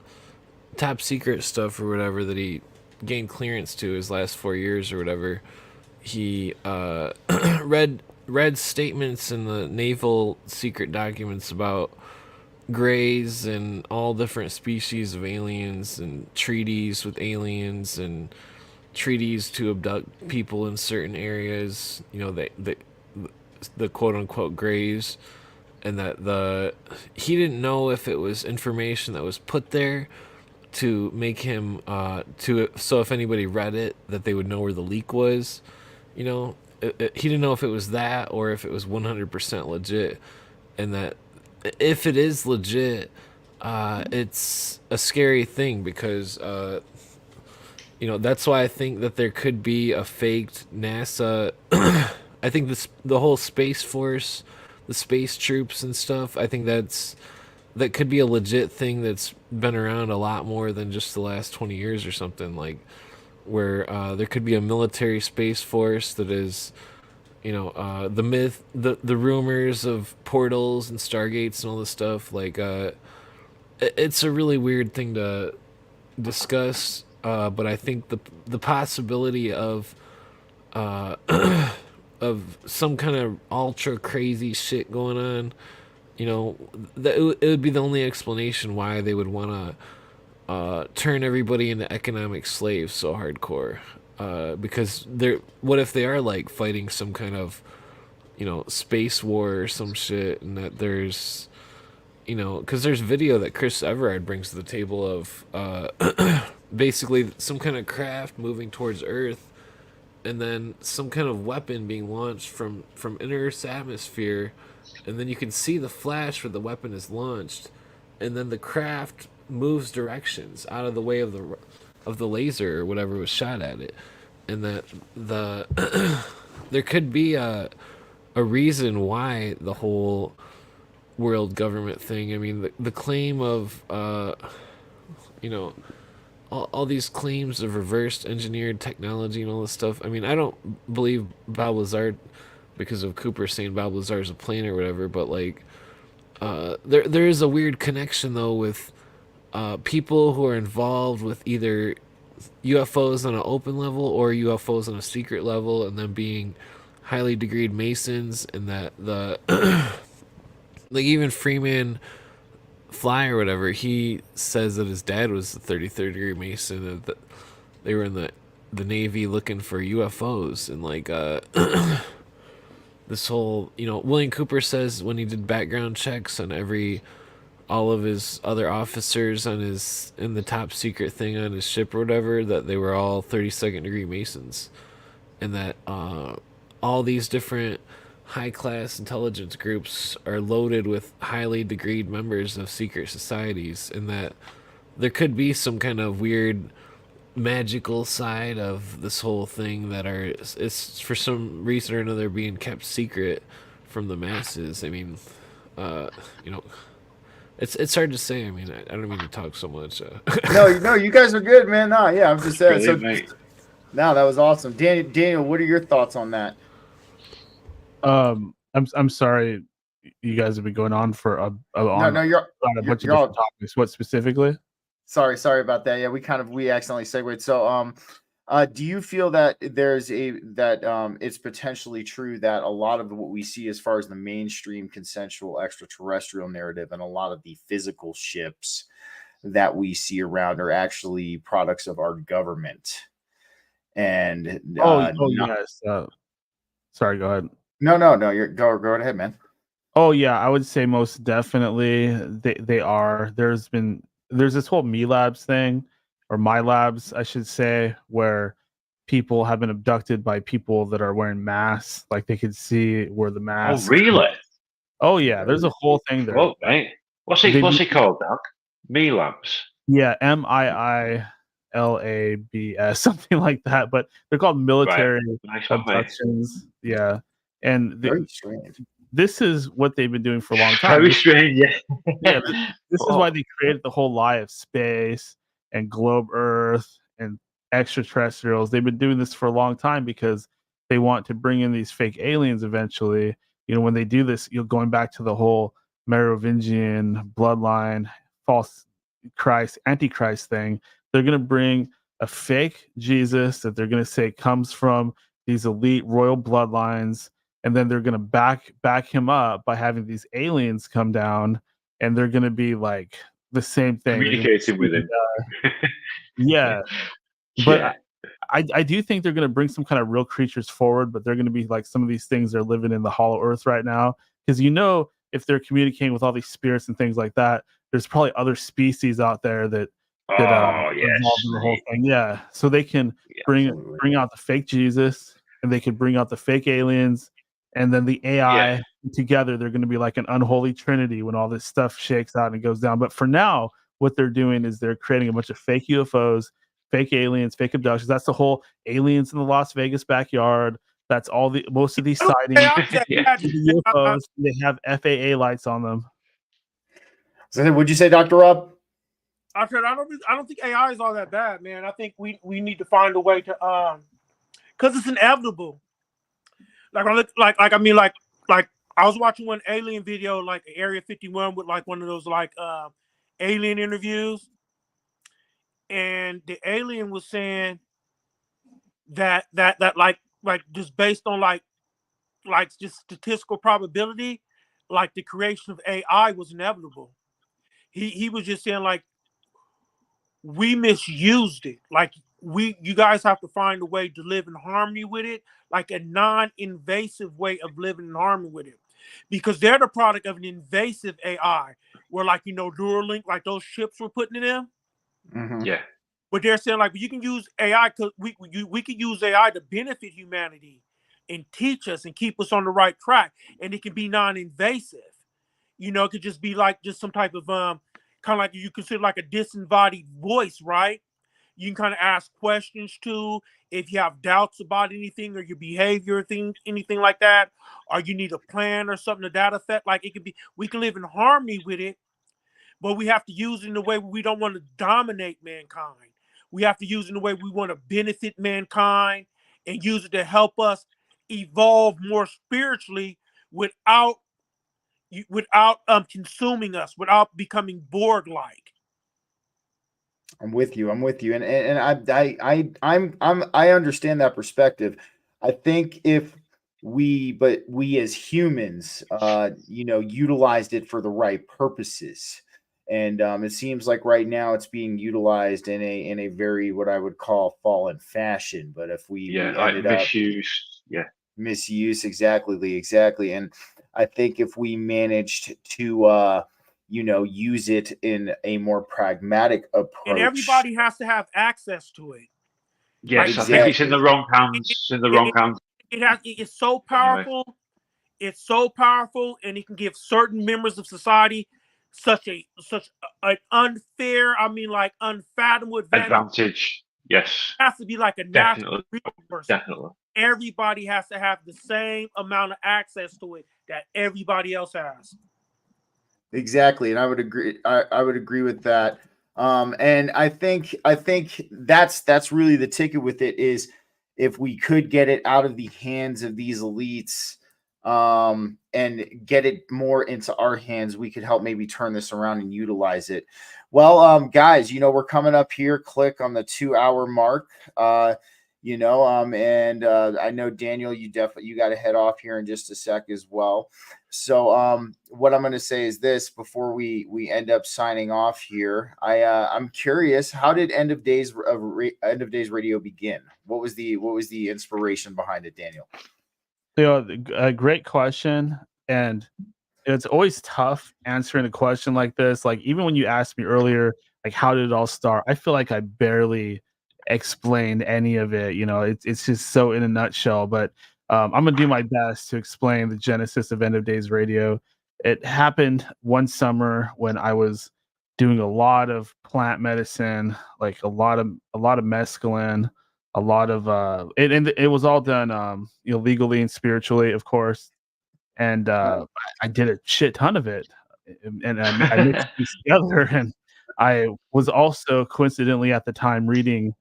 top secret stuff or whatever that he gained clearance to his last 4 years or whatever. He read statements in the naval secret documents about grays and all different species of aliens and treaties with aliens and treaties to abduct people in certain areas. You know, the quote unquote grays, and that he didn't know if it was information that was put there to make him so if anybody read it, that they would know where the leak was. You know, he didn't know if it was that or if it was 100% legit, and that if it is legit, it's a scary thing because you know, that's why I think that there could be a faked NASA. I think the whole Space Force, the space troops and stuff, I think that could be a legit thing that's been around a lot more than just the last 20 years or something, like where there could be a military space force that is, you know, the myth, the rumors of portals and stargates and all this stuff. Like, it's a really weird thing to discuss, but I think the possibility of of some kind of ultra crazy shit going on, you know, it would be the only explanation why they would want to turn everybody into economic slaves so hardcore. Because what if they are like fighting some kind of, you know, space war or some shit, and that there's, you know, because there's video that Chris Everard brings to the table of basically some kind of craft moving towards Earth, and then some kind of weapon being launched from Earth's atmosphere, and then you can see the flash where the weapon is launched, and then the craft moves directions out of the way of the laser or whatever was shot at it, and that there could be a reason why the whole world government thing. I mean, the claim of you know, all these claims of reversed engineered technology and all this stuff. I mean, I don't believe Bob Lazar because of Cooper saying Bob Lazar is a plane or whatever, but like there is a weird connection though with people who are involved with either UFOs on an open level or UFOs on a secret level, and then being highly degreed Masons, and that the like even Freeman Fly or whatever, he says that his dad was a 33rd degree Mason, and that they were in the Navy looking for UFOs, and like this whole, you know, William Cooper says when he did background checks on all of his other officers in the top secret thing on his ship or whatever, that they were all 32nd degree Masons, and that all these different high-class intelligence groups are loaded with highly degreed members of secret societies, and that there could be some kind of weird magical side of this whole thing that it's for some reason or another being kept secret from the masses. I mean, you know, it's hard to say. I mean, I don't mean to talk so much. No, you guys are good, man. No, yeah, I'm just saying. So, Brilliant, mate. no, that was awesome. Daniel, what are your thoughts on that? I'm sorry, you guys have been going on for a bunch of different topics. What specifically? Sorry about that. Yeah, we accidentally segued. So, do you feel that it's potentially true that a lot of what we see as far as the mainstream consensual extraterrestrial narrative and a lot of the physical ships that we see around are actually products of our government? And yes. Sorry, go ahead. No. Go right ahead, man. Oh yeah, I would say most definitely they are. There's this whole Me Labs thing, or My Labs, I should say, where people have been abducted by people that are wearing masks, like they could see where the masks. Oh really? Oh yeah, there's a whole thing there. Oh, mate. What's it called, Doc? Me Labs. Yeah, MIILABS, something like that. But they're called military abductions. Yeah. And very strange. This is what they've been doing for a long time. Very strange, yeah. Yeah, this is why they created the whole lie of space and globe Earth and extraterrestrials. They've been doing this for a long time because they want to bring in these fake aliens eventually. You know, when they do this, going back to the whole Merovingian bloodline, false Christ, Antichrist thing, they're going to bring a fake Jesus that they're going to say comes from these elite royal bloodlines, and then they're going to back him up by having these aliens come down, and they're going to be like the same thing. Communicating with him. Yeah. But I do think they're going to bring some kind of real creatures forward, but they're going to be like some of these things they're living in the hollow earth right now. Because if they're communicating with all these spirits and things like that, there's probably other species out there that Oh are involved yes, in the whole thing. Yeah, so they can bring Absolutely. out the fake Jesus, and they could bring out the fake aliens, and then the AI together. They're going to be like an unholy trinity when all this stuff shakes out and goes down. But for now, what they're doing is they're creating a bunch of fake UFOs, fake aliens, fake abductions. That's the whole aliens in the Las Vegas backyard. That's most of these sightings. yeah. The UFOs, they have FAA lights on them. So would you say, Dr. Rob? I said I don't think AI is all that bad, man. I think we need to find a way to because it's inevitable. Like I was watching one alien video, like Area 51, with like one of those like alien interviews, and the alien was saying that like just based on like just statistical probability, like the creation of AI was inevitable. He was just saying like we misused it. Like you guys have to find a way to live in harmony with it, like a non-invasive way of living in harmony with it. Because they're the product of an invasive AI, where like Neuralink, like those chips were putting in them. Mm-hmm. Yeah. But they're saying like you can use AI because we can use AI to benefit humanity and teach us and keep us on the right track, and it can be non-invasive. It could just be like just some type of kind of like you consider like a disembodied voice, right? You can kind of ask questions to if you have doubts about anything or your behavior, anything like that, or you need a plan or something to that effect. Like it could be, we can live in harmony with it, but we have to use it in a way where we don't want to dominate mankind. We have to use it in a way we want to benefit mankind and use it to help us evolve more spiritually without consuming us, without becoming Borg-like. I'm with you, and I understand that perspective. I think if we as humans, utilized it for the right purposes, and it seems like right now it's being utilized in a very what I would call fallen fashion. But if we like ended up misuse, misuse, exactly, and I think if we managed to use it in a more pragmatic approach. And everybody has to have access to it. Yes, exactly. I think it's in the wrong hands. It's in the wrong hands. It's so powerful. Anyway. It's so powerful, and it can give certain members of society such an unfair, unfathomable advantage. Yes. It has to be like a natural resource. Definitely. Everybody has to have the same amount of access to it that everybody else has. Exactly, and I would agree. I would agree with that. And I think that's really the ticket with it is if we could get it out of the hands of these elites and get it more into our hands, we could help maybe turn this around and utilize it. Well, guys, we're coming up here. Click on the 2-hour mark. And I know Daniel, you got to head off here in just a sec as well. So what I'm going to say is this before we end up signing off here. I'm curious, how did End of Days Radio begin? What was the inspiration behind it, Daniel? A great question, and it's always tough answering a question like this. Like even when you asked me earlier, like how did it all start? I feel like I barely explained any of it. It's just so in a nutshell. But I'm gonna do my best to explain the genesis of End of Days Radio. It happened one summer when I was doing a lot of plant medicine, like a lot of mescaline, a lot of it was all done legally and spiritually, of course. And I did a shit ton of it, and I mixed these together. And I was also coincidentally at the time reading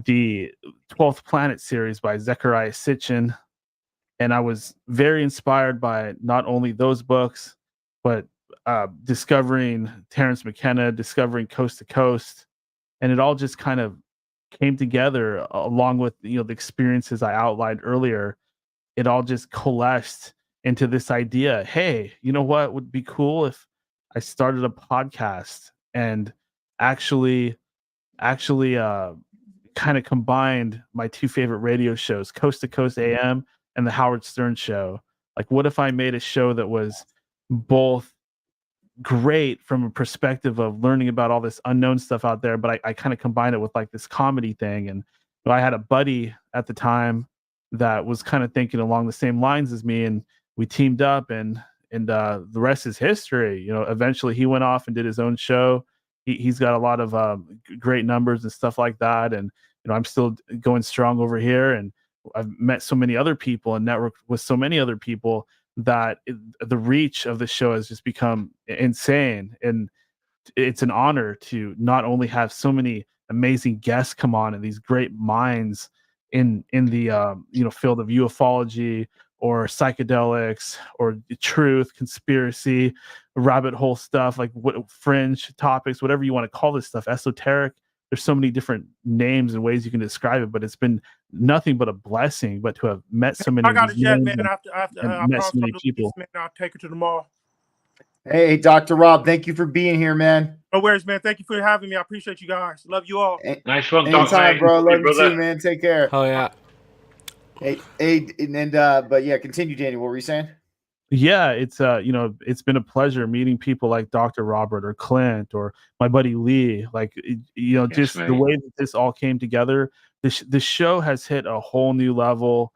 the 12th Planet series by Zecharia Sitchin, and I was very inspired by not only those books, but discovering Terrence McKenna, discovering Coast to Coast, and it all just kind of came together along with the experiences I outlined earlier. It all just coalesced into this idea. Hey, you know what would be cool if I started a podcast and actually kind kind of combined my two favorite radio shows, Coast to Coast AM and the Howard Stern Show. Like, what if I made a show that was both great from a perspective of learning about all this unknown stuff out there, but I kind of combined it with like this comedy thing. And I had a buddy at the time that was kind of thinking along the same lines as me, and we teamed up, and the rest is history. You know, eventually he went off and did his own show. He's got a lot of great numbers and stuff like that, and you know, I'm still going strong over here, and I've met so many other people and networked with so many other people that the reach of the show has just become insane. And it's an honor to not only have so many amazing guests come on and these great minds in the you know, field of ufology or psychedelics or truth, conspiracy, rabbit hole stuff, like what fringe topics, whatever you want to call this stuff, esoteric. There's so many different names and ways you can describe it, but it's been nothing but a blessing. But to have met so many, I got a jet, man. and I met promise so many I'll do people. this, man. I'll take her to the mall. Hey, Dr. Rob, thank you for being here, man. No worries, man. Thank you for having me. I appreciate you guys. Love you all. Nice one, Doc, Anytime, mate. bro. Love you, Love you brother. too, man. Take care. Oh yeah. Hey, but yeah, continue, Danny. What were you saying? Yeah, it's you know, it's been a pleasure meeting people like Dr. Robert or Clint or my buddy Lee. Like, you know, Yes, just the mate. way that this all came together. The show has hit a whole new level.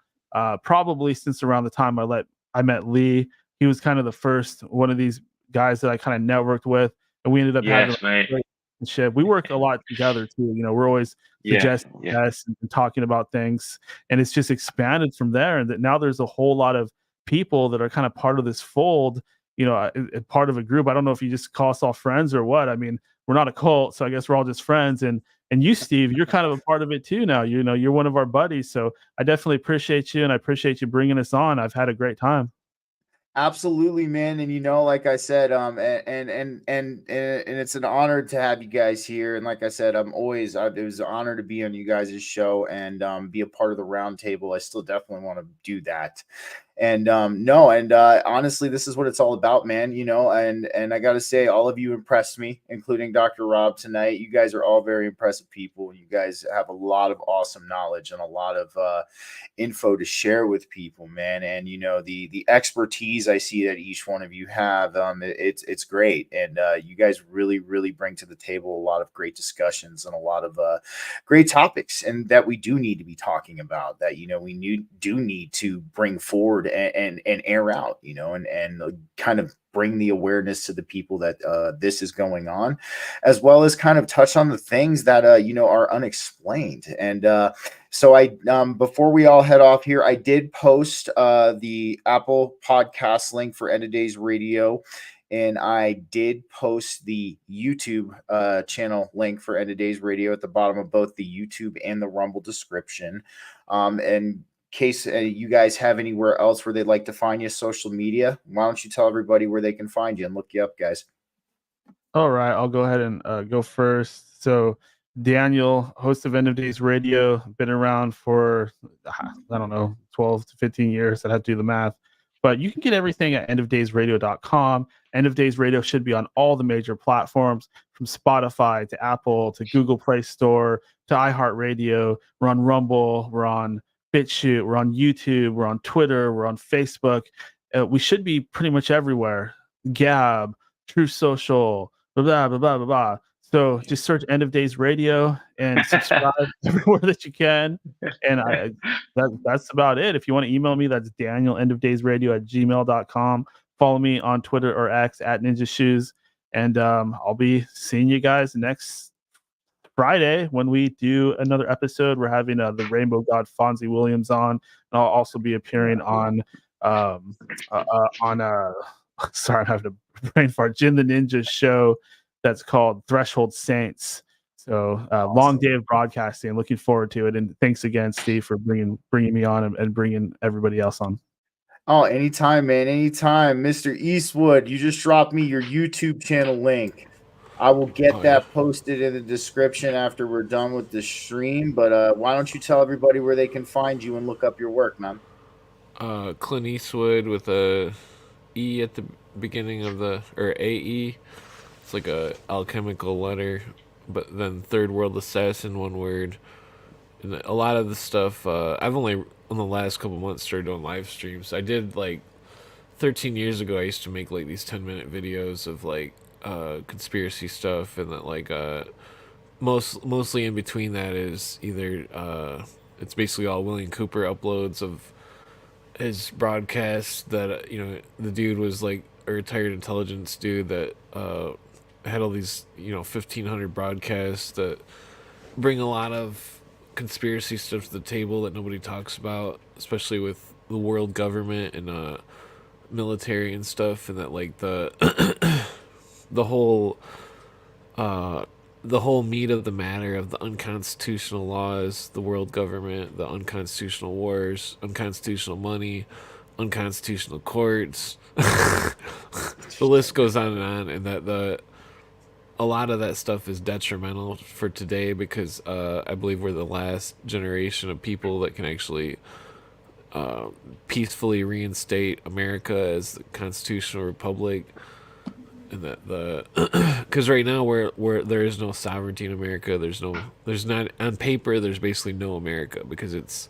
Probably since around the time I met Lee. He was kind of the first one of these guys that I kind of networked with, and we ended up having Yes, mate. a relationship. We work a lot together too. You know, we're always Yeah, suggesting yeah. guests and talking about things, and it's just expanded from there. And that now there's a whole lot of people that are kind of part of this fold, you know, part of a group. I don't know if you just call us all friends or what. I mean, we're not a cult, so I guess we're all just friends. And you, Steve, you're kind of a part of it too now. You know, you're one of our buddies, so I definitely appreciate you, and I appreciate you bringing us on. I've had a great time. Absolutely, man. And you know, like I said, and it's an honor to have you guys here. And like I said, it was an honor to be on you guys' show and be a part of the round table. I still definitely want to do that. And honestly, this is what it's all about, man. You know, and I gotta say, all of you impressed me, including Dr. Rob tonight. You guys are all very impressive people. You guys have a lot of awesome knowledge and a lot of info to share with people, man. And you know, the expertise I see that each one of you have, it's great. And you guys really bring to the table a lot of great discussions and a lot of great topics, and that we do need to be talking about, that, you know, we do need to bring forward and air out, you know, and kind of bring the awareness to the people that this is going on, as well as kind of touch on the things that you know, are unexplained. And so I before we all head off here, I did post the Apple Podcast link for End of Days Radio, and I did post the YouTube channel link for End of Days Radio at the bottom of both the YouTube and the Rumble description. And case you guys have anywhere else where they'd like to find you, social media, why don't you tell everybody where they can find you and look you up, guys? All right, I'll go ahead and go first. So, Daniel, host of End of Days Radio, been around for, I don't know, 12 to 15 years. I'd have to do the math. But you can get everything at endofdaysradio.com. End of Days Radio should be on all the major platforms, from Spotify to Apple to Google Play Store to iHeartRadio. We're on Rumble. We're on BitChute. We're on YouTube. We're on Twitter. We're on Facebook. We should be pretty much everywhere. Gab, True Social, blah, blah, blah, blah, blah, blah. So just search End of Days Radio and subscribe everywhere that you can. And that's about it. If you want to email me, that's daniel@endofdaysradio@gmail.com. Follow me on Twitter or X @Ninja Shoes. And I'll be seeing you guys next Friday when we do another episode. We're having the Rainbow God Fonzie Williams on, and I'll also be appearing on sorry, I'm having a brain fart. Jin the Ninja's show that's called Threshold Saints. So Awesome. Long day of broadcasting. Looking forward to it. And thanks again, Steve, for bringing me on and bringing everybody else on. Oh, anytime, man. Anytime. Mr. Eastwood, you just dropped me your YouTube channel link. I will get that posted in the description after we're done with the stream. But why don't you tell everybody where they can find you and look up your work, man? Clint Eastwood with a E at the beginning of or AE. It's like a alchemical letter, but then Third World Assassin, one word. And a lot of the stuff, I've only in the last couple months started doing live streams. I did like 13 years ago. I used to make like these 10-minute videos of like conspiracy stuff, and that like mostly in between that is either it's basically all William Cooper uploads of his broadcasts that the dude was like a retired intelligence dude that had all these 1,500 broadcasts that bring a lot of conspiracy stuff to the table that nobody talks about, especially with the world government and military and stuff, and that like the whole the whole meat of the matter of the unconstitutional laws, the world government, the unconstitutional wars, unconstitutional money, unconstitutional courts. The list goes on, and that a lot of that stuff is detrimental for today because I believe we're the last generation of people that can actually peacefully reinstate America as the constitutional republic. And that because right now where there is no sovereignty in America, there's not on paper, there's basically no America because it's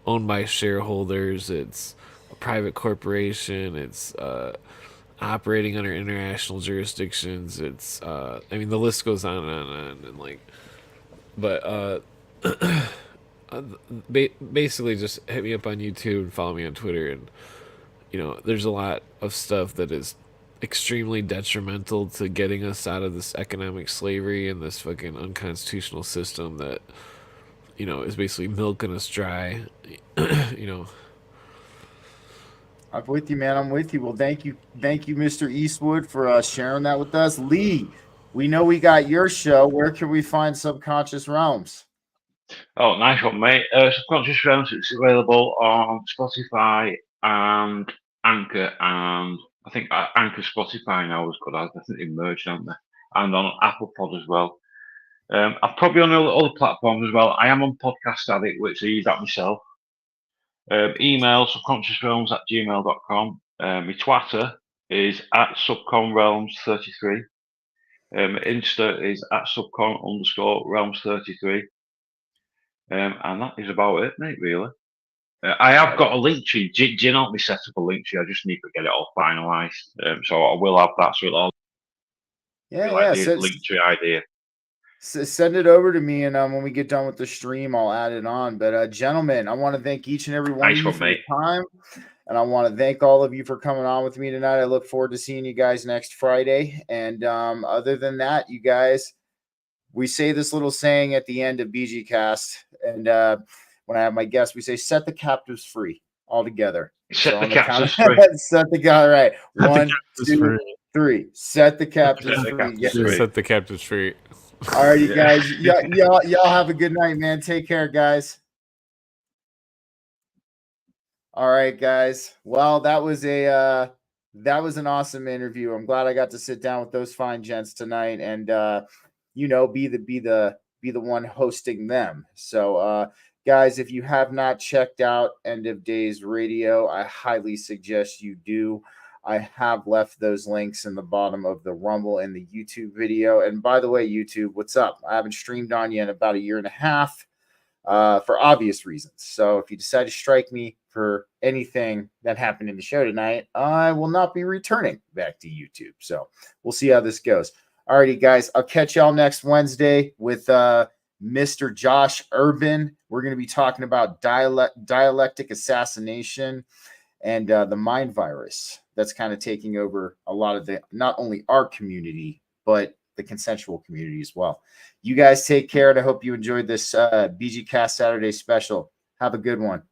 owned by shareholders, it's a private corporation, it's operating under international jurisdictions, it's I mean the list goes on and on and like, but basically just hit me up on YouTube and follow me on Twitter, and there's a lot of stuff that is extremely detrimental to getting us out of this economic slavery and this fucking unconstitutional system that is basically milking us dry. I'm with you, man. I'm with you. Well, thank you, Mr. Eastwood, for sharing that with us. Lee, we know we got your show. Where can we find Subconscious Realms? Oh, nice one, mate. Subconscious Realms, it's available on Spotify and Anchor, and I think Anchor Spotify now is good. I think they merged, haven't they? And on Apple Pod as well. I'm probably on other platforms as well. I am on Podcast Addict, which I use that myself. Email subconsciousrealms@gmail.com. My Twitter is @subconrealms33. Insta is @subcon_realms33. And that is about it, mate, really. I have got a link tree. Gin helped me set up a link tree. I just need to get it all finalised. So I will have that. So it'll all the link tree idea. Send it over to me, and when we get done with the stream, I'll add it on. But gentlemen, I want to thank each and every one of you for your time, and I want to thank all of you for coming on with me tonight. I look forward to seeing you guys next Friday. And other than that, you guys, we say this little saying at the end of BG Cast, and when I have my guests, we say, "Set the captives free," all together. Set the captives free. Set the guy right. 1, 2, 3. Set the captives free. Set the captives free. All right, you guys. Y'all have a good night, man. Take care, guys. All right, guys. Well, that was an awesome interview. I'm glad I got to sit down with those fine gents tonight, and be the one hosting them. So, guys, if you have not checked out End of Days Radio, I highly suggest you do. I have left those links in the bottom of the Rumble and the YouTube video. And by the way, YouTube, what's up? I haven't streamed on you in about 1.5 years for obvious reasons. So if you decide to strike me for anything that happened in the show tonight, I will not be returning back to YouTube. So we'll see how this goes. Alrighty, guys, I'll catch y'all next Wednesday with Mr. Josh Urban. We're going to be talking about dialectic assassination and the mind virus that's kind of taking over a lot of not only our community, but the consensual community as well. You guys take care, and I hope you enjoyed this BG Cast Saturday special. Have a good one.